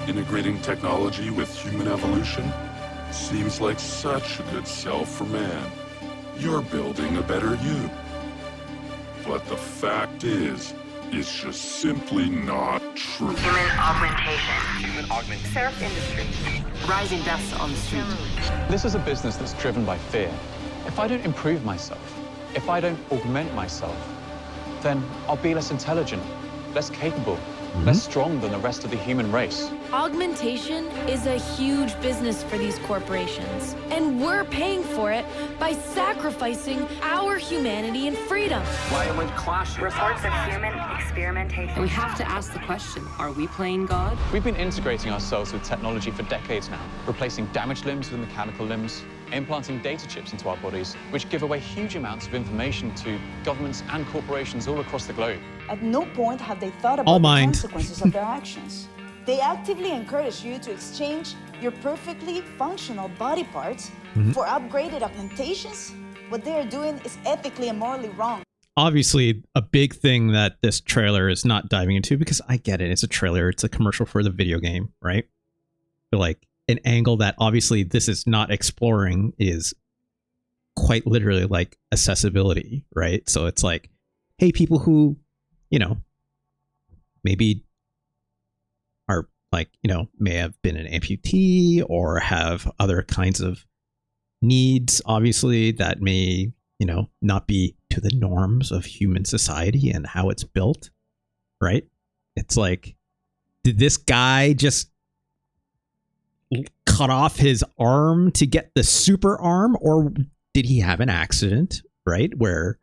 Integrating technology with human evolution seems like such a good sell for man. You're building a better you. But the fact is, it's just simply not true. Human augmentation. Human augmentation. Seraph Industries. Rising deaths on the street. This is a business that's driven by fear. If I don't improve myself, if I don't augment myself, then I'll be less intelligent, less capable, less strong than the rest of the human race. Augmentation is a huge business for these corporations, and we're paying for it by sacrificing our humanity and freedom. Violent clashes. Reports of human experimentation. And we have to ask the question, are we playing God? We've been integrating ourselves with technology for decades now, replacing damaged limbs with mechanical limbs, implanting data chips into our bodies, which give away huge amounts of information to governments and corporations all across the globe. At no point have they thought about the consequences of their actions. They actively encourage you to exchange your perfectly functional body parts for upgraded augmentations. What they are doing is ethically and morally wrong. Obviously, a big thing that this trailer is not diving into, because I get it, it's a trailer, it's a commercial for the video game, right? But like an angle that obviously this is not exploring is quite literally like accessibility, right? So it's like, hey, people who, you know, maybe are like, you know, may have been an amputee or have other kinds of needs, obviously, that may, you know, not be to the norms of human society and how it's built, right? It's like, did this guy just cut off his arm to get the super arm, or did he have an accident, right? Where,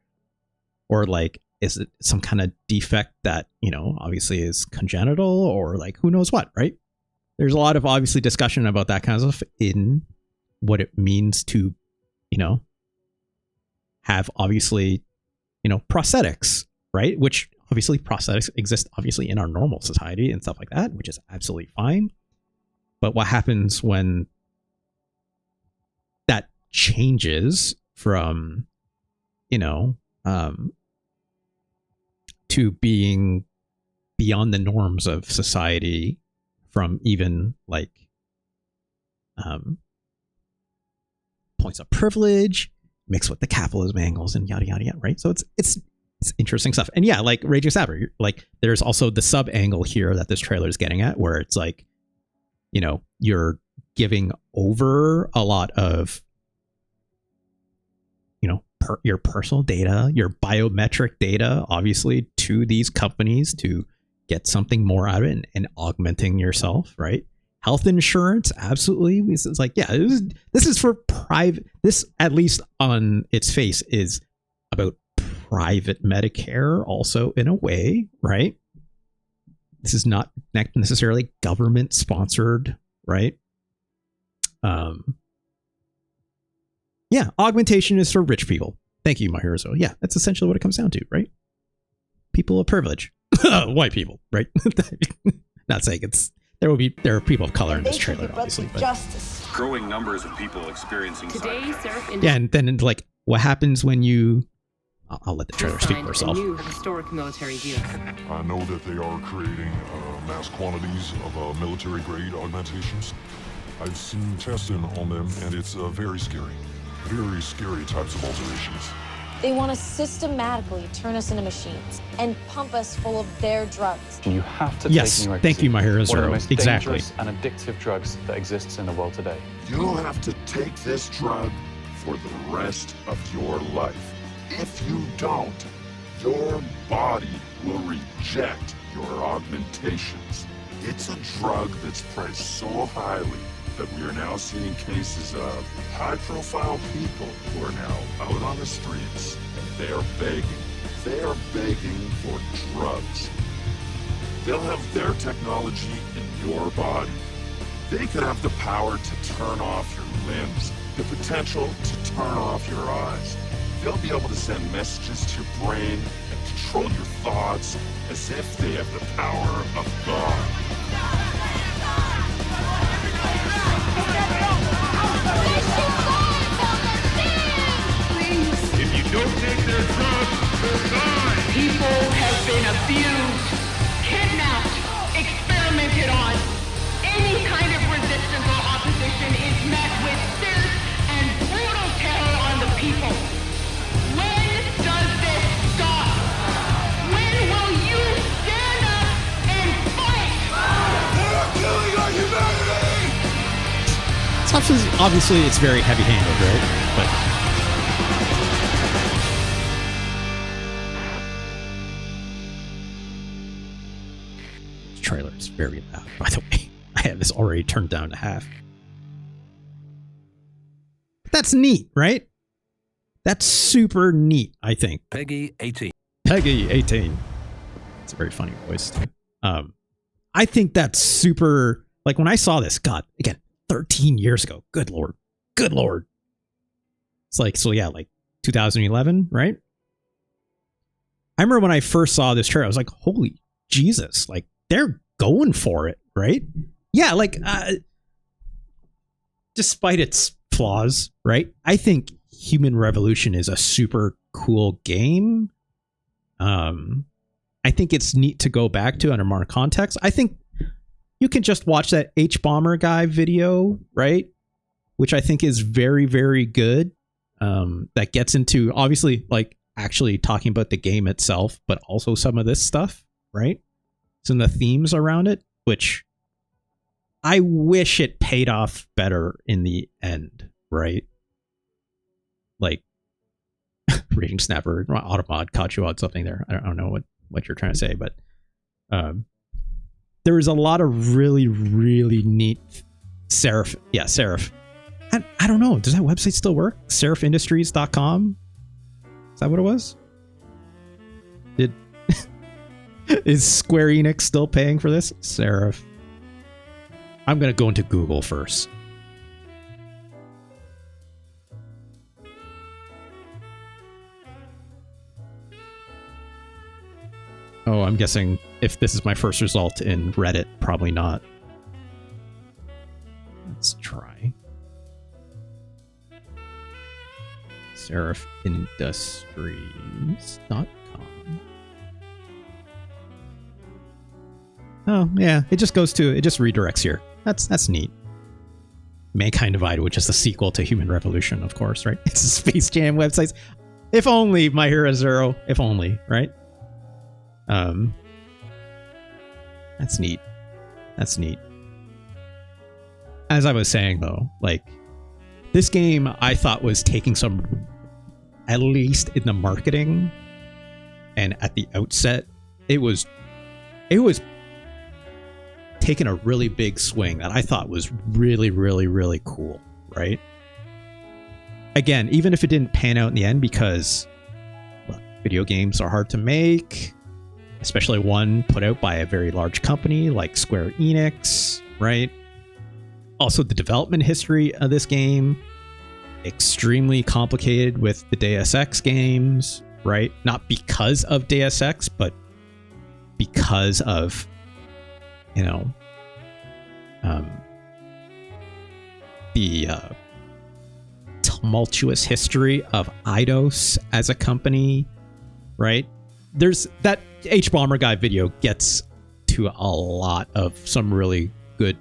or like, is it some kind of defect that, you know, obviously is congenital, or like who knows what, right? There's a lot of obviously discussion about that kind of stuff in what it means to, you know, have obviously, you know, prosthetics, right? Which obviously prosthetics exist obviously in our normal society and stuff like that, which is absolutely fine. But what happens when that changes from, you know, to being beyond the norms of society, from even like points of privilege mixed with the capitalism angles and yada yada yada, right? So it's interesting stuff. And yeah, like Rage Saber, like there's also the sub angle here that this trailer is getting at, where it's like, you know, you're giving over a lot of, you know, your personal data, your biometric data, obviously, to these companies to get something more out of it, and augmenting yourself, right? Health insurance, absolutely. It's like, yeah, this is for private. This, at least on its face, is about private Medicare also in a way, right? This is not necessarily government sponsored, right? Yeah, augmentation is for rich people. Thank you, Mahirazo. Yeah, that's essentially what it comes down to, right? People of privilege. White people, right? Not saying it's there are people of color in this trailer, obviously, but justice. Growing numbers of people experiencing today, Seraph yeah, and then like what happens when you I'll let the trailer speak for herself. A new historic military deal. I know that they are creating mass quantities of military-grade augmentations. I've seen testing on them, and it's very scary types of alterations. They want to systematically turn us into machines and pump us full of their drugs. You have to Yes, take thank you, my hero one of the Zero. most Exactly. dangerous and addictive drugs that exists in the world today. You'll have to take this drug for the rest of your life. If you don't, your body will reject your augmentations. It's a drug that's priced so highly that we are now seeing cases of high-profile people who are now out on the streets and they are begging. They are begging for drugs. They'll have their technology in your body. They could have the power to turn off your limbs, the potential to turn off your eyes. They'll be able to send messages to your brain and control your thoughts as if they have the power of God. If you don't take their drugs, you'll die. People have been abused, kidnapped, experimented on. Any kind of resistance or opposition is met with fierce and brutal terror on the people. When does this stop? When will you stand up and fight? They're killing our humanity! Obviously, it's very heavy-handed, right? But this trailer is very loud, by the way. I have this already turned down to half. But that's neat, right? That's super neat, I think. Peggy 18. Peggy 18. It's a very funny voice, too. I think that's super... Like, when I saw this, God, again, 13 years ago. Good Lord. Good Lord. It's like, so yeah, like 2011, right? I remember when I first saw this trailer, I was like, holy Jesus, like they're going for it, right? Yeah, like despite its flaws, right? I think Human Revolution is a super cool game. I think it's neat to go back to under more context. I think you can just watch that H-Bomber guy video, right? Which I think is very, very good. That gets into, obviously, like, actually talking about the game itself, but also some of this stuff, right? Some of the themes around it, which I wish it paid off better in the end, right? Like, Raging Snapper, Automod caught you on something there. I don't know what you're trying to say, but there was a lot of really, really neat Seraph. Yeah, Seraph. I don't know. Does that website still work? SeraphIndustries.com? Is that what it was? Is Square Enix still paying for this? Seraph. I'm going to go into Google first. Oh, I'm guessing if this is my first result in Reddit, probably not. Let's try. SeraphIndustries.com. Oh, yeah. It just redirects here. That's neat. Mankind Divided, which is the sequel to Human Revolution, of course, right? It's a Space Jam websites. If only, My Hero Zero. If only, right? That's neat. That's neat. As I was saying, though, like, this game I thought was taking some, at least in the marketing and at the outset, it was taking a really big swing that I thought was really, really, really cool, right? Again, even if it didn't pan out in the end, because look, video games are hard to make, especially one put out by a very large company like Square Enix, right? Also, the development history of this game, extremely complicated with the Deus Ex games, right? Not because of Deus Ex, but because of, you know, the tumultuous history of Eidos as a company, right? There's that H Bomber Guy video gets to a lot of some really good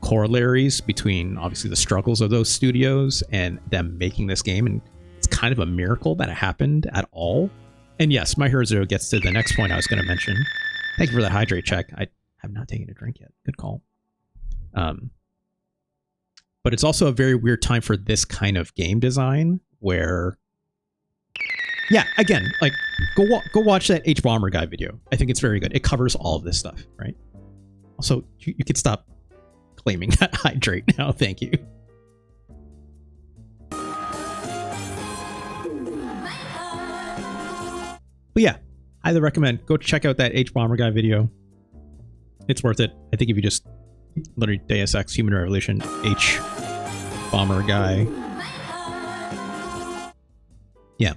corollaries between obviously the struggles of those studios and them making this game, and it's kind of a miracle that it happened at all. And yes, My Hero Zero gets to the next point I was going to mention. Thank you for the hydrate check. I have not taken a drink yet. Good call. But it's also a very weird time for this kind of game design where, yeah, again, like go watch that H Bomber Guy video. I think it's very good. It covers all of this stuff, right? Also, you could stop claiming that hydrate now. Thank you. But yeah, highly recommend. Go check out that H Bomber Guy video. It's worth it. I think if you just literally Deus Ex Human Revolution H Bomber Guy. Yeah.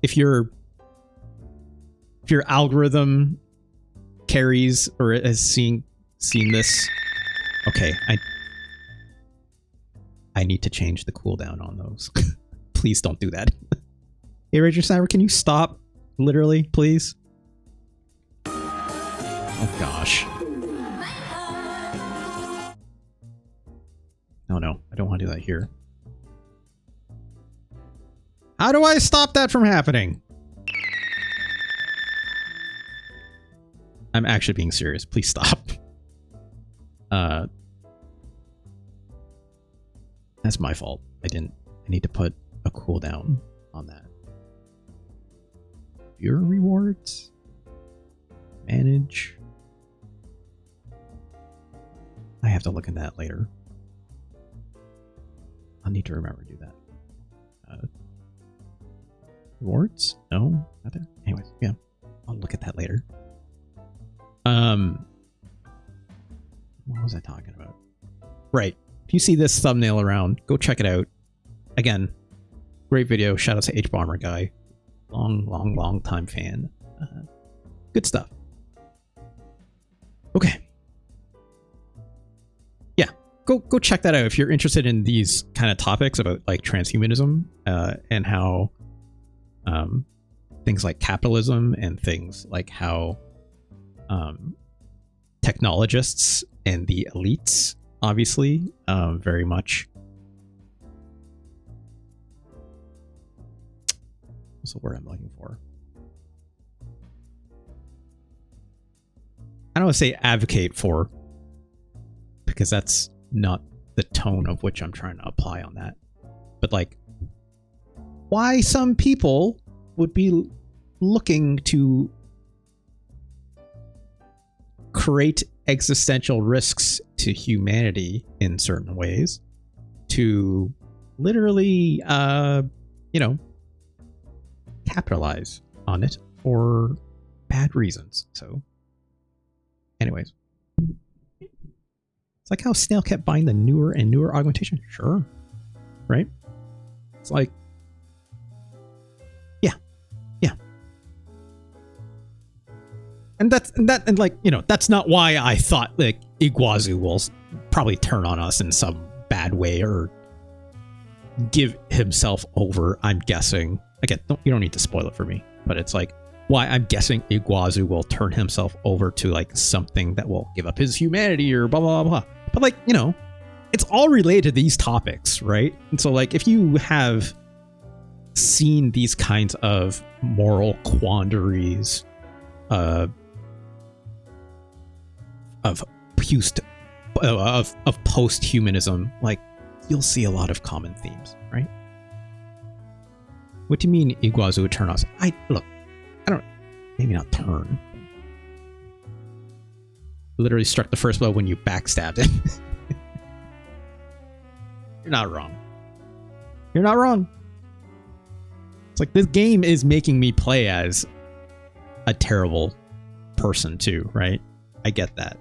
If your algorithm carries or has seen this, okay, I need to change the cooldown on those. Please don't do that. Hey, Ranger Sniper, can you stop? Literally, please. Oh gosh. No, I don't want to do that here. How do I stop that from happening? I'm actually being serious. Please stop. That's my fault. I need to put a cooldown on that. Viewer rewards? Manage? I have to look at that later. I'll need to remember to do that. Rewards? No? Not there? Anyways, yeah. I'll look at that later. What was I talking about? Right. If you see this thumbnail around, go check it out. Again, great video. Shout out to H Bomber Guy. Long time fan. Good stuff. Okay. Yeah, go check that out if you're interested in these kind of topics about like transhumanism and how things like capitalism and things like how technologists and the elites obviously very much. What's the word I'm looking for? I don't want to say advocate for, because that's not the tone of which I'm trying to apply on that. But like, why some people would be looking to create existential risks to humanity in certain ways to literally, capitalize on it for bad reasons. So anyways, it's like how Snail kept buying the newer and newer augmentation. Sure. Right? It's like, yeah. And that's not why I thought like Iguazu will probably turn on us in some bad way or give himself over, I'm guessing. Again, you don't need to spoil it for me, but it's like why I'm guessing Iguazu will turn himself over to like something that will give up his humanity or blah, blah, blah, blah. But like, it's all related to these topics, right? And so like, if you have seen these kinds of moral quandaries of post-humanism, like you'll see a lot of common themes, right? What do you mean Iguazu would turn us? Maybe not turn. Literally struck the first blow when you backstabbed him. You're not wrong. You're not wrong. It's like this game is making me play as a terrible person too, right? I get that.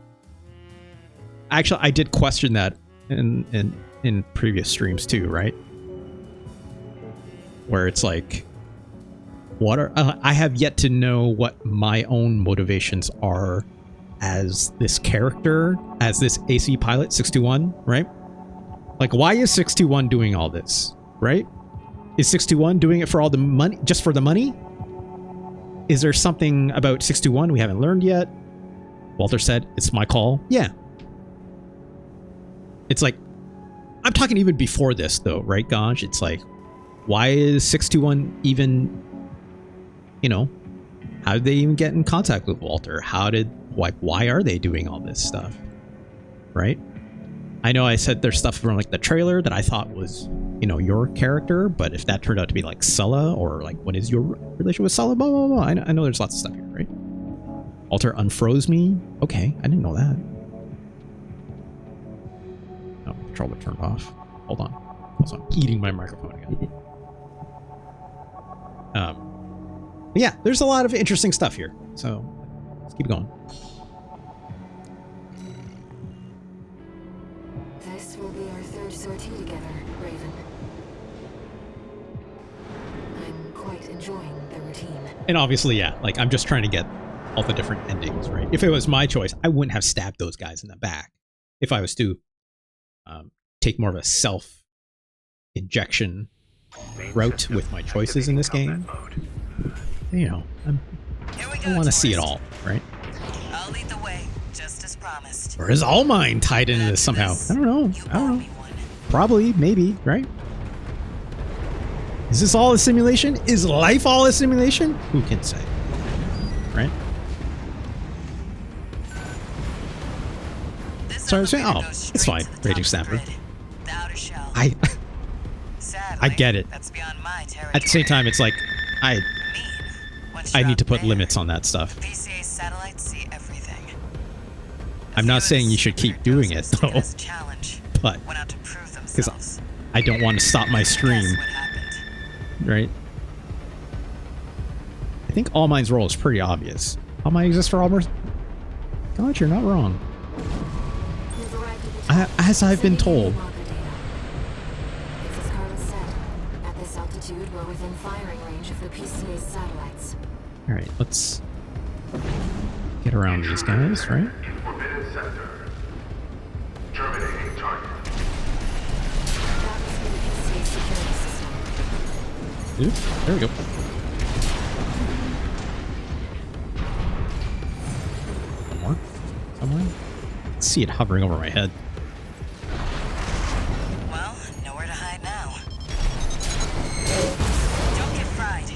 Actually, I did question that in previous streams too, right? Where it's like, I have yet to know what my own motivations are as this character, as this AC pilot 621, right? Like, why is 621 doing all this, right? Is 621 doing it for all the money, just for the money? is there something about 621 we haven't learned yet? Walter said, it's my call. Yeah. It's like, I'm talking even before this though, right, Ganj? It's like, why is 621 even, you know, how did they even get in contact with Walter? Why are they doing all this stuff? Right? I know I said there's stuff from like the trailer that I thought was, you know, your character, but if that turned out to be like Sulla, or like, what is your relation with Sulla? Blah, blah, blah. I know there's lots of stuff here, right? Walter unfroze me? Okay, I didn't know that. Oh, controller turned off. Hold on. Also, I'm eating my microphone again. But yeah, there's a lot of interesting stuff here. So let's keep going. This will be our third sortie together, Raven. I'm quite enjoying the routine. And obviously, yeah, like I'm just trying to get all the different endings, right? If it was my choice, I wouldn't have stabbed those guys in the back. If I was to take more of a self-injection route with my choices in this game, you know, I want to see it all, right? I'll lead the way, just as promised. Or is all mine tied into this somehow? I don't know. Probably, maybe, right? Is this all a simulation? Is life all a simulation? Who can say? Right? So I was saying, oh, it's fine. Raging Snapper. I get it. At the same time, it's like I need to put limits on that stuff. I'm not saying you should keep doing it though, but because I don't want to stop my stream, right? I think All Mine's role is pretty obvious. All Mine exists for All. God, you're not wrong. As I've been told. At this altitude, we're within firing range of the PCA's satellites. All right, let's get around these guys, right? Forbidden sector. Terminating target. That must be the PCA security system. Oops, there we go. One more. Somewhere. Let's see it hovering over my head. Well, nowhere to hide now. Don't get fried.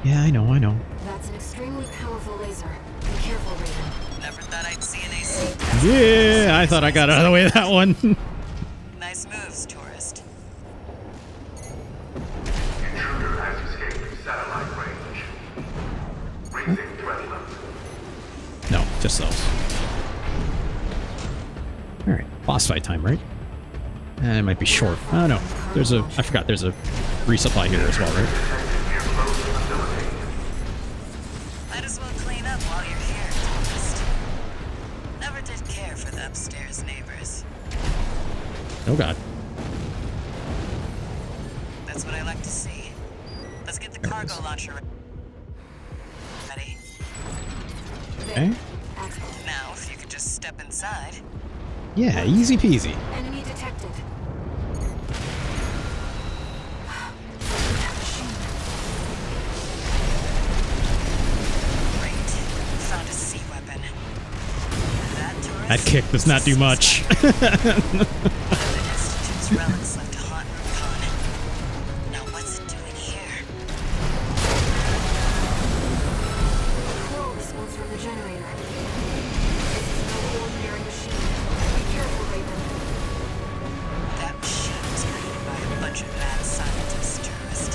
Yeah, I know. That's an extremely powerful laser. Be careful, Raven. Never thought I'd see an AC. Yeah, I thought I got out of the way of that one. Nice moves, tourist. Intruder has escaped satellite range. Raising threat level. No, just those. All right, boss fight time, right? It might be short. Oh no, I forgot there's a resupply here as well, right? Might as well clean up while you're here, tourist. Never did care for the upstairs neighbors. Oh god. That's what I like to see. Let's get the cargo launcher ready. Okay. Now, if you could just step inside. Yeah, easy peasy. Enemy detected. Great. Found a sea weapon. That kick does not do much. Institute's relics left to haunt Rubicon. Now what's it doing here? Coral response from the generator. This is no ordinary machine. Be careful, Raven. That machine was created by a bunch of mad scientists, tourist.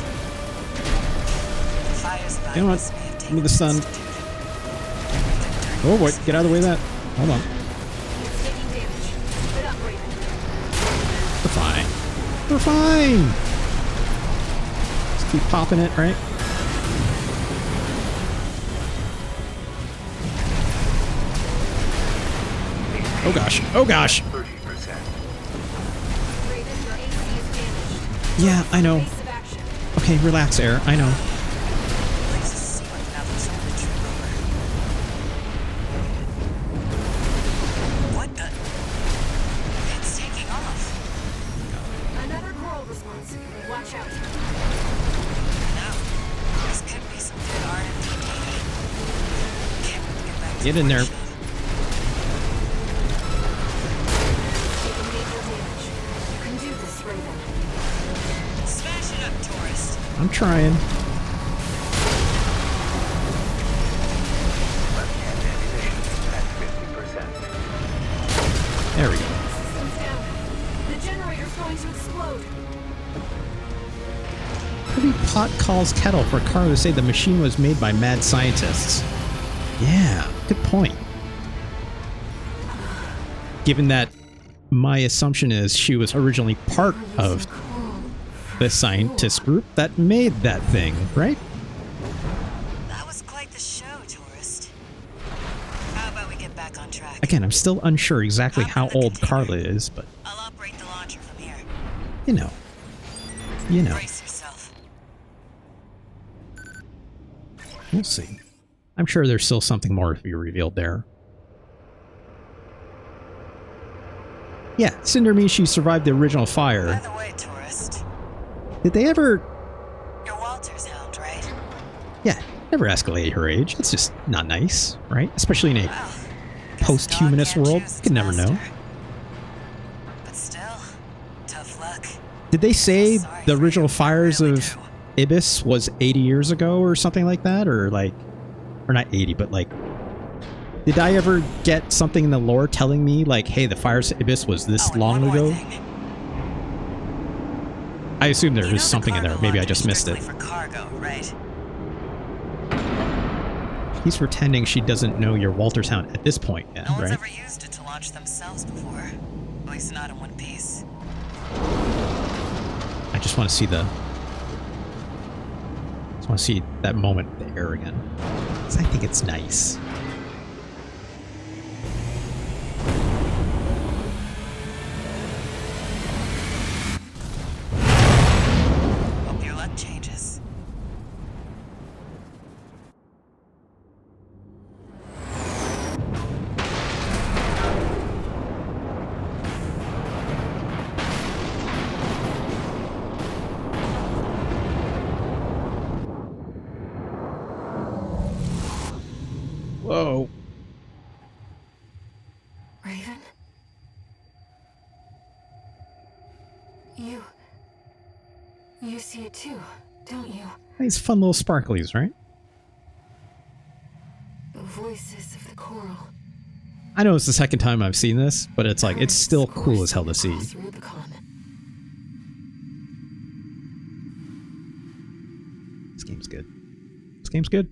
The fires by You know what? Give me the sun. Oh boy, get out of the way of that. Hold on. It's taking damage. Keep it up, Raven. We're fine. We're fine. Just keep popping it, right? Oh gosh. Oh gosh. 30%. Raven, your AC is damaged. Yeah, I know. Base of action. Okay, relax, Air. I know. There's a sea weapon out there somewhere to trip over. What the? It's taking off. Another coral response. Watch out. Now, this could be some good R&D data. Get in there. Smash it up, tourist. I'm trying. There we go. Systems down. The generator's going to explode. Every pot calls kettle for Carl to say the machine was made by mad scientists. Yeah, good point. Given that my assumption is she was originally part of the scientist group that made that thing, right? That was quite the show, tourist. How about we get back on track? Again, I'm still unsure exactly how old Carla is, but I'll operate the launcher from here. you know. You know. Brace yourself. We'll see. I'm sure there's still something more to be revealed there. Yeah, Cinder means she survived the original fire. By the way, tourist. Did they ever... You're Walter's hound, right? Yeah, never escalate her age. It's just not nice, right? Especially in a post-humanist world. You can never know. But still, tough luck. Did they say the original fires of Ibis was 80 years ago or something like that? Or like... Or not 80, but like... Did I ever get something in the lore telling me, like, hey, the fires of Ibis was this long ago? I assume there is something in there. Maybe I just missed it. For cargo, right? He's pretending she doesn't know you're Walter's hound at this point yet, No one's right? ever used it to launch themselves before. At least not in one piece. I just want to see the... just want to see that moment with the air again. 'Cause I think it's nice. Hope your luck changes. Whoa. Raven? You see it too, don't you? Nice fun little sparklies, right? The voices of the coral. I know it's the second time I've seen this, but it's like, it's still cool as hell to see. Rubicon. This game's good. This game's good.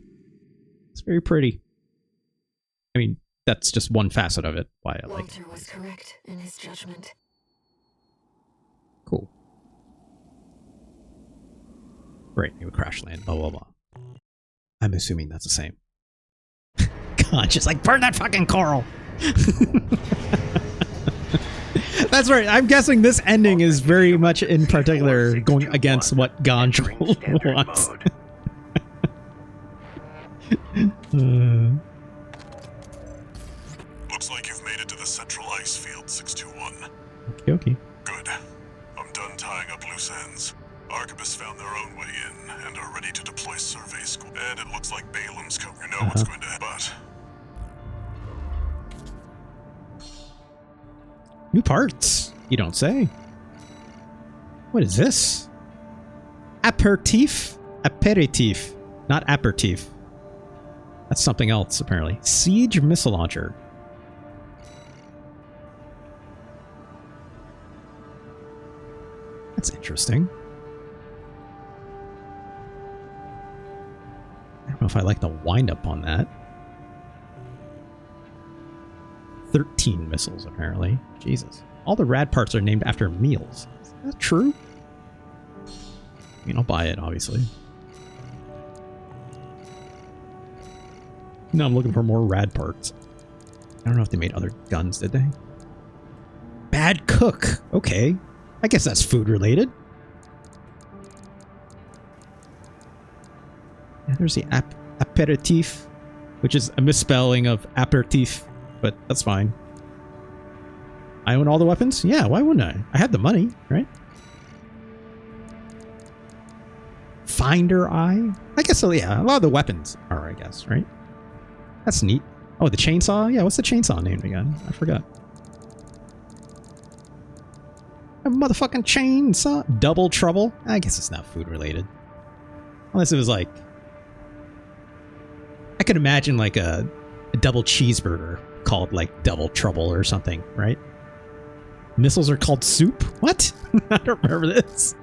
It's very pretty. I mean, that's just one facet of it, why I like it. Walter was correct in his judgment. Cool. Great, new crash land, blah, blah, blah. I'm assuming that's the same. God, just like, burn that fucking coral! That's right, I'm guessing this ending is very much in particular going against what Gondrel wants. Looks like you've made it to the central ice field, 621. Okay. Good. I'm done tying up loose ends. Arquebus found their own way in and are ready to deploy survey school. And it looks like Balam's come. You know what's going to happen. But New parts? You don't say. What is this? Aperitif? Aperitif. Not aperitif. That's something else, apparently. Siege missile launcher. That's interesting. I don't know if I like the wind-up on that. 13 missiles, apparently. Jesus. All the rad parts are named after meals. Is that true? I mean, I'll buy it, obviously. No, I'm looking for more rad parts. I don't know if they made other guns, did they? Bad cook. Okay. I guess that's food related. Yeah, there's the aperitif, which is a misspelling of aperitif, but that's fine. I own all the weapons? Yeah, why wouldn't I? I had the money, right? Finder eye? I guess so, yeah. A lot of the weapons are, I guess, right? That's neat. Oh, the chainsaw? Yeah, what's the chainsaw named again? I forgot. A motherfucking chainsaw? Double trouble? I guess it's not food related. Unless it was like... I could imagine like a double cheeseburger called like double trouble or something, right? Missiles are called soup? What? I don't remember this.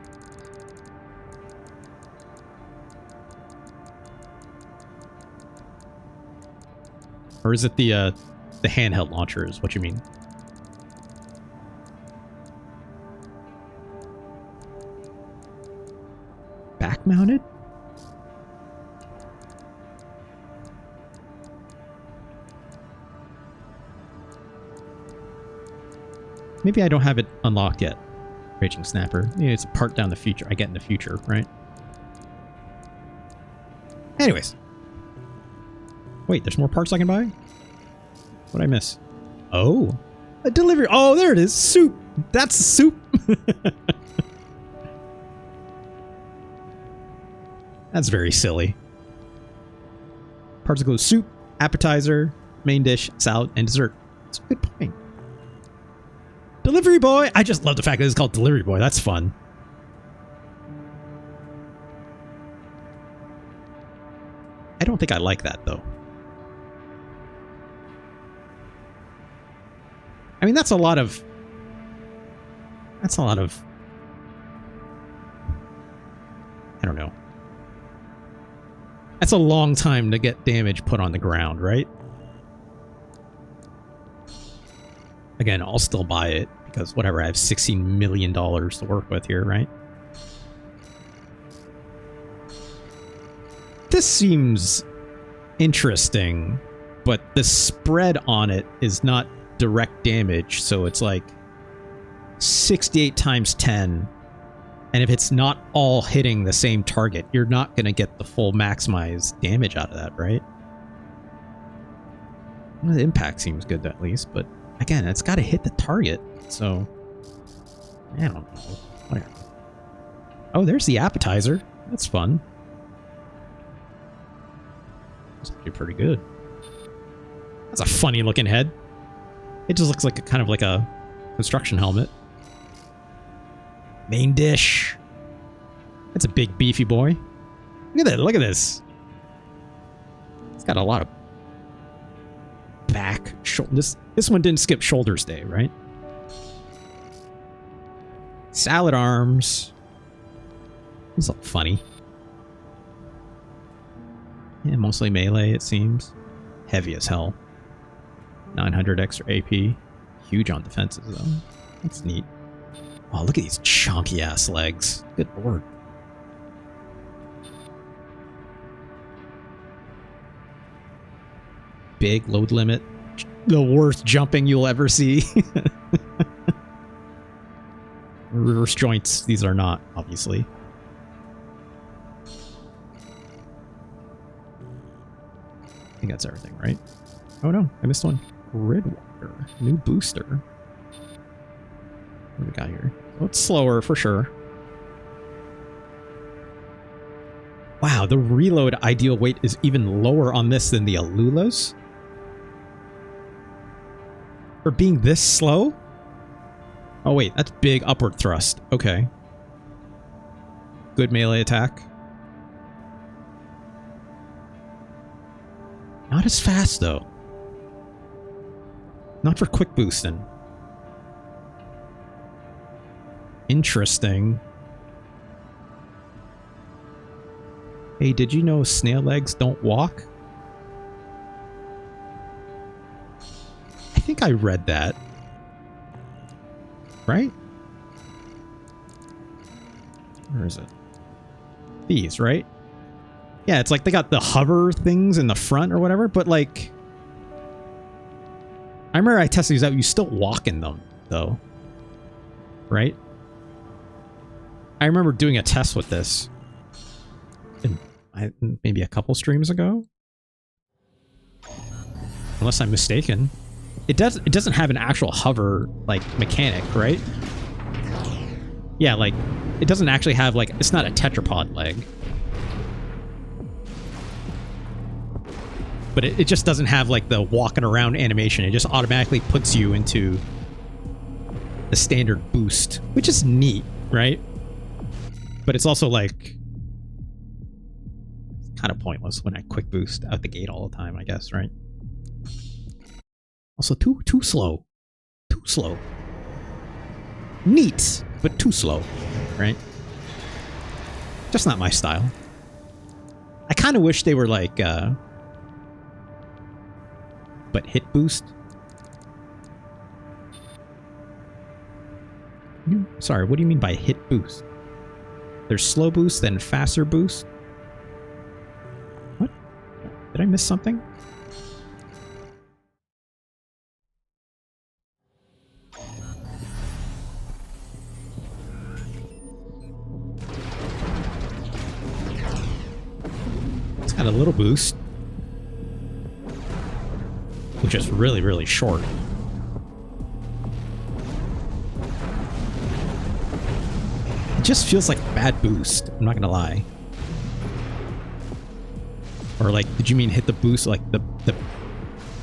Or is it the handheld launcher is what you mean? Back mounted? Maybe I don't have it unlocked yet. Raging Snapper. Maybe it's a part down the future. I get in the future, right? Anyways. Wait, there's more parts I can buy? What'd I miss? Oh. A delivery. Oh, there it is. Soup. That's soup. That's very silly. Parts include soup, appetizer, main dish, salad, and dessert. That's a good point. Delivery boy! I just love the fact that it's called Delivery Boy. That's fun. I don't think I like that, though. I mean, that's a lot of... I don't know. That's a long time to get damage put on the ground, right? Again, I'll still buy it because whatever, I have $16 million to work with here, right? This seems interesting, but the spread on it is not direct damage, so it's like 68 times 10. And if it's not all hitting the same target, you're not going to get the full maximized damage out of that, right? Well, the impact seems good at least, but again, it's got to hit the target, so I don't know. Whatever. Oh, there's the appetizer. That's fun. That's actually pretty good. That's a funny looking head. It just looks like a kind of like a construction helmet. Main dish. That's a big beefy boy. Look at that. Look at this. It's got a lot of back, shoulder. This one didn't skip Shoulders Day, right? Salad arms. These look funny. Yeah, mostly melee, it seems. Heavy as hell. 900 extra AP. Huge on defenses, though. That's neat. Oh, look at these chunky ass legs. Good lord. Big load limit. The worst jumping you'll ever see. Reverse joints, these are not, obviously. I think that's everything, right? Oh no, I missed one. Grid Walker. New booster. What do we got here? Oh, it's slower for sure. Wow, the reload ideal weight is even lower on this than the Alula's. For being this slow? Oh wait, that's big upward thrust. Okay. Good melee attack. Not as fast though. Not for quick boosting. Interesting. Hey, did you know snail legs don't walk? I think I read that. Right? Where is it? These, right? Yeah, it's like they got the hover things in the front or whatever, but like... I remember I tested these out, you still walk in them, though. Right? I remember doing a test with this. Maybe a couple streams ago? Unless I'm mistaken. It doesn't have an actual hover, like, mechanic, right? Yeah, like, it doesn't actually have, like, it's not a tetrapod leg. But it just doesn't have like the walking around animation. It just automatically puts you into the standard boost, which is neat, right? But it's also like kind of pointless when I quick boost out the gate all the time, I guess, right? Also too slow. Too slow. Neat, but too slow, right? Just not my style. I kind of wish they were like but hit boost. Sorry, what do you mean by hit boost? There's slow boost, then faster boost. What? Did I miss something? It's got a little boost, which is really, really short. It just feels like a bad boost, I'm not gonna lie. Or like, did you mean hit the boost, like the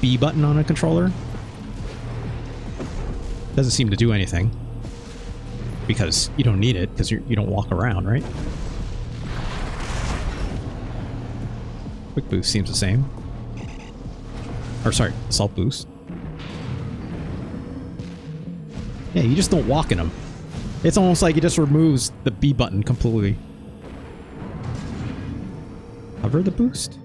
B button on a controller? Doesn't seem to do anything. Because you don't need it, because you don't walk around, right? Quick boost seems the same. Or sorry, assault boost. Yeah, you just don't walk in them. It's almost like it just removes the B button completely. Hover the boost?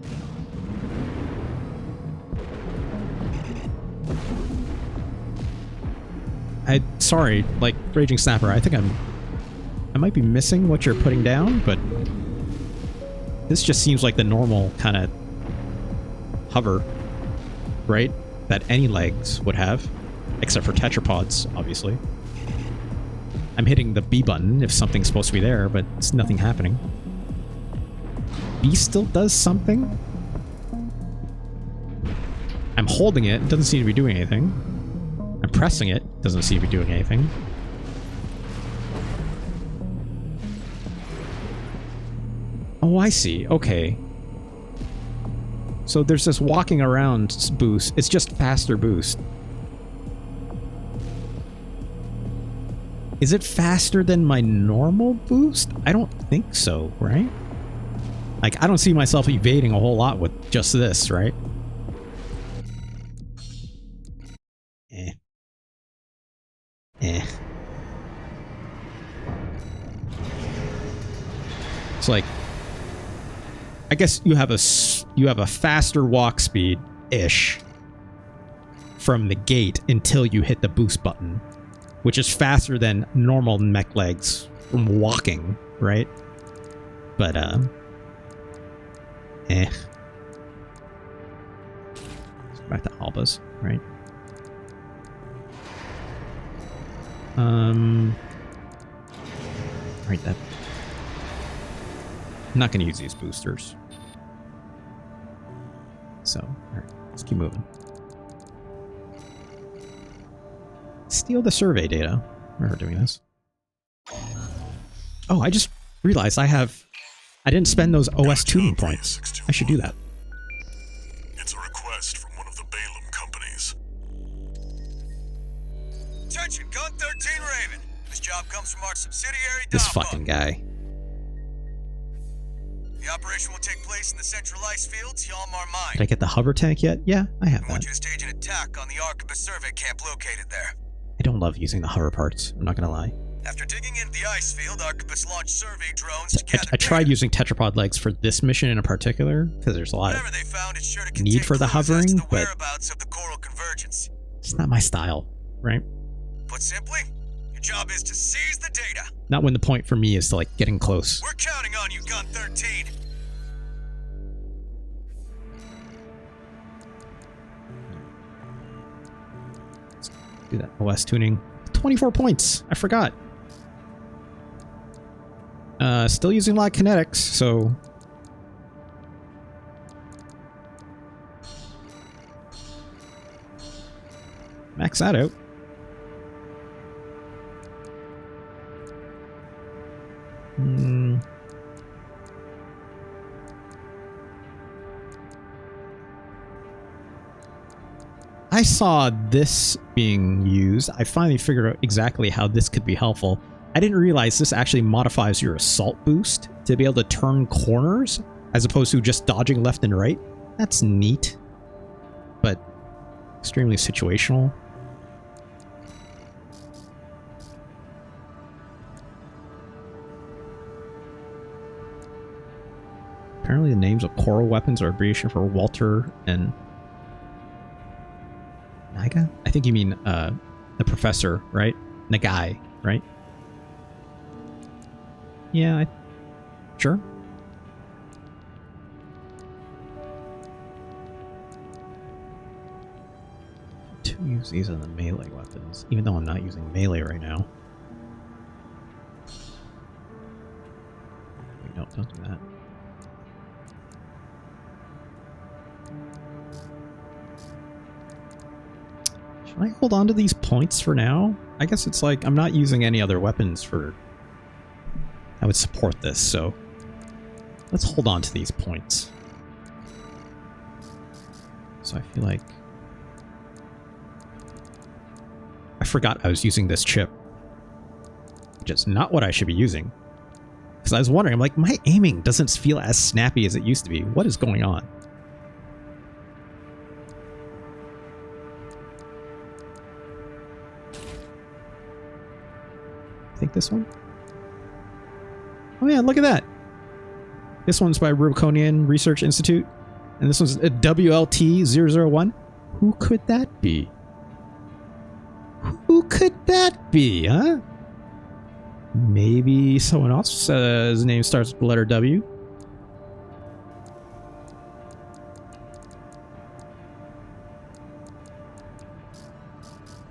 Sorry, like Raging Snapper, I think I might be missing what you're putting down, but this just seems like the normal kind of hover, right? That any legs would have, except for tetrapods, obviously. I'm hitting the B button if something's supposed to be there, but it's nothing happening. B still does something? I'm holding it, it doesn't seem to be doing anything. I'm pressing it, doesn't seem to be doing anything. Oh, I see. Okay. So there's this walking around boost. It's just faster boost. Is it faster than my normal boost? I don't think so, right? Like, I don't see myself evading a whole lot with just this, right? It's like, I guess you have a faster walk speed ish from the gate until you hit the boost button, which is faster than normal mech legs from walking, right? But Let's go back to Albas, right? Right, that. I'm not going to use these boosters. So, alright, let's keep moving. Steal the survey data. I remember doing this. Oh, I just realized I didn't spend those OS tuning points. I should do that. It's a request from one of the Balam companies. Attention, Gun 13 Raven. This job comes from our subsidiary, This Damba. fucking guy. The operation will take place in the central ice fields, Yalmar Mine. Did I get the hover tank yet? Yeah, I have I want that. you to stage an attack on the Arquebus survey camp located there. I don't love using the hover parts. I'm not gonna lie. After digging into the ice field, Arquebus launched survey drones to gather I tried using tetrapod legs for this mission in particular because there's a lot of need for the hovering, but of the coral convergence. it's not my style, right? Put simply, your job is to seize the data. Not when the point for me is to like getting close. We're counting on you, Gun 13. Do that OS tuning. 24 points. I forgot. Still using a lot of kinetics, so max that out. I saw this being used. I finally figured out exactly how this could be helpful. I didn't realize this actually modifies your assault boost to be able to turn corners as opposed to just dodging left and right. That's neat, but extremely situational. Apparently the names of coral weapons are abbreviation for Walter and Naga? I think you mean the professor, right? Nagai, right? Yeah, sure. To use these on the melee weapons, even though I'm not using melee right now. Wait, no, don't do that. Should I hold on to these points for now? I guess it's like I'm not using any other weapons for... I would support this, so let's hold on to these points. So I feel like... I forgot I was using this chip. Which is not what I should be using. Because I was wondering, I'm like, my aiming doesn't feel as snappy as it used to be. What is going on? I think this one? Oh yeah, look at that. This one's by Rubicon Research Institute. And this one's WLT-001. Who could that be? Who could that be, huh? Maybe someone else. His name starts with the letter W.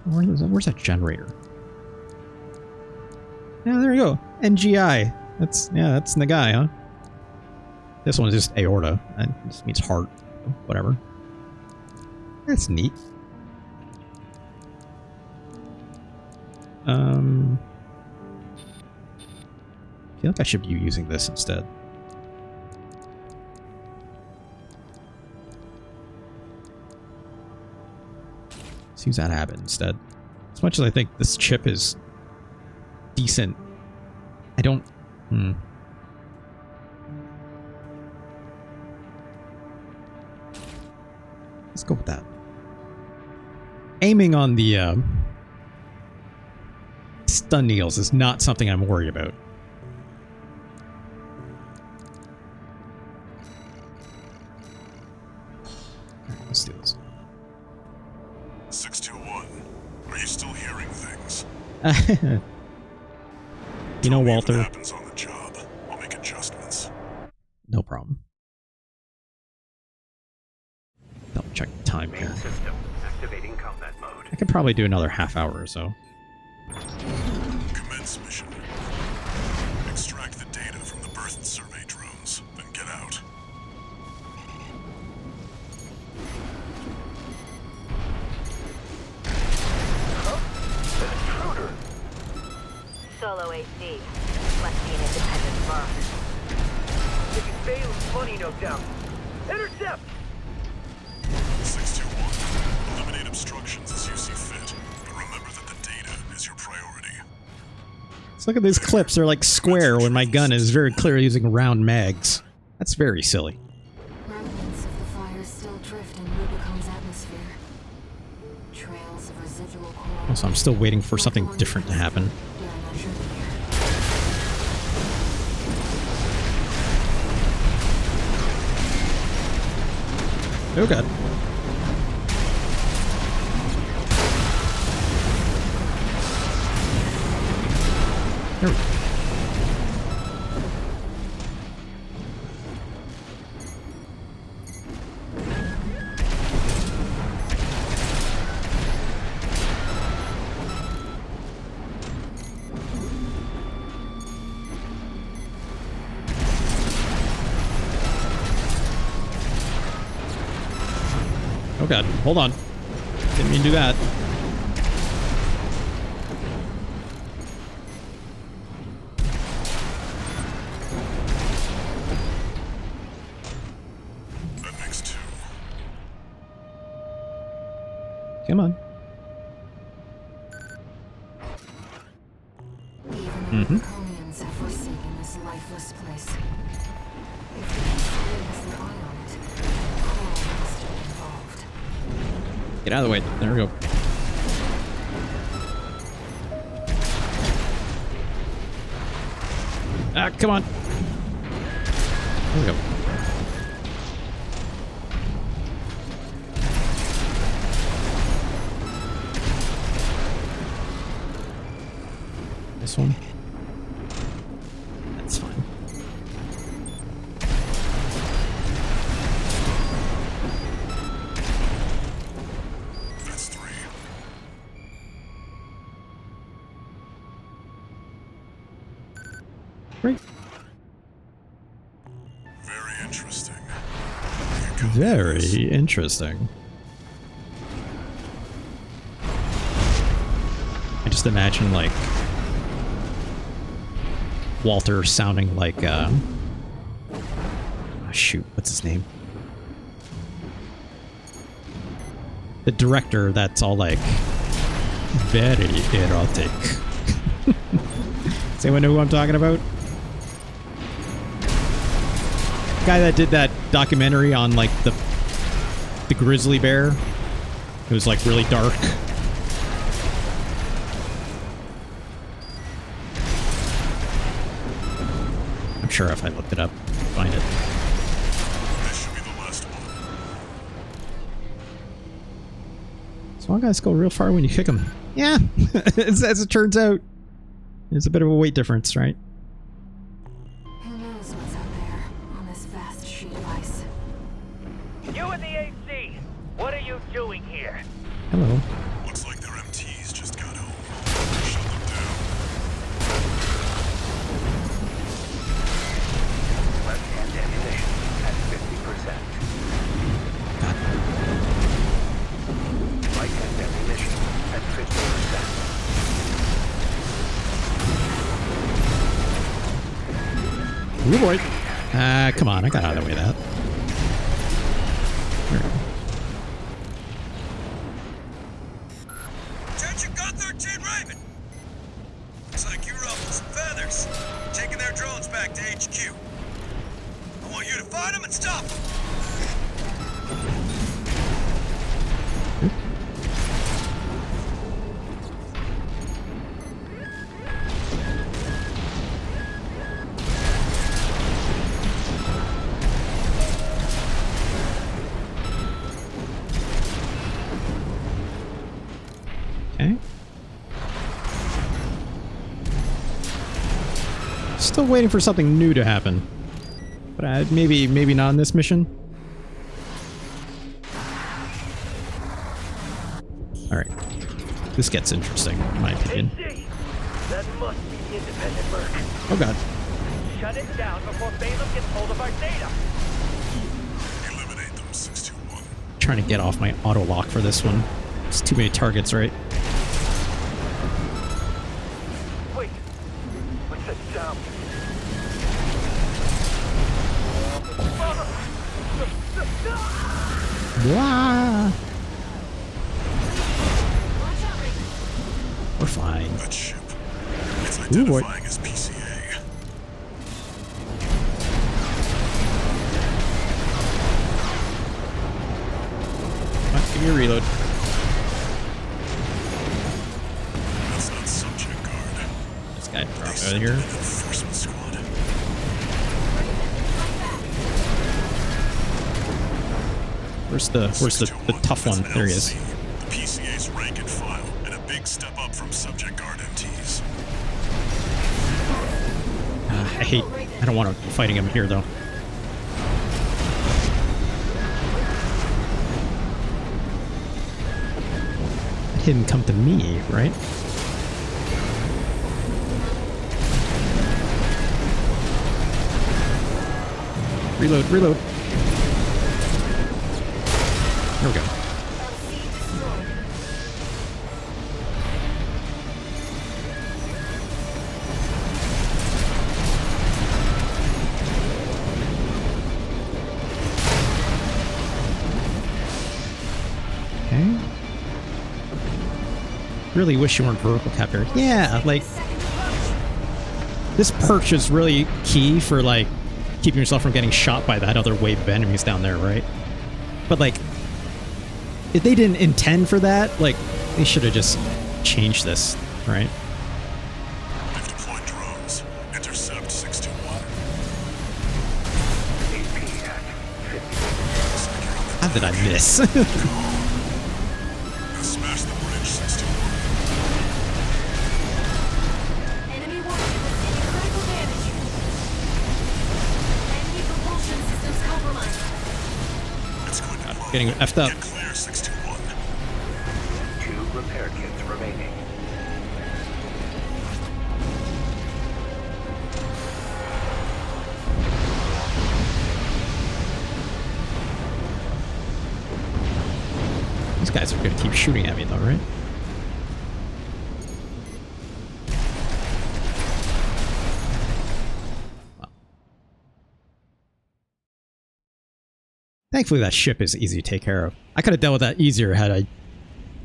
Where's that generator? Yeah, there you go. NGI. That's the guy, huh? This one is just aorta. That just means heart. Whatever. That's neat. I feel like I should be using this instead. Let's use that habit instead. As much as I think this chip is decent, I don't... Let's go with that. Aiming on the stun needles is not something I'm worried about. Alright, let's do this. 621, are you still hearing things? You know, Walter. What happens on the job? I'll make adjustments. No problem. Double check the time here. System activating combat mode. I could probably do another half hour or so. Commence mission. Extract the data from the birth survey drones, then get out. Solo AC. Must be an independent firm. Taking Balam's money, no doubt. Intercept! 621. Eliminate obstructions as you see fit, but remember that the data is your priority. Let's look at these clips. They're like square when my gun is very clearly using round mags. That's very silly. Remnants of the fire still drift in Rubicon's atmosphere. Trails of residual coral. Also, I'm still waiting for something different to happen. Oh god. There we go. Oh god, hold on. Didn't mean to do that. That makes 2. Come on. Even the Draconians have forsaken this lifeless place. If the Conspiracy has their eye on it, Coral must be involved. Get out of the way. There we go. Ah, come on. There we go. This one. That's fine. That's 3. Great. Very interesting. Very interesting. I just imagine, like, Walter sounding like, oh, shoot, what's his name? The director that's all like, very erotic. Does anyone know who I'm talking about? The guy that did that documentary on, like, the grizzly bear. It was, like, really dark. I'm sure if I looked it up, I'd find it. This should be the last one. Small guys go real far when you kick them. Yeah, as it turns out. There's a bit of a weight difference, right? Who knows what's out there on this vast sheet of ice? You and the AC! What are you doing here? Hello. Looks like their MTs just got home. Shut them down. Left-hand ammunition at 50%. Right-hand ammunition at 50%. Ooh, boy. Come on, I got out of the way of that. There we go. Attention, Gun 13 Raven! Looks like you ruffled some feathers. Taking their drones back to HQ. I want you to find them and stop them. Okay. Still waiting for something new to happen. But maybe not on this mission. Alright. This gets interesting, in my opinion. That must be the independent merc. Oh god. Shut it down before Balam gets hold of our data. Eliminate them, 621. Trying to get off my auto lock for this one. It's too many targets, right? Wait. What's that sound? Blah. We're fine. That ship. It's Ooh, boy. identifying as PCA. Give me a reload. That's not subject guard. This guy drop out of here. Enforcement squad. Where's the tough one? There he is. The PCA's rank and file, and a big step up from subject guard MTs. I don't want to be fighting him here though. He didn't come to me, right? Reload, reload. There we go. Okay. Really wish you weren't vertical capture. Yeah, like this perch is really key for like keeping yourself from getting shot by that other wave of enemies down there, right? But like, if they didn't intend for that, like they should have just changed this, right? I've deployed drones. Intercept 621. How did I miss? Smash the bridge 621. Enemy warship is taking critical damage. Enemy propulsion systems compromised. It's going to load. Getting effed up. Get clear 621. 2 repair kits remaining. These guys are gonna keep shooting at me though, right? Wow. Thankfully that ship is easy to take care of. I could have dealt with that easier had I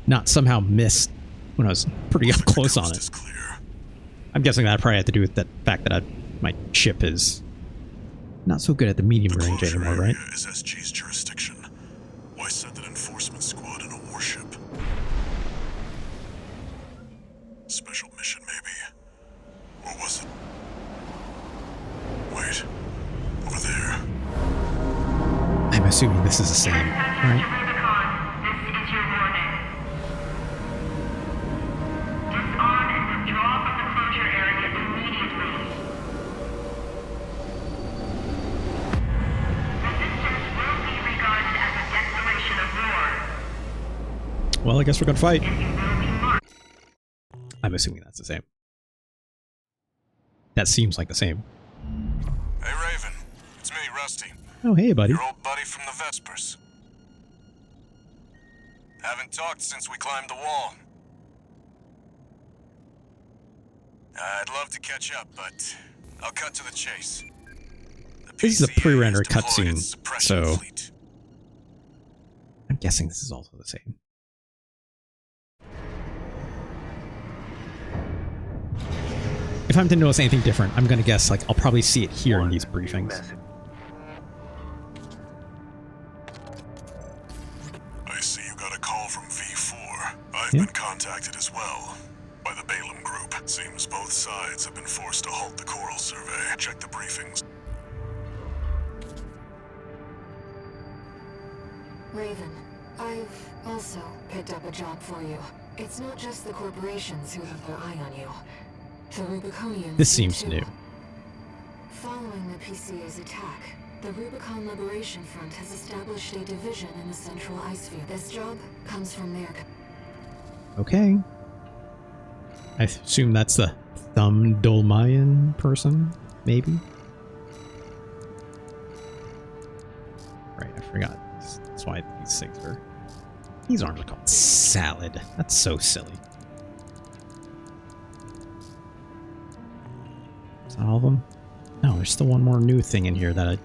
not somehow missed when I was pretty up close on it. I'm guessing that probably had to do with the fact that my ship is not so good at the medium range anymore, right? Is SG's jurisdiction. Why send an enforcement squad in a warship? Special mission, maybe. Or was it? Wait. Over there. I'm assuming this is the same, right? Well, I guess we're gonna fight. I'm assuming that's the same. That seems like the same. Hey, Raven. It's me, Rusty. Oh, hey, buddy. Your old buddy from the Vespers. Haven't talked since we climbed the wall. I'd love to catch up, but I'll cut to the chase. This is a pre-rendered cutscene, so I'm guessing this is also the same. If I'm to notice anything different, I'm gonna guess like I'll probably see it here in these briefings. I see you got a call from V4. I've been contacted as well by the Balam group. Seems both sides have been forced to halt the coral survey. Check the briefings. Raven, I've also picked up a job for you. It's not just the corporations who have their eye on you. The Rubiconians. This seems new. Following the PCA's attack, the Rubicon Liberation Front has established a division in the central ice field. This job comes from their... Okay. I assume that's the Thumb Dolmayan person, maybe? Right, I forgot. That's why these things are... These arms are called salad. That's so silly. Is that all of them? No, there's still one more new thing in here that I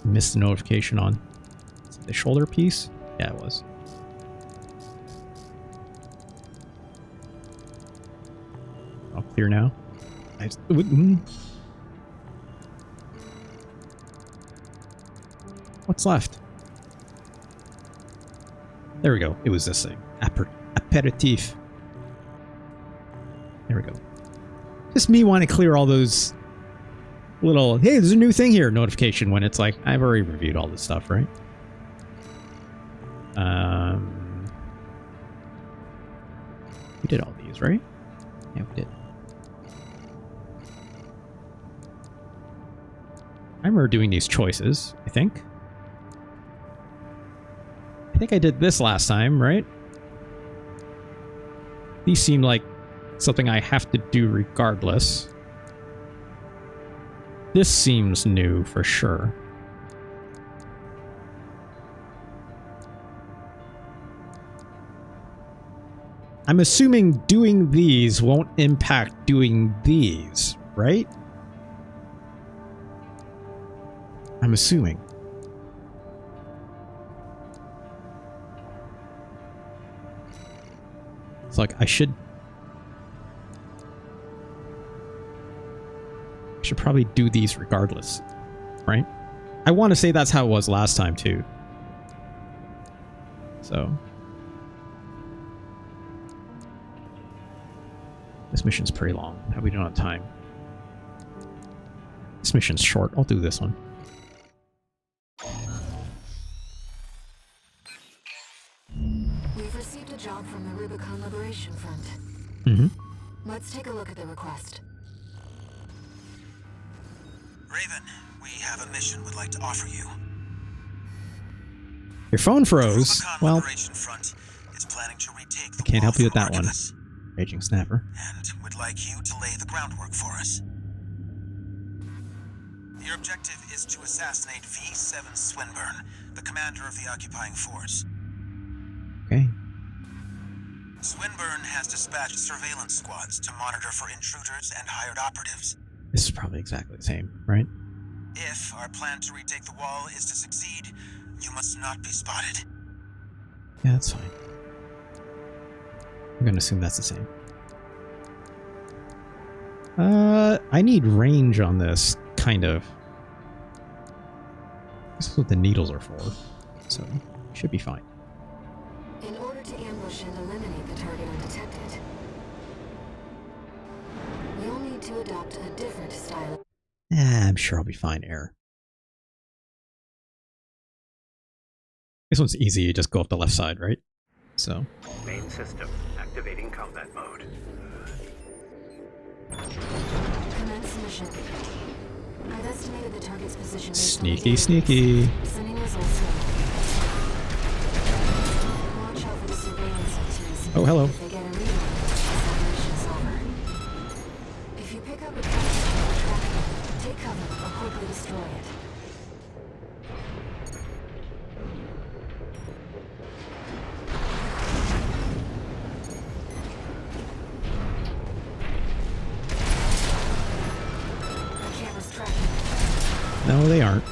missed the notification on. Is it the shoulder piece? Yeah, it was. All clear now. What's left? There we go. It was this thing. Aperitif. There we go. Just me wanting to clear all those little, hey, there's a new thing here notification when it's like, I've already reviewed all this stuff, right? We did all these, right? Yeah, we did. I remember doing these choices, I think. I think I did this last time, right? These seem like something I have to do regardless. This seems new for sure. I'm assuming doing these won't impact doing these, right? I'm assuming. It's like I should probably do these regardless, right? I want to say that's how it was last time too. So this mission's pretty long. How are we doing on time? This mission's short. I'll do this one. We've received a job from the Rubicon Liberation Front. Mm-hmm. Let's take a look at the request. Raven, we have a mission we'd like to offer you. Your phone froze. Rubicon Well, Liberation Front is planning to retake the I can't help you with wall that from one. Archivus, Raging Snapper. and would like you to lay the groundwork for us. Your objective is to assassinate V7 Swinburne, the commander of the occupying force. Okay. Swinburne has dispatched surveillance squads to monitor for intruders and hired operatives. This is probably exactly the same, right? If our plan to retake the wall is to succeed, you must not be spotted. Yeah, that's fine. I'm gonna assume that's the same. I need range on this, kind of. This is what the needles are for, so should be fine. In order to ambush and eliminate the target undetected, we'll need to adopt a different style. I'm sure I'll be fine, Air. This one's easy, you just go up the left side, right? So. Main system activating combat mode. Commence mission. I've estimated the target's position. Sneaky, sneaky. Sending results now. Watch out for the surveillance entities. Oh, hello. If they get a read on it, separation's over. If you pick up a tracking, take cover or quickly destroy it. No, they aren't.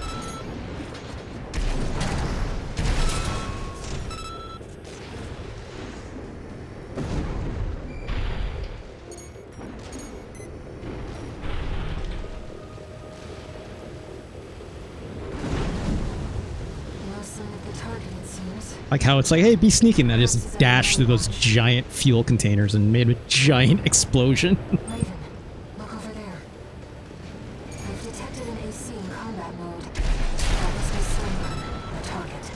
Like how it's like, hey, be sneaky, and then just dash through those giant fuel containers and made a giant explosion. Look over there. I've detected an AC in combat mode. That must be Swinburne, the target.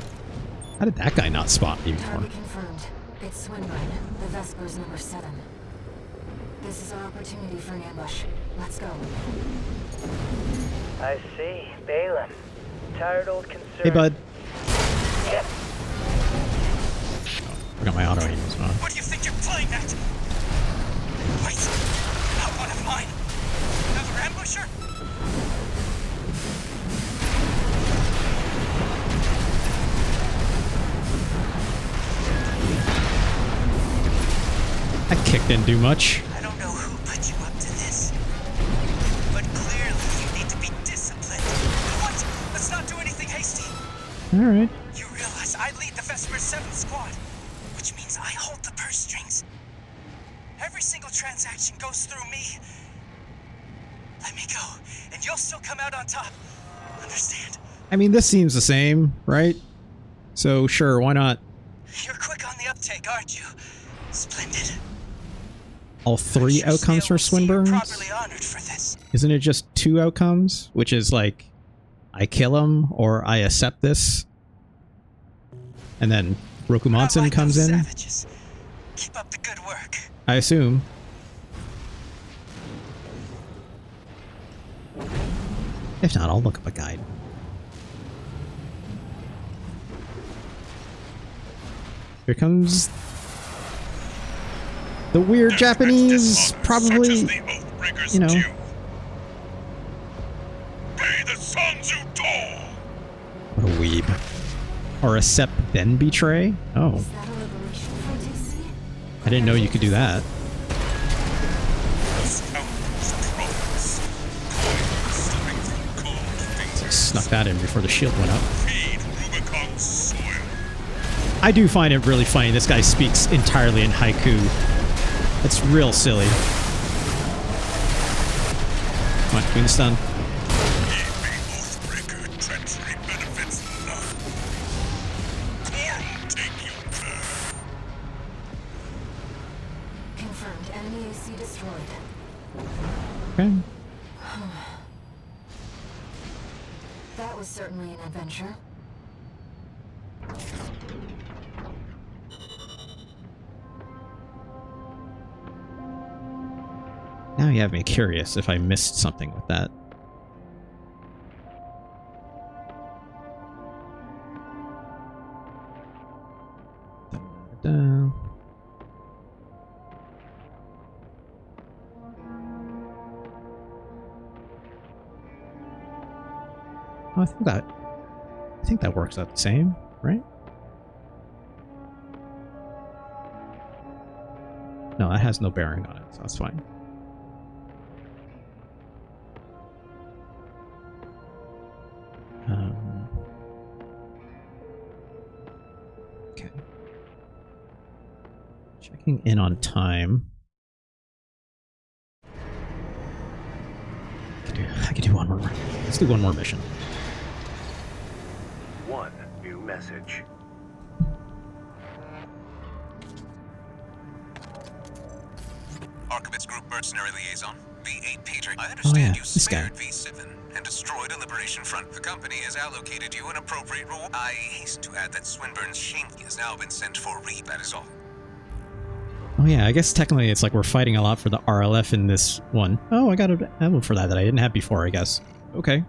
How did that guy not spot me before? Target confirmed. It's Swinburne, the Vespers number 7. This is our opportunity for an ambush. Let's go. I see. Balam. Tired old concern. Hey, bud. Yep. I got my auto aim on. What do you think you're playing at? Wait, not one of mine. Another ambusher? That kick didn't do much. I don't know who put you up to this, but clearly you need to be disciplined. What? Let's not do anything hasty. All right. You realize I lead the Vesper 7 squad, which means I hold the purse strings. Every single transaction goes through me. Let me go, and you'll still come out on top. Understand? I mean, this seems the same, right? So sure, why not? You're quick on the uptake, aren't you? Splendid. All 3 outcomes for Swinburne? Properly honored for this. Isn't it just 2 outcomes? Which is like, I kill him or I accept this. And then Rokumonson comes in. Savages. Keep up the good work. I assume. If not, I'll look up a guide. Here comes the weird Japanese, probably, you know. Pay the sons who toll. What a weeb. Or accept then betray? Oh. I didn't know you could do that. So I snuck that in before the shield went up. I do find it really funny. This guy speaks entirely in haiku. It's real silly. Come on, Queen stun. Confirmed. Enemy AC destroyed. Okay. That was certainly an adventure. Now you have me curious if I missed something with that. Da-da-da. Oh, I think that works out the same, right? No, that has no bearing on it, so that's fine. Okay. Checking in on time. I could do one more. Let's do one more mission. One new message. Archivist Group Mercenary Liaison, V8 Peter. I understand you this guy. spared V7 and destroyed a Liberation Front. The company has allocated you an appropriate role. I hasten to add that Swinburne's Shinky has now been sent for read, that is all. Oh yeah, I guess technically it's like we're fighting a lot for the RLF in this one. Oh, I got an emblem for that I didn't have before, I guess. Okay.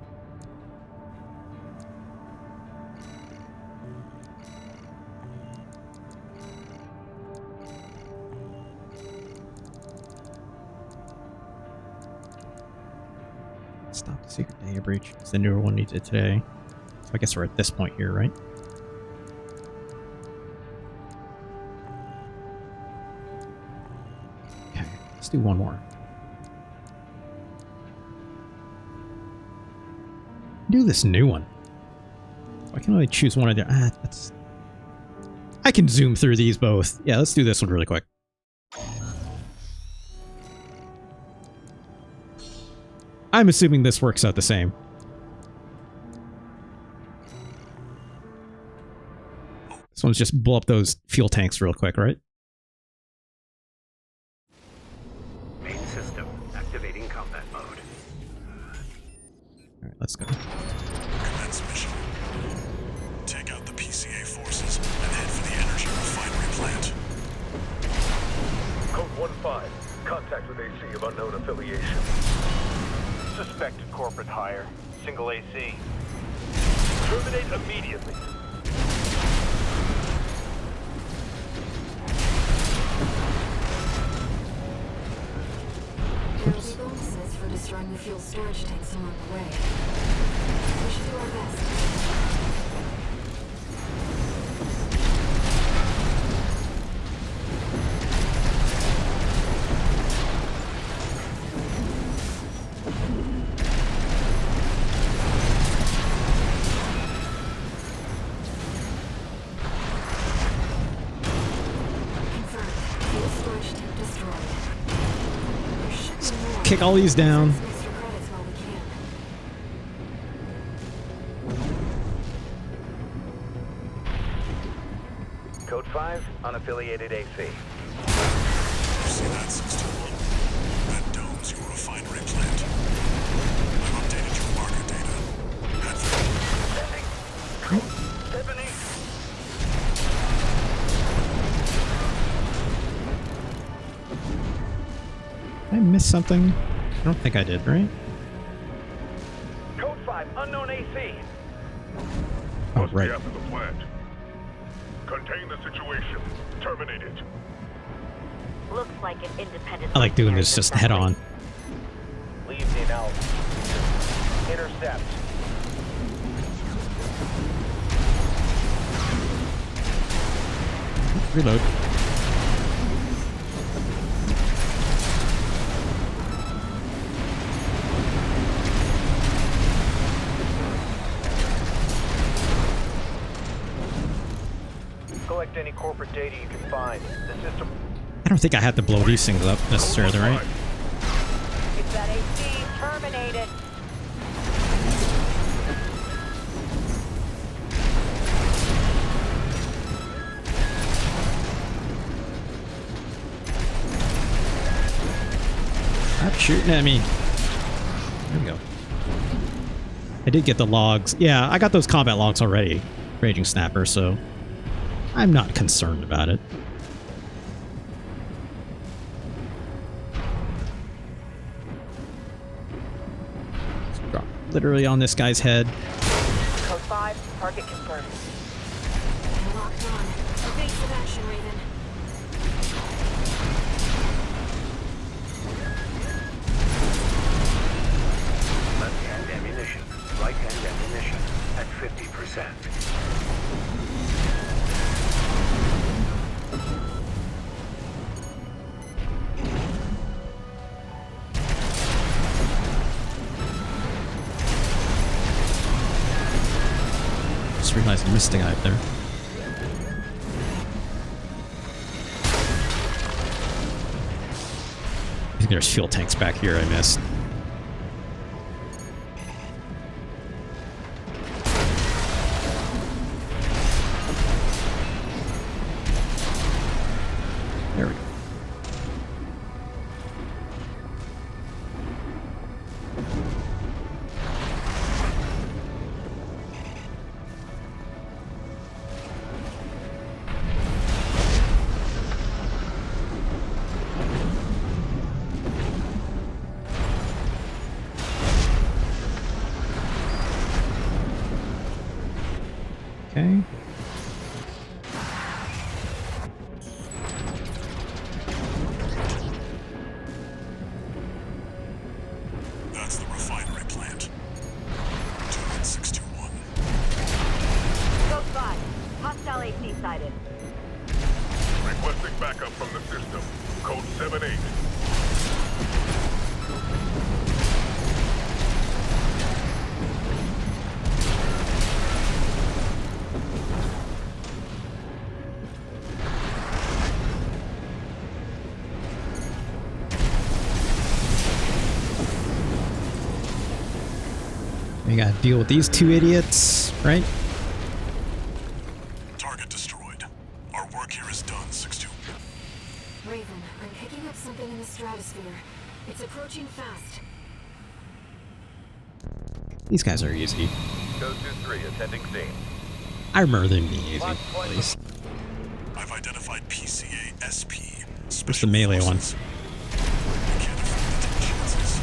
Stop the secret data breach. It's the newer one we did today. So I guess we're at this point here, right? Okay, let's do one more. Do this new one. I can only choose one of the... that's... I can zoom through these both. Yeah, let's do this one really quick. I'm assuming this works out the same. This one's just blow up those fuel tanks real quick, right? Main system activating combat mode. Alright, let's go. Commence mission. Take out the PCA forces and head for the energy refinery plant. Code 1-5. Contact with AC of unknown affiliation. Suspected corporate hire. Single AC. Terminate immediately. There will be bonuses for destroying the fuel storage tanks along the way. We should do our best. Kick all these down. Code 5, unaffiliated AC. See that, 61? That dome's your refinery plant. I've updated your marker data. Head for Code 70. Did I miss something? I don't think I did, right? Code 5, unknown AC. Oh, right. After the plant. Contain the situation. Terminate it. Looks like an independent. I like doing this just head on. Leave the analysis. Intercept. Reload. Collect any corporate data you can find. The system... I don't think I have to blow these things up necessarily, right? It's that AC terminated. Stop shooting at me. There we go. I did get the logs. Yeah, I got those combat logs already. Raging Snapper, so I'm not concerned about it. Drop literally on this guy's head. Code 5, target confirmed. Locked on. Evasive action, Raven. Left-hand ammunition, right-hand ammunition at 50%. Just realized I missed a guy up there. I think there's fuel tanks back here I missed. There we go. Okay. That's the refinery plant. 21621. Code 5, hostile AC sighted. Requesting backup from the system. Code 78. We gotta deal with these two idiots, right? Target destroyed. Our work here is done, 6-2. Raven, I'm picking up something in the stratosphere. It's approaching fast. These guys are easy. Code 23 attending scene. I remember them being easy, at least. I've identified PCA SP. What's the melee one? We can't afford to take chances.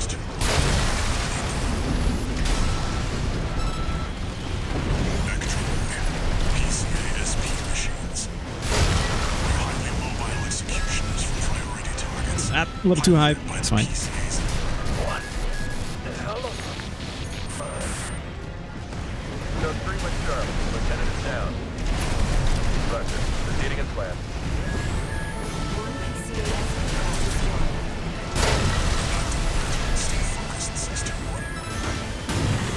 6-2. PCA SP machines. They're highly mobile executioners for priority targets. Ah, a little too high. That's fine. Code 3 with Charlie. Lieutenant is down. Roger. Proceeding as planned. Stay focused, 6-2.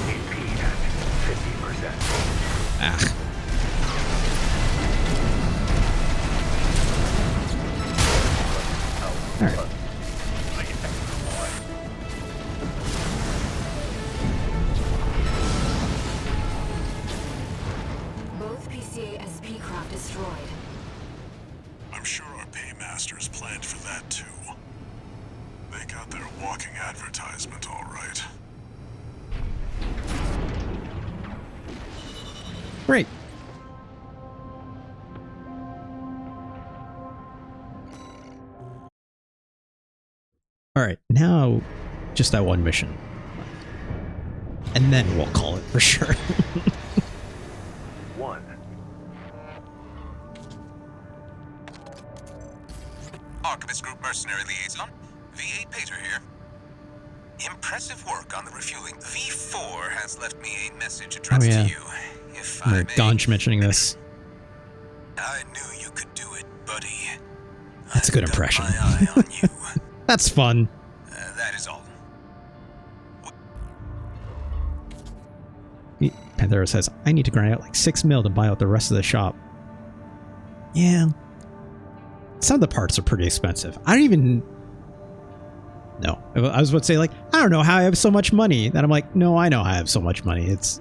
AP at 50%. Ah. Alright. Both PCA SP craft destroyed. I'm sure our paymasters planned for that too. They got their walking advertisement all right. Great. Alright, now just that one mission. And then we'll call it for sure. 1. Archivist Group Mercenary Liaison, V8 Pater here. Impressive work on the refueling. V4 has left me a message addressed to you. If I may, Ganj mentioning this. I knew you could do it, buddy. That's a good impression. My eye on you. That's fun. That is all. Panthera says, I need to grind out like 6 mil to buy out the rest of the shop. Yeah. some of the parts are pretty expensive. I don't even know. I was about to say, like, I don't know how I have so much money. Then I'm like, no, I know how I have so much money. It's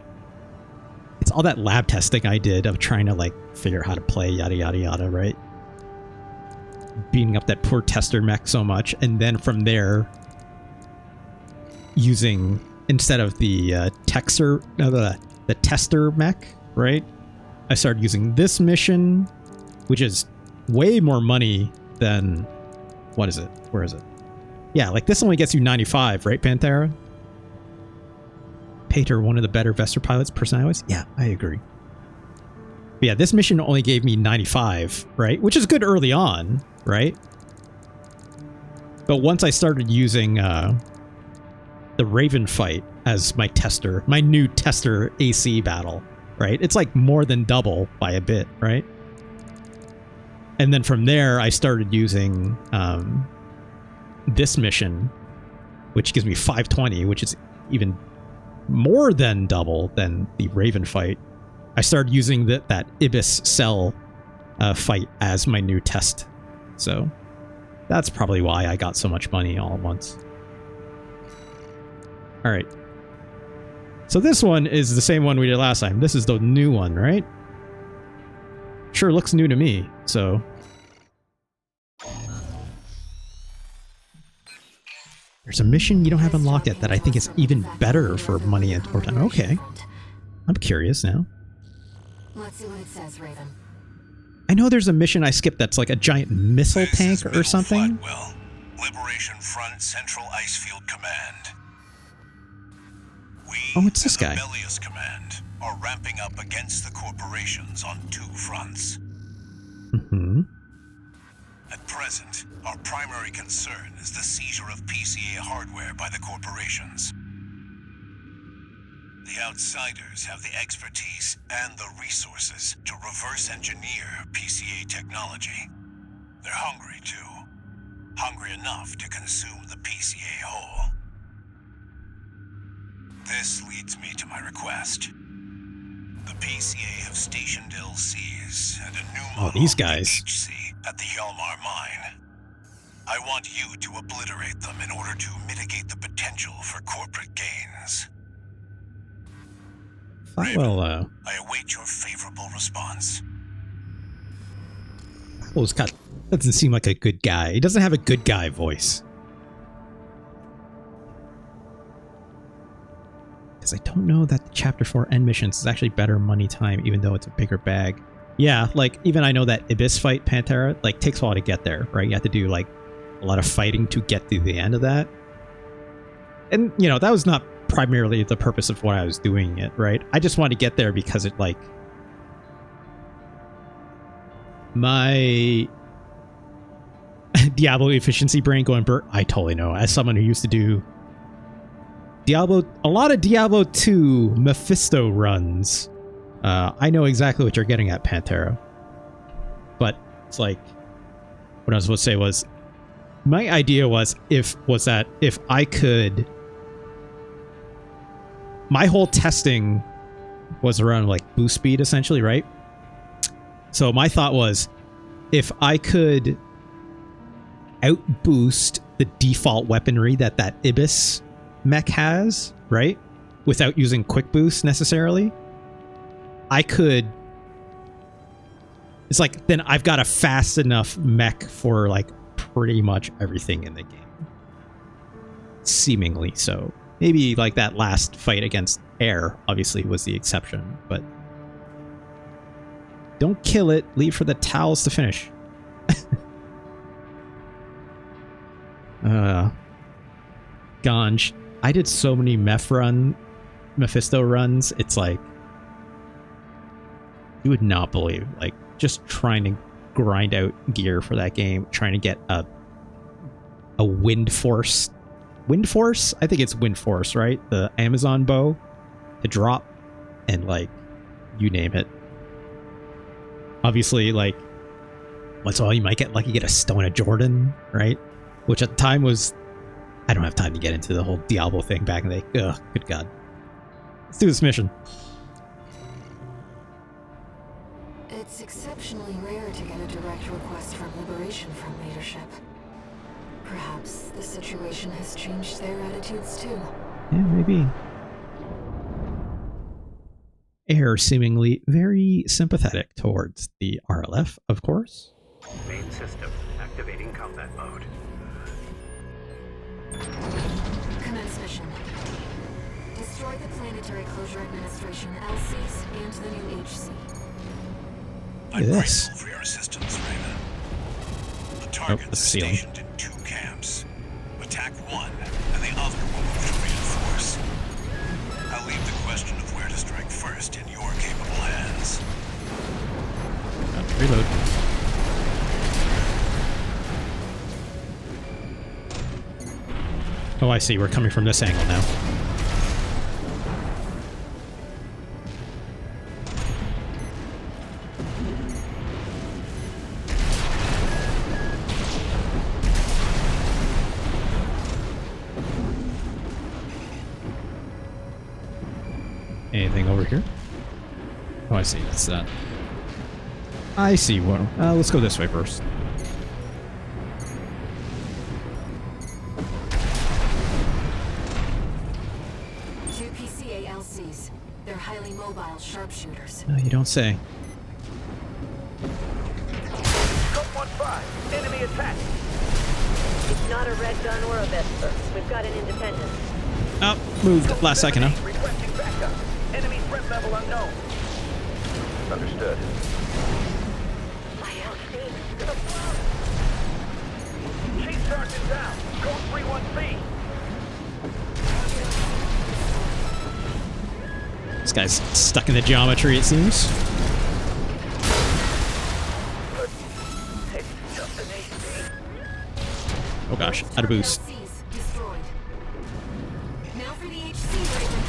all that lab testing I did of trying to, like, figure out how to play, yada, yada, yada, right? Beating up that poor tester mech so much. And then from there, using, instead of the the tester mech, right? I started using this mission, which is way more money than, what is it? Where is it? Yeah, like this only gets you 95, right, Pantera? Pater, one of the better Vesper pilots, personality-wise? Yeah, I agree. But yeah, this mission only gave me 95, right? Which is good early on, right? But once I started using the Raven fight as my tester, my new tester AC battle, right? It's like more than double by a bit, right? And then from there, I started using this mission, which gives me 520, which is even more than double than the Raven fight. I started using that Ibis cell fight as my new test. So that's probably why I got so much money all at once. All right. So this one is the same one we did last time. This is the new one, right? Sure looks new to me, so... There's a mission you don't have unlocked yet that I think is even better for money and or time. Okay. I'm curious now. Let's see what it says, Raven. I know there's a mission I skipped that's like a giant missile tank or something. Flatwell, Liberation Front Central Icefield Command. Oh, it's this guy. Balteus Command are ramping up against the corporations on 2 fronts. Mm-hmm. At present, our primary concern is the seizure of PCA hardware by the corporations. The outsiders have the expertise and the resources to reverse engineer PCA technology. They're hungry too. Hungry enough to consume the PCA whole. This leads me to my request. The PCA have stationed LCs and a new model these guys. HC at the Hjalmar mine. I want you to obliterate them in order to mitigate the potential for corporate gains. Well, I await your favorable response. well, Scott doesn't seem like a good guy. He doesn't have a good guy voice. Because I don't know that the Chapter 4 end missions is actually better money time, even though it's a bigger bag. Yeah, like, even I know that Ibis fight, Pantera, like, takes a while to get there, right? You have to do, like, a lot of fighting to get to the end of that. And, you know, that was not primarily the purpose of why I was doing it, right? I just wanted to get there because it, like... My... Diablo efficiency brain going I totally know. As someone who used to do... a lot of Diablo 2 Mephisto runs. I know exactly what you're getting at, Pantera. But it's like, what I was supposed to say was, my idea was if I could, my whole testing was around like boost speed essentially, right? So my thought was, if I could outboost the default weaponry that Ibis mech has, right? Without using quick boost necessarily, I could... It's like, then I've got a fast enough mech for like pretty much everything in the game. Seemingly so. Maybe like that last fight against Air obviously was the exception, but... Don't kill it, leave for the towels to finish. Ganj. I did so many Mephisto runs, it's like... You would not believe, like, just trying to grind out gear for that game, trying to get a Wind Force? I think it's Wind Force, right? The Amazon bow to drop, and like, you name it. Obviously, like, once in a while you might get lucky, get a Stone of Jordan, right? Which at the time was... I don't have time to get into the whole Diablo thing back in the day. Ugh, good God. Let's do this mission. It's exceptionally rare to get a direct request from Liberation Front leadership. Perhaps the situation has changed their attitudes too. Yeah, maybe. Air seemingly very sympathetic towards the RLF, of course. Main system activating combat mode. Commence mission. Destroy the Planetary Closure Administration LCs and the new HC. I'm Yes. grateful for your assistance, Raven. The targets are stationed in 2 camps. Attack one, and the other will move to reinforce. I'll leave the question of where to strike first in your capable hands. Reload. Oh, I see. We're coming from this angle now. Anything over here? Oh, I see. That's that. I see one. Let's go this way first. Two PCA LCs. They're highly mobile sharpshooters. No, you don't say. Scope 1-5, enemy attack. It's not a red gun or a Vesper. We've got an independent. Oh, moved last second, huh? Requesting backup. Enemy threat level unknown. Understood. My LC. Chief Sergeant down. Code 31C. This guy's stuck in the geometry, it seems. Oh gosh, out of boost. Now for the HC, Raven.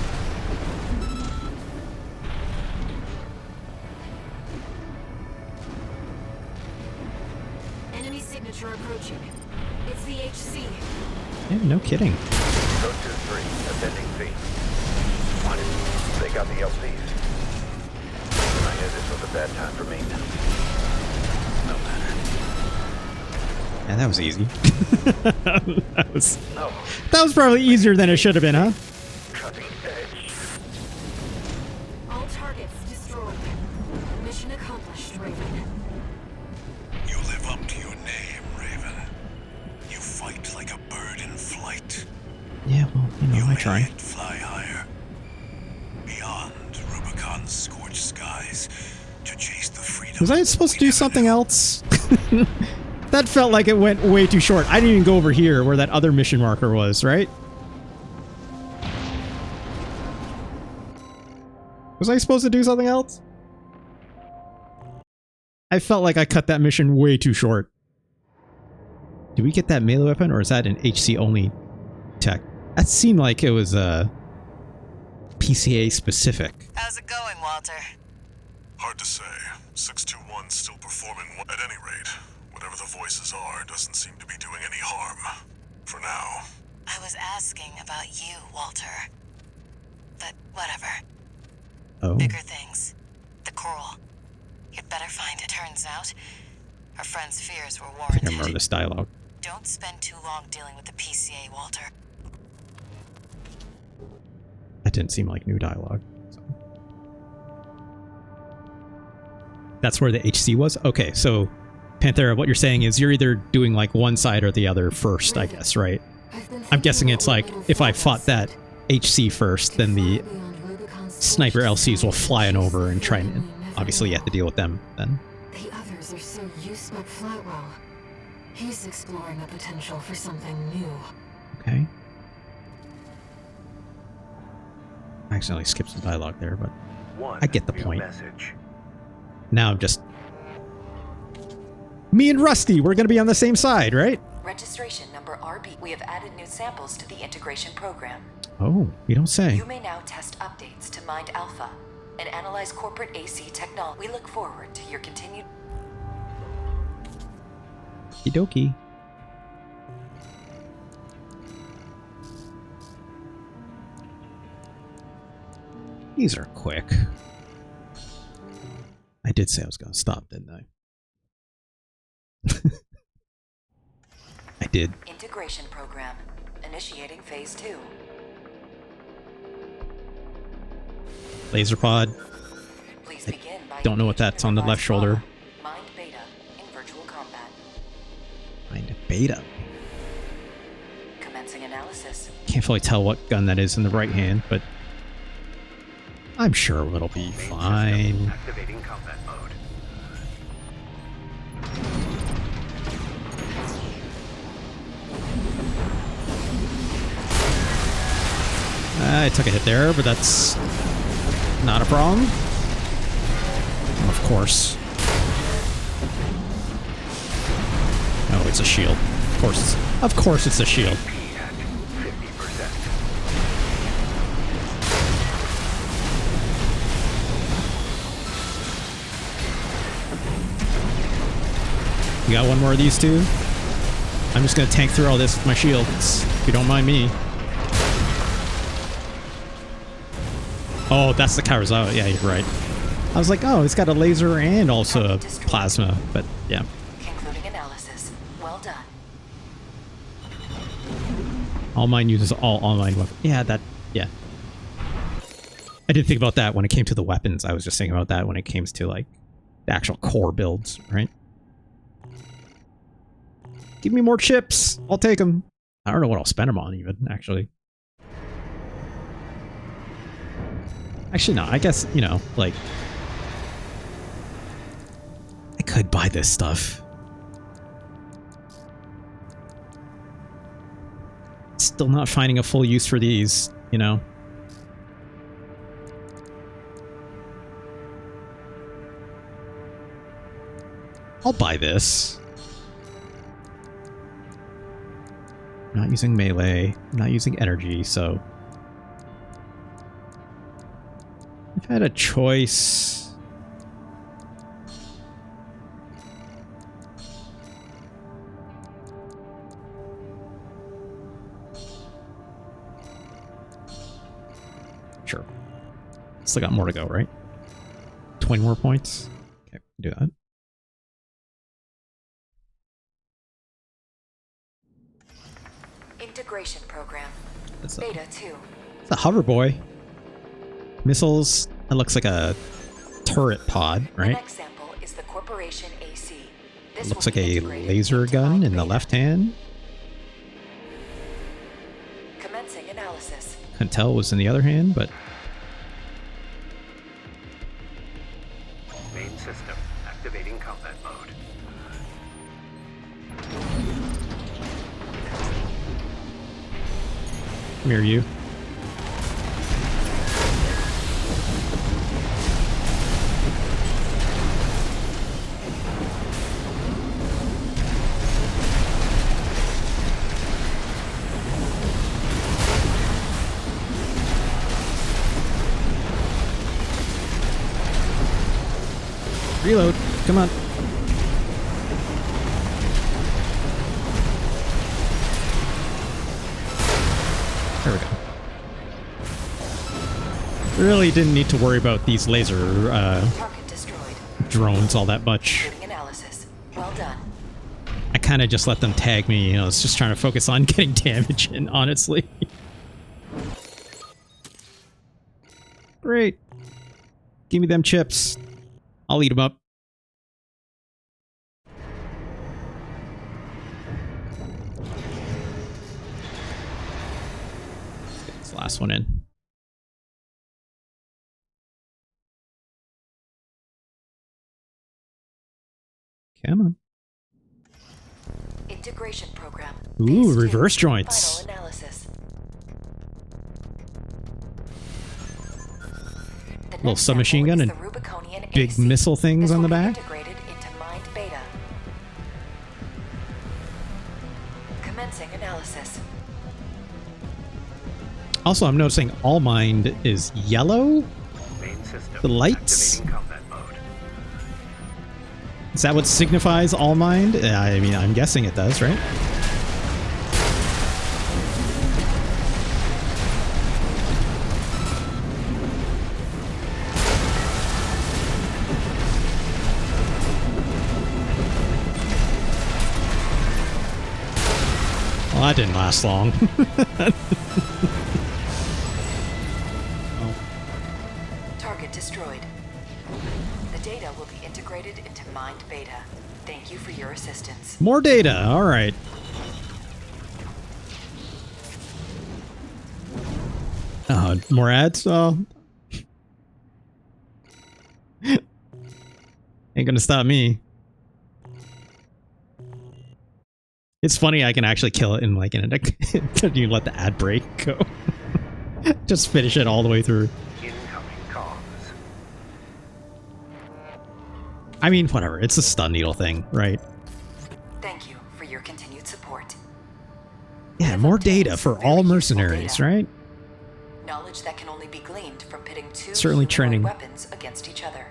Enemy signature approaching. It's the HC. Yeah, no kidding. Code 2-3, ascending C. On it. They got the LCs. I knew this was a bad time for me. No matter. Yeah, that was easy. that was probably easier than it should have been, huh? Cutting edge. All targets destroyed. Mission accomplished, Raven. You live up to your name, Raven. You fight like a bird in flight. Yeah, well, you know, I try. Fly higher. Beyond Rubicon's scorched skies to chase the freedom. Was I supposed to do something else? That felt like it went way too short. I didn't even go over here where that other mission marker was, right? Was I supposed to do something else? I felt like I cut that mission way too short. Did we get that melee weapon, or is that an HC only tech? That seemed like it was PCA specific. How's it going, Walter? Hard to say. 621's still performing. At any rate, whatever the voices are doesn't seem to be doing any harm. For now. I was asking about you, Walter. But whatever. Oh. Bigger things. The coral. You'd better find it. Turns out, our friend's fears were I warranted. remember this dialogue. Don't spend too long dealing with the PCA, Walter. That didn't seem like new dialogue. So. That's where the HC was? Okay, so Panthera, what you're saying is you're either doing like one side or the other first, I guess, right? I'm guessing it's like if I fought that HC first, then the sniper LCs will fly on over and try and obviously you have to deal with them then. The others are so used up Flatwell. He's exploring the potential for something new. Okay. I accidentally skipped some dialogue there, but I get the point. Message. Now I'm just... Me and Rusty, we're gonna be on the same side, right? Registration number RB. We have added new samples to the integration program. Oh, you don't say. You may now test updates to Mind Alpha and analyze corporate AC technology. We look forward to your continued... Okie dokie. These are quick. I did say I was going to stop, didn't I? I did. Integration program. Initiating phase 2. Laser pod. Please begin by don't know what that's on the left shoulder. Mind beta in virtual combat. Mind beta. Commencing analysis. Can't fully tell what gun that is in the right hand, but I'm sure it'll be fine. Activating combat mode. I took a hit there, but that's not a problem. Of course. Oh, it's a shield. Of course it's a shield. You got one more of these two? I'm just gonna tank through all this with my shields, if you don't mind me. Oh, that's the Karazawa. Yeah, you're right. I was like, oh, it's got a laser and also a plasma, but yeah. Concluding analysis. Well done. All Mine uses all online weapons. Yeah, yeah. I didn't think about that when it came to the weapons. I was just thinking about that when it came to, like, the actual core builds, right? Give me more chips. I'll take them. I don't know what I'll spend them on, even, actually. Actually, no. I guess, you know, like... I could buy this stuff. Still not finding a full use for these, you know? I'll buy this. I'm not using melee. I'm not using energy, so... I've had a choice. Sure. Still got more to go, right? 20 more points? Okay, do that. Integration program. Beta 2. It's a hover boy. Missiles. That looks like a turret pod, right? The next sample is the Corporation AC. This Looks like a laser gun in the left hand. Commencing analysis. Couldn't tell it was in the other hand, but... Main system. Activating combat mode. Come here, you. Reload. Come on. There we go. Really didn't need to worry about these laser drones all that much. Analysis. Well done. I kind of just let them tag me. You know, it's just trying to focus on getting damage in, honestly. Great. Give me them chips. I'll eat them up. Let's get this last one in. Come on. Integration program. Ooh, reverse joints. Final analysis. Little submachine gun and big missile things on the back. Integrated into Mind Beta. Commencing analysis. Also, I'm noticing all Mind is yellow. The lights. Is that what signifies all Mind? I mean, I'm guessing it does, right? Well, that didn't last long. Target destroyed. The data will be integrated into Mind Beta. Thank you for your assistance. More data. All right. More ads. Oh. Ain't gonna stop me. It's funny I can actually kill it in like in a you let the ad break go. Just finish it all the way through. Incoming comms. I mean, whatever. It's a stun needle thing, right? Thank you for your continued support. Yeah, more data for all mercenaries, right? Knowledge that can only be gleaned from pitting two Certainly humanoid training. weapons against each other.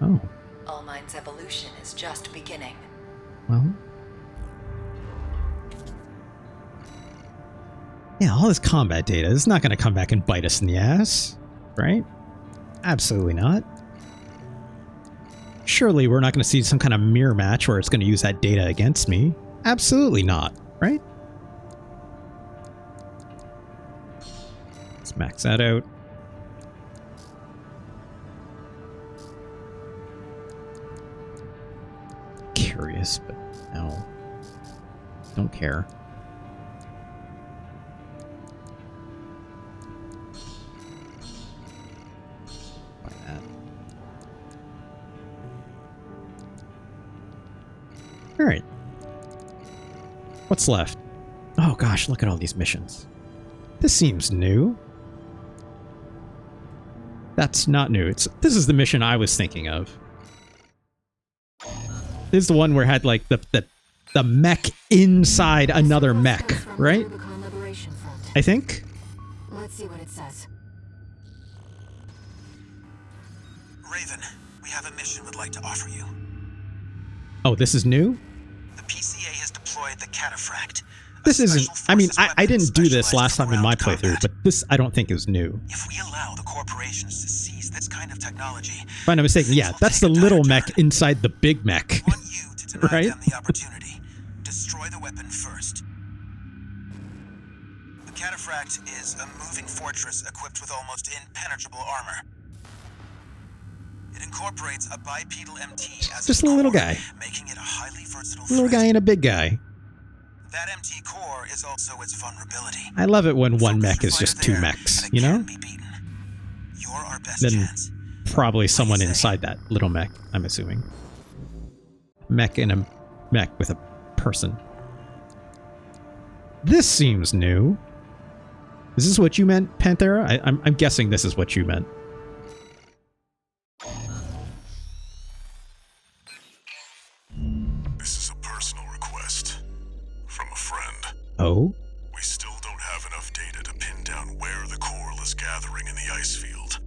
Oh. All Mind's evolution is just beginning. Well. Yeah, all this combat data is not going to come back and bite us in the ass, right? Absolutely not. Surely we're not going to see some kind of mirror match where it's going to use that data against me. Absolutely not, right? Let's max that out. Curious, but no. Don't care. Alright. What's left? Oh gosh, look at all these missions. This seems new. That's not new. This is the mission I was thinking of. This is the one where it had like the mech inside another mech, right? Rubicon Liberation Front. I think? Let's see what it says. Raven, we have a mission we'd like to offer you. Oh, this is new? The PCA has deployed the Cataphract. This isn't... I mean, I didn't do this last time in my playthrough, but this I don't think is new. If we allow the corporations to seize this kind of technology... If I'm not mistaken, yeah, that's the little mech inside the big mech. Right? Them the opportunity. Destroy the weapon first. The Cataphract is a moving fortress equipped with almost impenetrable armor. It incorporates a bipedal MT as Just a little guy. making it a highly versatile Little guy and a big guy. That MT core is also its vulnerability. I love it when one mech is just two mechs, you know? You're our best Then chance. probably someone inside that little mech, I'm assuming. Mech in a mech with a person. This seems new. Is this what you meant, Panthera? I'm guessing this is what you meant. This is a personal request from a friend. Oh? We still don't have enough data to pin down where the coral is gathering in the ice field.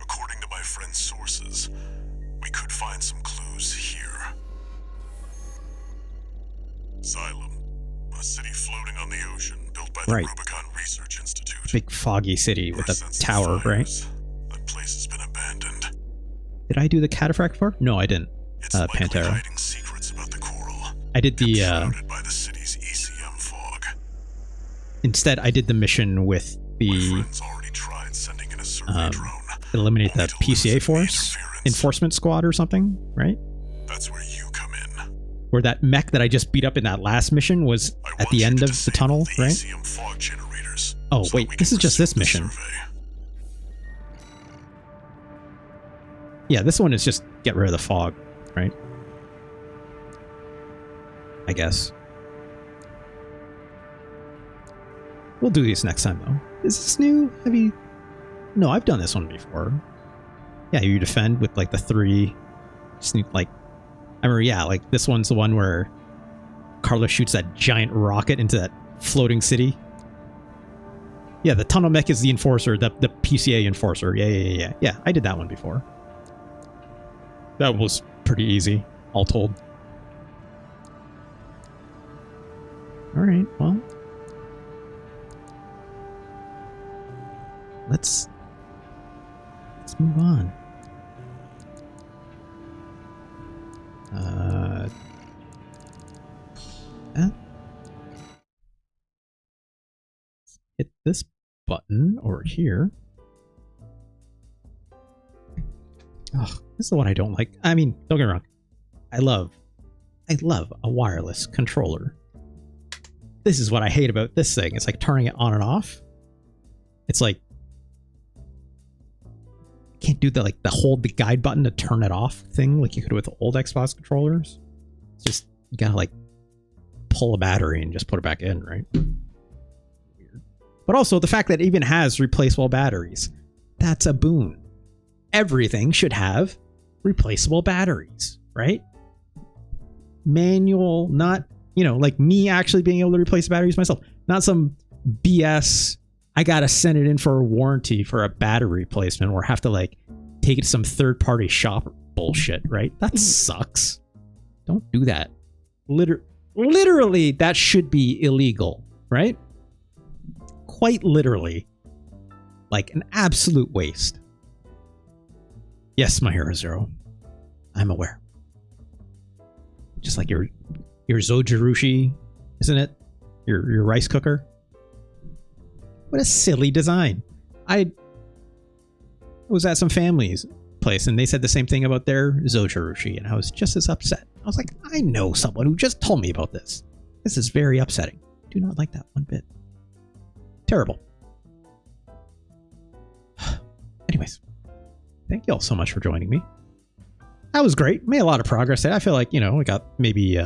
According to my friend's sources, we could find some clues here. Xylem, a city floating on the ocean built by the Rubicon Research Institute. Big foggy city with a tower, right? That place has been abandoned. Did I do the Cataphract for? No, I didn't. Pantera. Hiding secrets about the coral. I did the By the city's ECM fog. Instead, I did the mission with the eliminate the PCA force enforcement squad or something, right? That's where you come in. Where that mech that I just beat up in that last mission was at the end of the tunnel, right? Fog generators, oh wait, this is just this mission. Yeah, this one is just get rid of the fog, right? I guess. We'll do these next time, though. Is this new? Have you... No, I've done this one before. Yeah, you defend with, like, the three... Just need, like... I remember, yeah, like, this one's the one where Carlos shoots that giant rocket into that floating city. Yeah, the tunnel mech is the enforcer, the PCA enforcer. Yeah, I did that one before. That was pretty easy, all told. Alright, well... Let's move on. button over here. Oh, this is the one I don't like. I mean, don't get me wrong. I love a wireless controller. This is what I hate about this thing. It's like turning it on and off. It's like, I can't do the hold the guide button to turn it off thing like you could with the old Xbox controllers. It's just, you gotta like pull a battery and just put it back in, right? Weird. But also the fact that it even has replaceable batteries. That's a boon. Everything should have replaceable batteries, right? Manual, not, you know, like me actually being able to replace the batteries myself. Not some BS, I gotta send it in for a warranty for a battery replacement or have to like take it to some third-party shop bullshit, right? That sucks. Don't do that. Literally, that should be illegal, right? Quite literally. Like an absolute waste. Yes, my hero Zero. I'm aware. Just like your Zojirushi, isn't it? Your rice cooker. What a silly design. I was at some family's place and they said the same thing about their Zojirushi, and I was just as upset. I was like, I know someone who just told me about this. This is very upsetting. Do not like that one bit. Terrible. Anyways, thank you all so much for joining me. That was great. Made a lot of progress there. I feel like, you know, we got maybe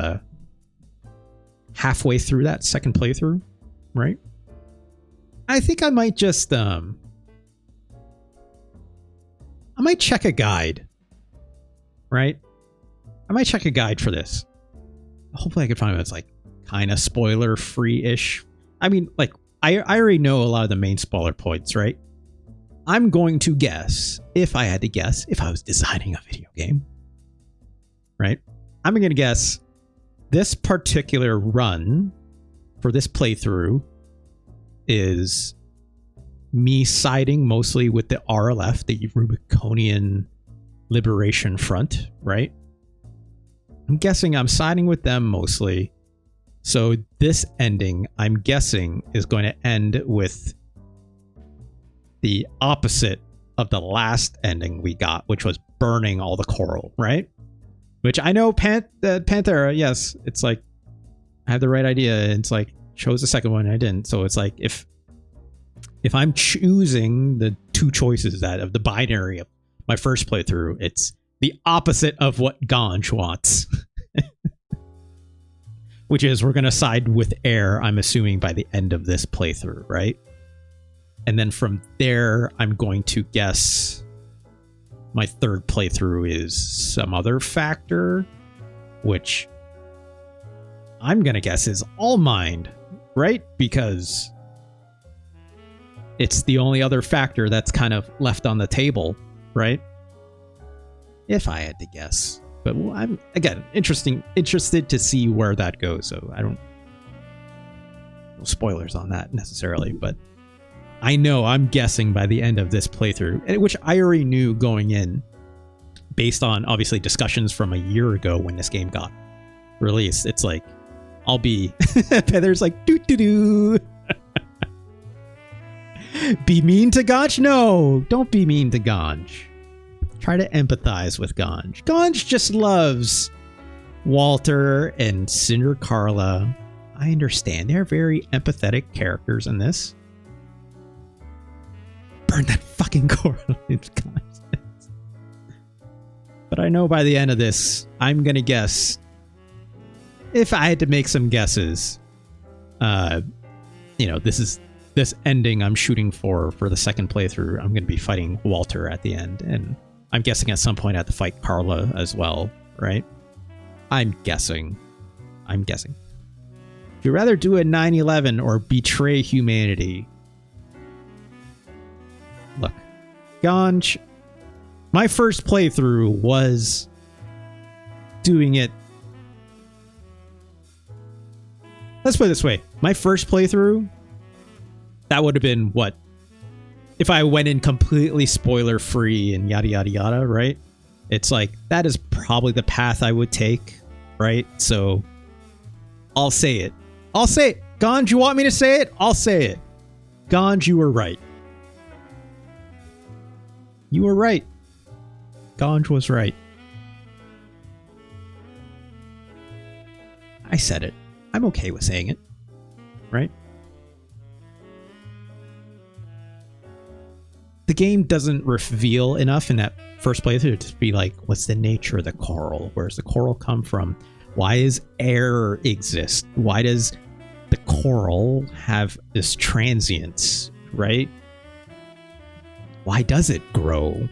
halfway through that second playthrough, right? I think I might just I might check a guide, right? I might check a guide for this. Hopefully I can find one that's like kind of spoiler free-ish. I mean, like I already know a lot of the main spoiler points, right? I'm going to guess, if I had to guess, if I was designing a video game, right? I'm going to guess this particular run for this playthrough is me siding mostly with the RLF, the Rubiconian Liberation Front, right? I'm guessing I'm siding with them mostly. So this ending, I'm guessing, is going to end with the opposite of the last ending we got, which was burning all the coral, right? Which I know Panthera, yes, it's like I have the right idea. It's like chose the second one, and I didn't. So it's like if I'm choosing the two choices that of the binary of my first playthrough, it's the opposite of what Ganj wants. Which is we're going to side with air, I'm assuming, by the end of this playthrough, right? And then from there, I'm going to guess my third playthrough is some other factor, which I'm going to guess is all mind, right? Because it's the only other factor that's kind of left on the table, right? If I had to guess. But well, I'm, again, interested to see where that goes. So I don't... No spoilers on that necessarily, but I know I'm guessing by the end of this playthrough, which I already knew going in, based on obviously discussions from a year ago when this game got released. It's like, I'll be... There's like, doo-doo-doo. Be mean to Ganj? No, don't be mean to Ganj. Try to empathize with Ganj. Ganj just loves Walter and Cinder Carla. I understand. They're very empathetic characters in this. Burn that fucking coral. But I know by the end of this, I'm going to guess, if I had to make some guesses, you know, this ending I'm shooting for the second playthrough, I'm going to be fighting Walter at the end. And I'm guessing at some point I have to fight Carla as well, right? I'm guessing. Would you rather do a 9/11 or betray humanity? Look, Ganj, my first playthrough was doing it. Let's put it this way. My first playthrough, that would have been what? If I went in completely spoiler free and yada, yada, yada, right? It's like, that is probably the path I would take, right? So I'll say it. Ganj, you want me to say it? I'll say it. Ganj, you were right. You were right. Ganj was right. I said it. I'm okay with saying it. Right? The game doesn't reveal enough in that first playthrough to be like, what's the nature of the coral? Where's the coral come from? Why does air exist? Why does the coral have this transience, right? Why does it grow?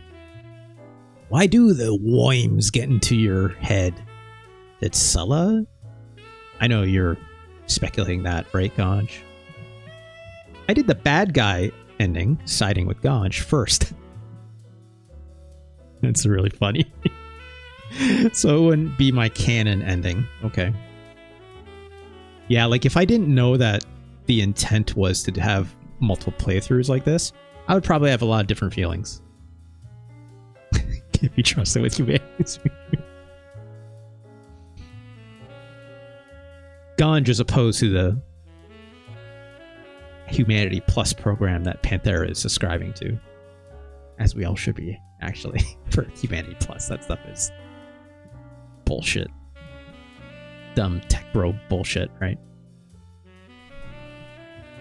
Why do the worms get into your head? It's Sulla? I know you're speculating that, right, Ganj? I did the bad guy ending, siding with Ganj first. That's really funny. So it wouldn't be my canon ending. Okay. Yeah, like if I didn't know that the intent was to have multiple playthroughs like this, I would probably have a lot of different feelings. Can't be trusted with humanity. Ganj as opposed to the Humanity Plus program that Panthera is subscribing to. As we all should be, actually, for Humanity Plus. That stuff is bullshit. Dumb tech bro bullshit, right?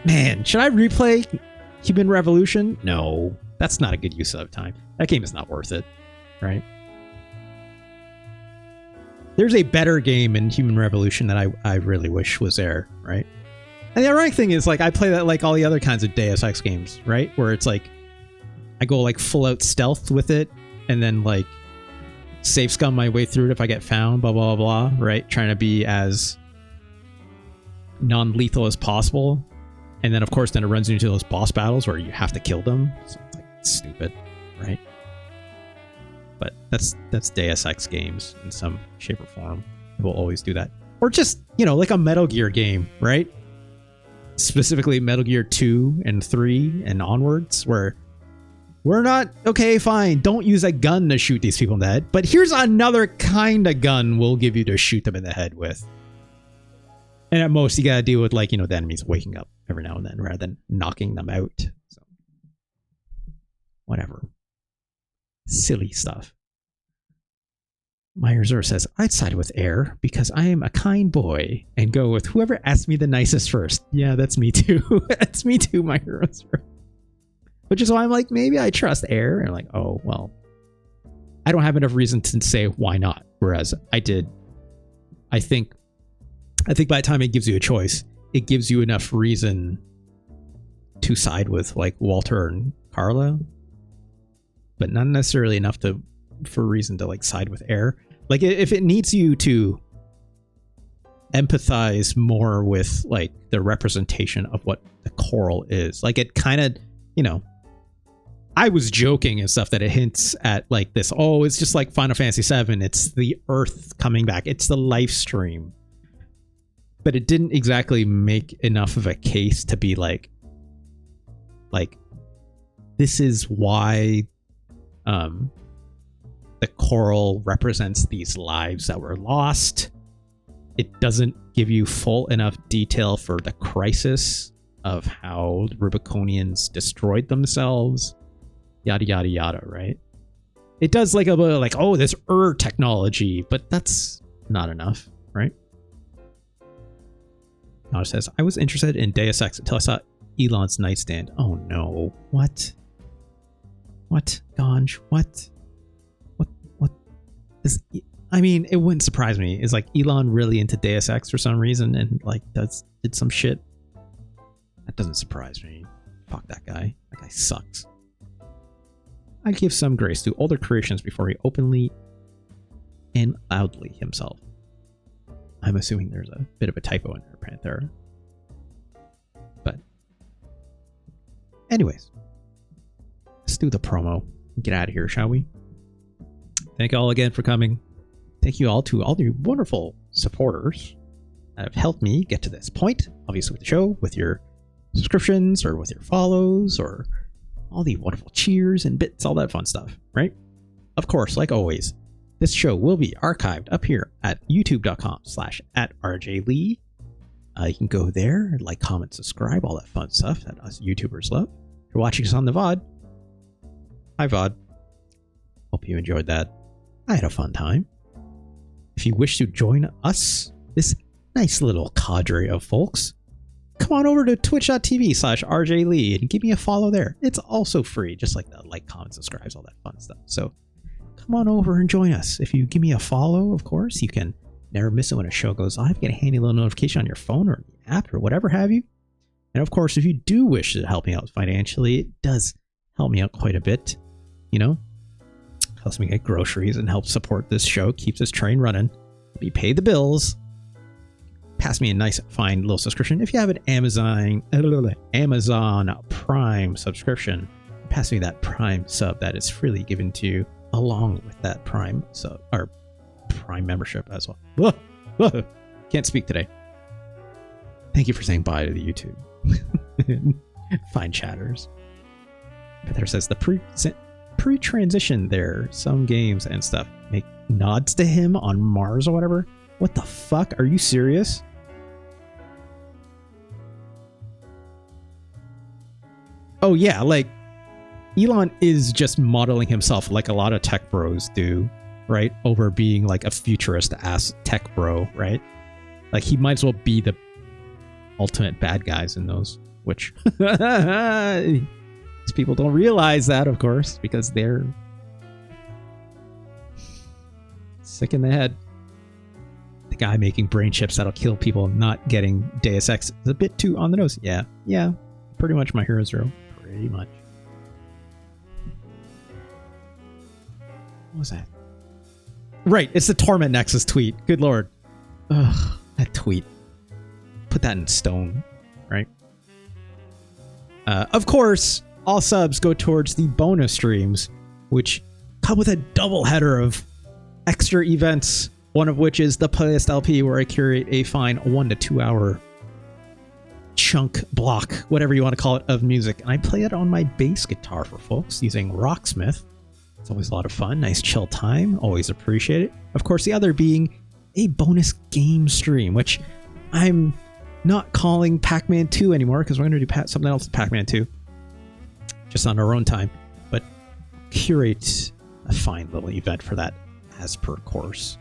Man, should I replay Human Revolution? No, that's not a good use of time. That game is not worth it, right? There's a better game in Human Revolution that I really wish was there, right? And the ironic thing is, like, I play that like all the other kinds of Deus Ex games, right? Where it's like, I go like full out stealth with it, and then like safe scum my way through it if I get found, blah, blah, blah, blah, right? Trying to be as non-lethal as possible. And then, of course, then it runs into those boss battles where you have to kill them. So it's like stupid, right? But that's Deus Ex games in some shape or form. It will always do that. Or just, you know, like a Metal Gear game, right? Specifically Metal Gear 2 and 3 and onwards, where we're not, okay, fine, don't use a gun to shoot these people in the head, but here's another kind of gun we'll give you to shoot them in the head with. And at most, you gotta deal with, like, you know, the enemies waking up every now and then rather than knocking them out. So, whatever. Silly stuff. Myers says, I'd side with Air because I am a kind boy and go with whoever asks me the nicest first. Yeah, that's me too. That's me too, Myers. Which is why I'm like, maybe I trust Air. And I'm like, oh, well, I don't have enough reason to say why not. Whereas I did. I think by the time it gives you a choice, it gives you enough reason to side with like Walter and Carla, but not necessarily enough for reason to like side with Air. Like if it needs you to empathize more with like the representation of what the coral is, like it kind of, you know, I was joking and stuff that it hints at like this, oh, it's just like Final Fantasy VII, it's the Earth coming back, it's the life stream. But it didn't exactly make enough of a case to be like this is why the coral represents these lives that were lost. It doesn't give you full enough detail for the crisis of how the Rubiconians destroyed themselves, yada yada yada, right? It does like a little like, oh, this technology, but that's not enough, right? Now it says, I was interested in Deus Ex until I saw Elon's nightstand. Oh no. What? Ganj? What? I mean, it wouldn't surprise me. Is like Elon really into Deus Ex for some reason and like did some shit? That doesn't surprise me. Fuck that guy. That guy sucks. I give some grace to older creations before he openly and loudly himself. I'm assuming there's a bit of a typo in there, Panthera. But anyways, let's do the promo and get out of here, shall we? Thank you all again for coming. Thank you all to all the wonderful supporters that have helped me get to this point. Obviously with the show, with your subscriptions or with your follows or all the wonderful cheers and bits, all that fun stuff, right? Of course, like always, this show will be archived up here at youtube.com/@RJLee. You can go there, like, comment, subscribe, all that fun stuff that us YouTubers love. If you're watching us on the VOD, hi VOD. Hope you enjoyed that. I had a fun time. If you wish to join us, this nice little cadre of folks, come on over to twitch.tv/RJLee and give me a follow there. It's also free, just like the like, comment, subscribes, all that fun stuff. So come on over and join us. If you give me a follow, of course, you can never miss it when a show goes live. Get a handy little notification on your phone or the app or whatever have you. And of course, if you do wish to help me out financially, it does help me out quite a bit. You know, helps me get groceries and helps support this show, keeps this train running. Me pay the bills. Pass me a nice, fine little subscription. If you have an Amazon Prime subscription, pass me that Prime sub that is freely given to you along with that Prime sub or Prime membership as well. Can't speak today. Thank you for saying bye to the YouTube. Fine chatters. But there says the pre-transition there. Some games and stuff make nods to him on Mars or whatever. What the fuck? Are you serious? Oh yeah, like Elon is just modeling himself like a lot of tech bros do, right? Over being like a futurist ass tech bro, right? Like he might as well be the ultimate bad guys in those, which these people don't realize that, of course, because they're sick in the head. The guy making brain chips that'll kill people not getting Deus Ex is a bit too on the nose. Yeah, pretty much my Hero Zero. Pretty much. What was that? Right, it's the Torment Nexus tweet. Good lord. Ugh, that tweet. Put that in stone, right? Of course, all subs go towards the bonus streams, which come with a double header of extra events, one of which is the Playlist LP, where I curate a fine 1 to 2 hour chunk block, whatever you want to call it, of music. And I play it on my bass guitar for folks using Rocksmith. It's always a lot of fun. Nice chill time. Always appreciate it. Of course, the other being a bonus game stream, which I'm not calling Pac-Man 2 anymore because we're going to do something else with Pac-Man 2. Just on our own time. But curate a fine little event for that as per course.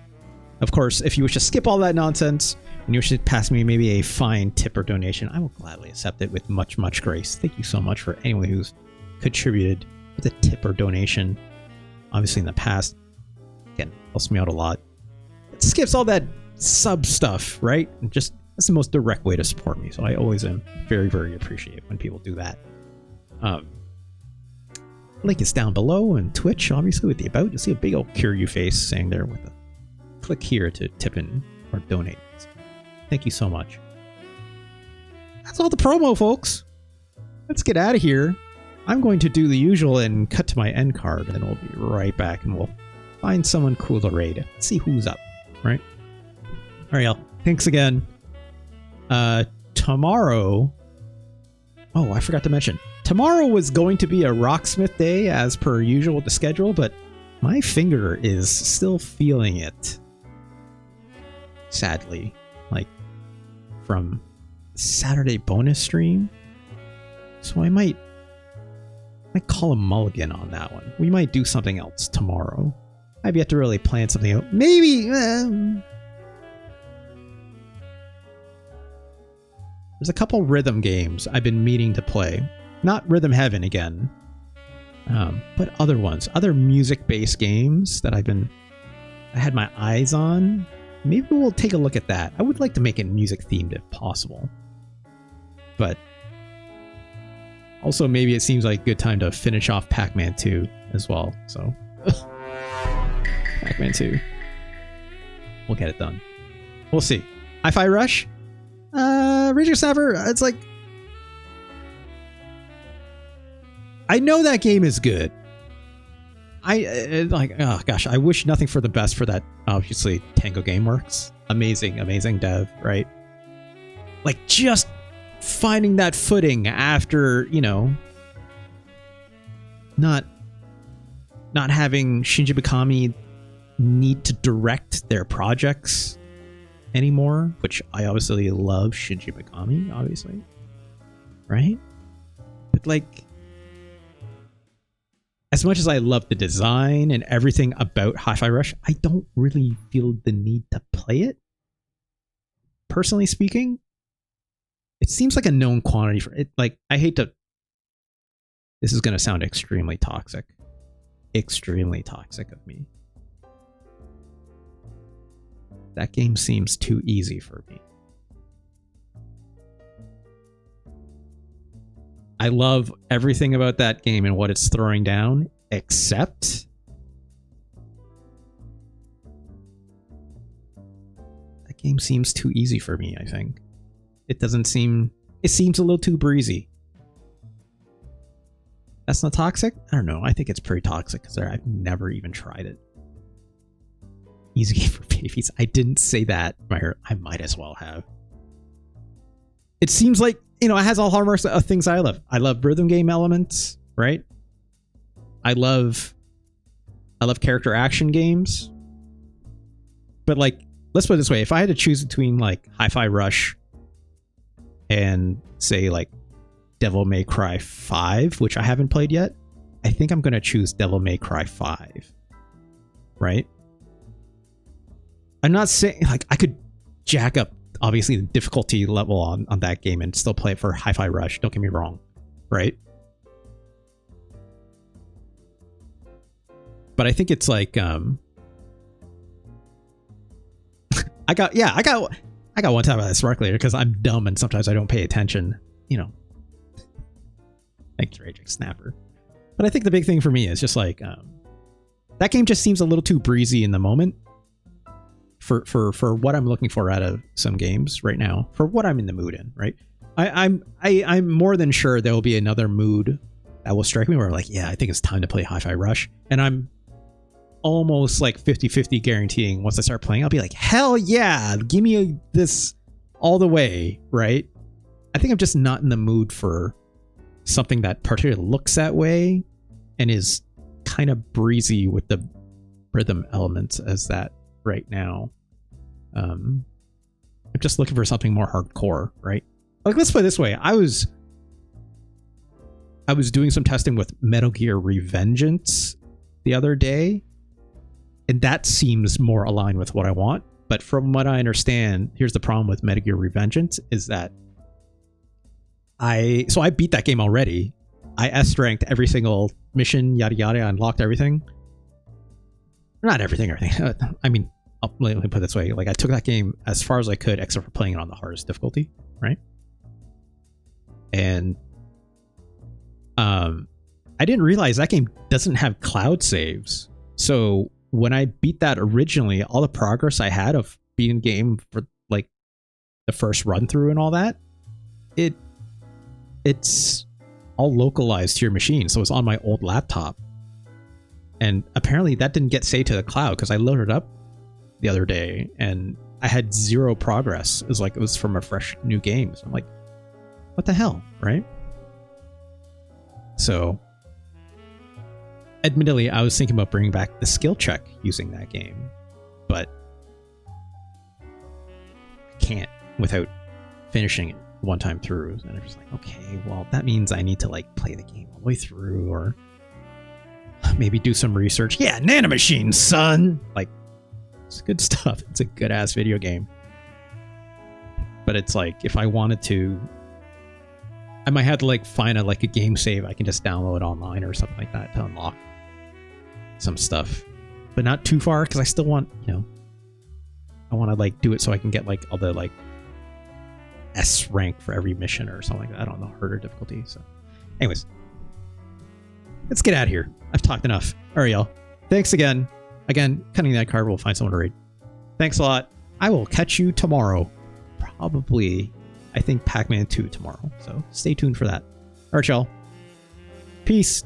Of course, if you wish to skip all that nonsense and you wish to pass me maybe a fine tip or donation, I will gladly accept it with much, much grace. Thank you so much for anyone who's contributed with a tip or donation. Obviously in the past, again, helps me out a lot. It skips all that sub stuff, right? And just that's the most direct way to support me. So I always am very, very appreciative when people do that. Link is down below, and Twitch, obviously, with the about. You'll see a big old Kiryu face saying there with a click here to tip in or donate. Thank you so much. That's all the promo, folks. Let's get out of here. I'm going to do the usual and cut to my end card, and then we'll be right back, and we'll find someone cool to raid. See who's up, right? All right, y'all. Thanks again. Tomorrow... Oh, I forgot to mention. Tomorrow was going to be a Rocksmith day, as per usual with the schedule, but my finger is still feeling it. Sadly. Like, from Saturday bonus stream. So I might call a mulligan on that one. We might do something else tomorrow. I've yet to really plan something out. Maybe... There's a couple rhythm games I've been meaning to play. Not Rhythm Heaven again. But other ones. Other music-based games that I had my eyes on. Maybe we'll take a look at that. I would like to make it music-themed if possible. But... also, maybe it seems like a good time to finish off Pac-Man 2 as well. So... Pac-Man 2. We'll get it done. We'll see. Hi-Fi Rush? Raging Snapper, it's like... I know that game is good. Oh gosh, I wish nothing for the best for that, obviously, Tango Gameworks. Amazing, amazing dev, right? Like, just finding that footing after, you know, not having Shinji Mikami need to direct their projects anymore, which I obviously love Shinji Mikami, obviously. Right? But like, as much as I love the design and everything about Hi-Fi Rush, I don't really feel the need to play it. Personally speaking, it seems like a known quantity for it. Like, I hate to... This is going to sound extremely toxic. Extremely toxic of me. That game seems too easy for me. I love everything about that game and what it's throwing down, except that game seems too easy for me, I think. It doesn't seem... It seems a little too breezy. That's not toxic? I don't know. I think it's pretty toxic because I've never even tried it. Easy game for babies. I didn't say that. I might as well have. It seems like, you know, it has all hallmarks of things I love. I love rhythm game elements, right? I love character action games. But like, let's put it this way. If I had to choose between like Hi-Fi Rush and say like Devil May Cry 5, which I haven't played yet, I think I'm going to choose Devil May Cry 5. Right? I'm not saying, like, I could jack up, obviously, the difficulty level on that game and still play it for Hi-Fi Rush. Don't get me wrong. Right? But I think it's like, I got one time about this Spark later because I'm dumb and sometimes I don't pay attention, you know. Thanks, Raging Snapper. But I think the big thing for me is just like, that game just seems a little too breezy in the moment for what I'm looking for out of some games right now, for what I'm in the mood in, right? I'm more than sure there will be another mood that will strike me where I'm like, yeah, I think it's time to play Hi-Fi Rush. And I'm almost like 50-50 guaranteeing once I start playing, I'll be like, hell yeah, give me this all the way, right? I think I'm just not in the mood for something that particularly looks that way and is kind of breezy with the rhythm elements as that right now. I'm just looking for something more hardcore, right? Like, let's put it this way. I was doing some testing with Metal Gear Revengeance the other day, and that seems more aligned with what I want. But from what I understand, here's the problem with Metal Gear Revengeance is that I beat that game already. I S-ranked every single mission, yada yada, I unlocked everything. Not everything. I mean, let me put it this way. Like, I took that game as far as I could, except for playing it on the hardest difficulty, right? And I didn't realize that game doesn't have cloud saves. So when I beat that originally, all the progress I had of beating the game for like the first run through and all that, it's all localized to your machine. So it's on my old laptop. And apparently that didn't get saved to the cloud because I loaded it up the other day and I had zero progress. It was like it was from a fresh new game. So I'm like, what the hell, right? So admittedly, I was thinking about bringing back the skill check using that game, but I can't without finishing it one time through. And I'm just like, okay, well, that means I need to like play the game all the way through or maybe do some research. Yeah, Nanomachine, son! Like, it's good stuff. It's a good ass video game. But it's like, if I wanted to, I might have to like find a game save I can just download online or something like that to unlock some stuff. But not too far, because I still want, you know, I want to like do it so I can get like all the like S rank for every mission or something like that. I don't know, harder difficulty. So anyways, let's get out of here. I've talked enough. All right, y'all. Thanks again. Again, cutting that card, we'll find someone to raid. Thanks a lot. I will catch you tomorrow. Probably, I think, Pac-Man 2 tomorrow. So stay tuned for that. All right, y'all. Peace.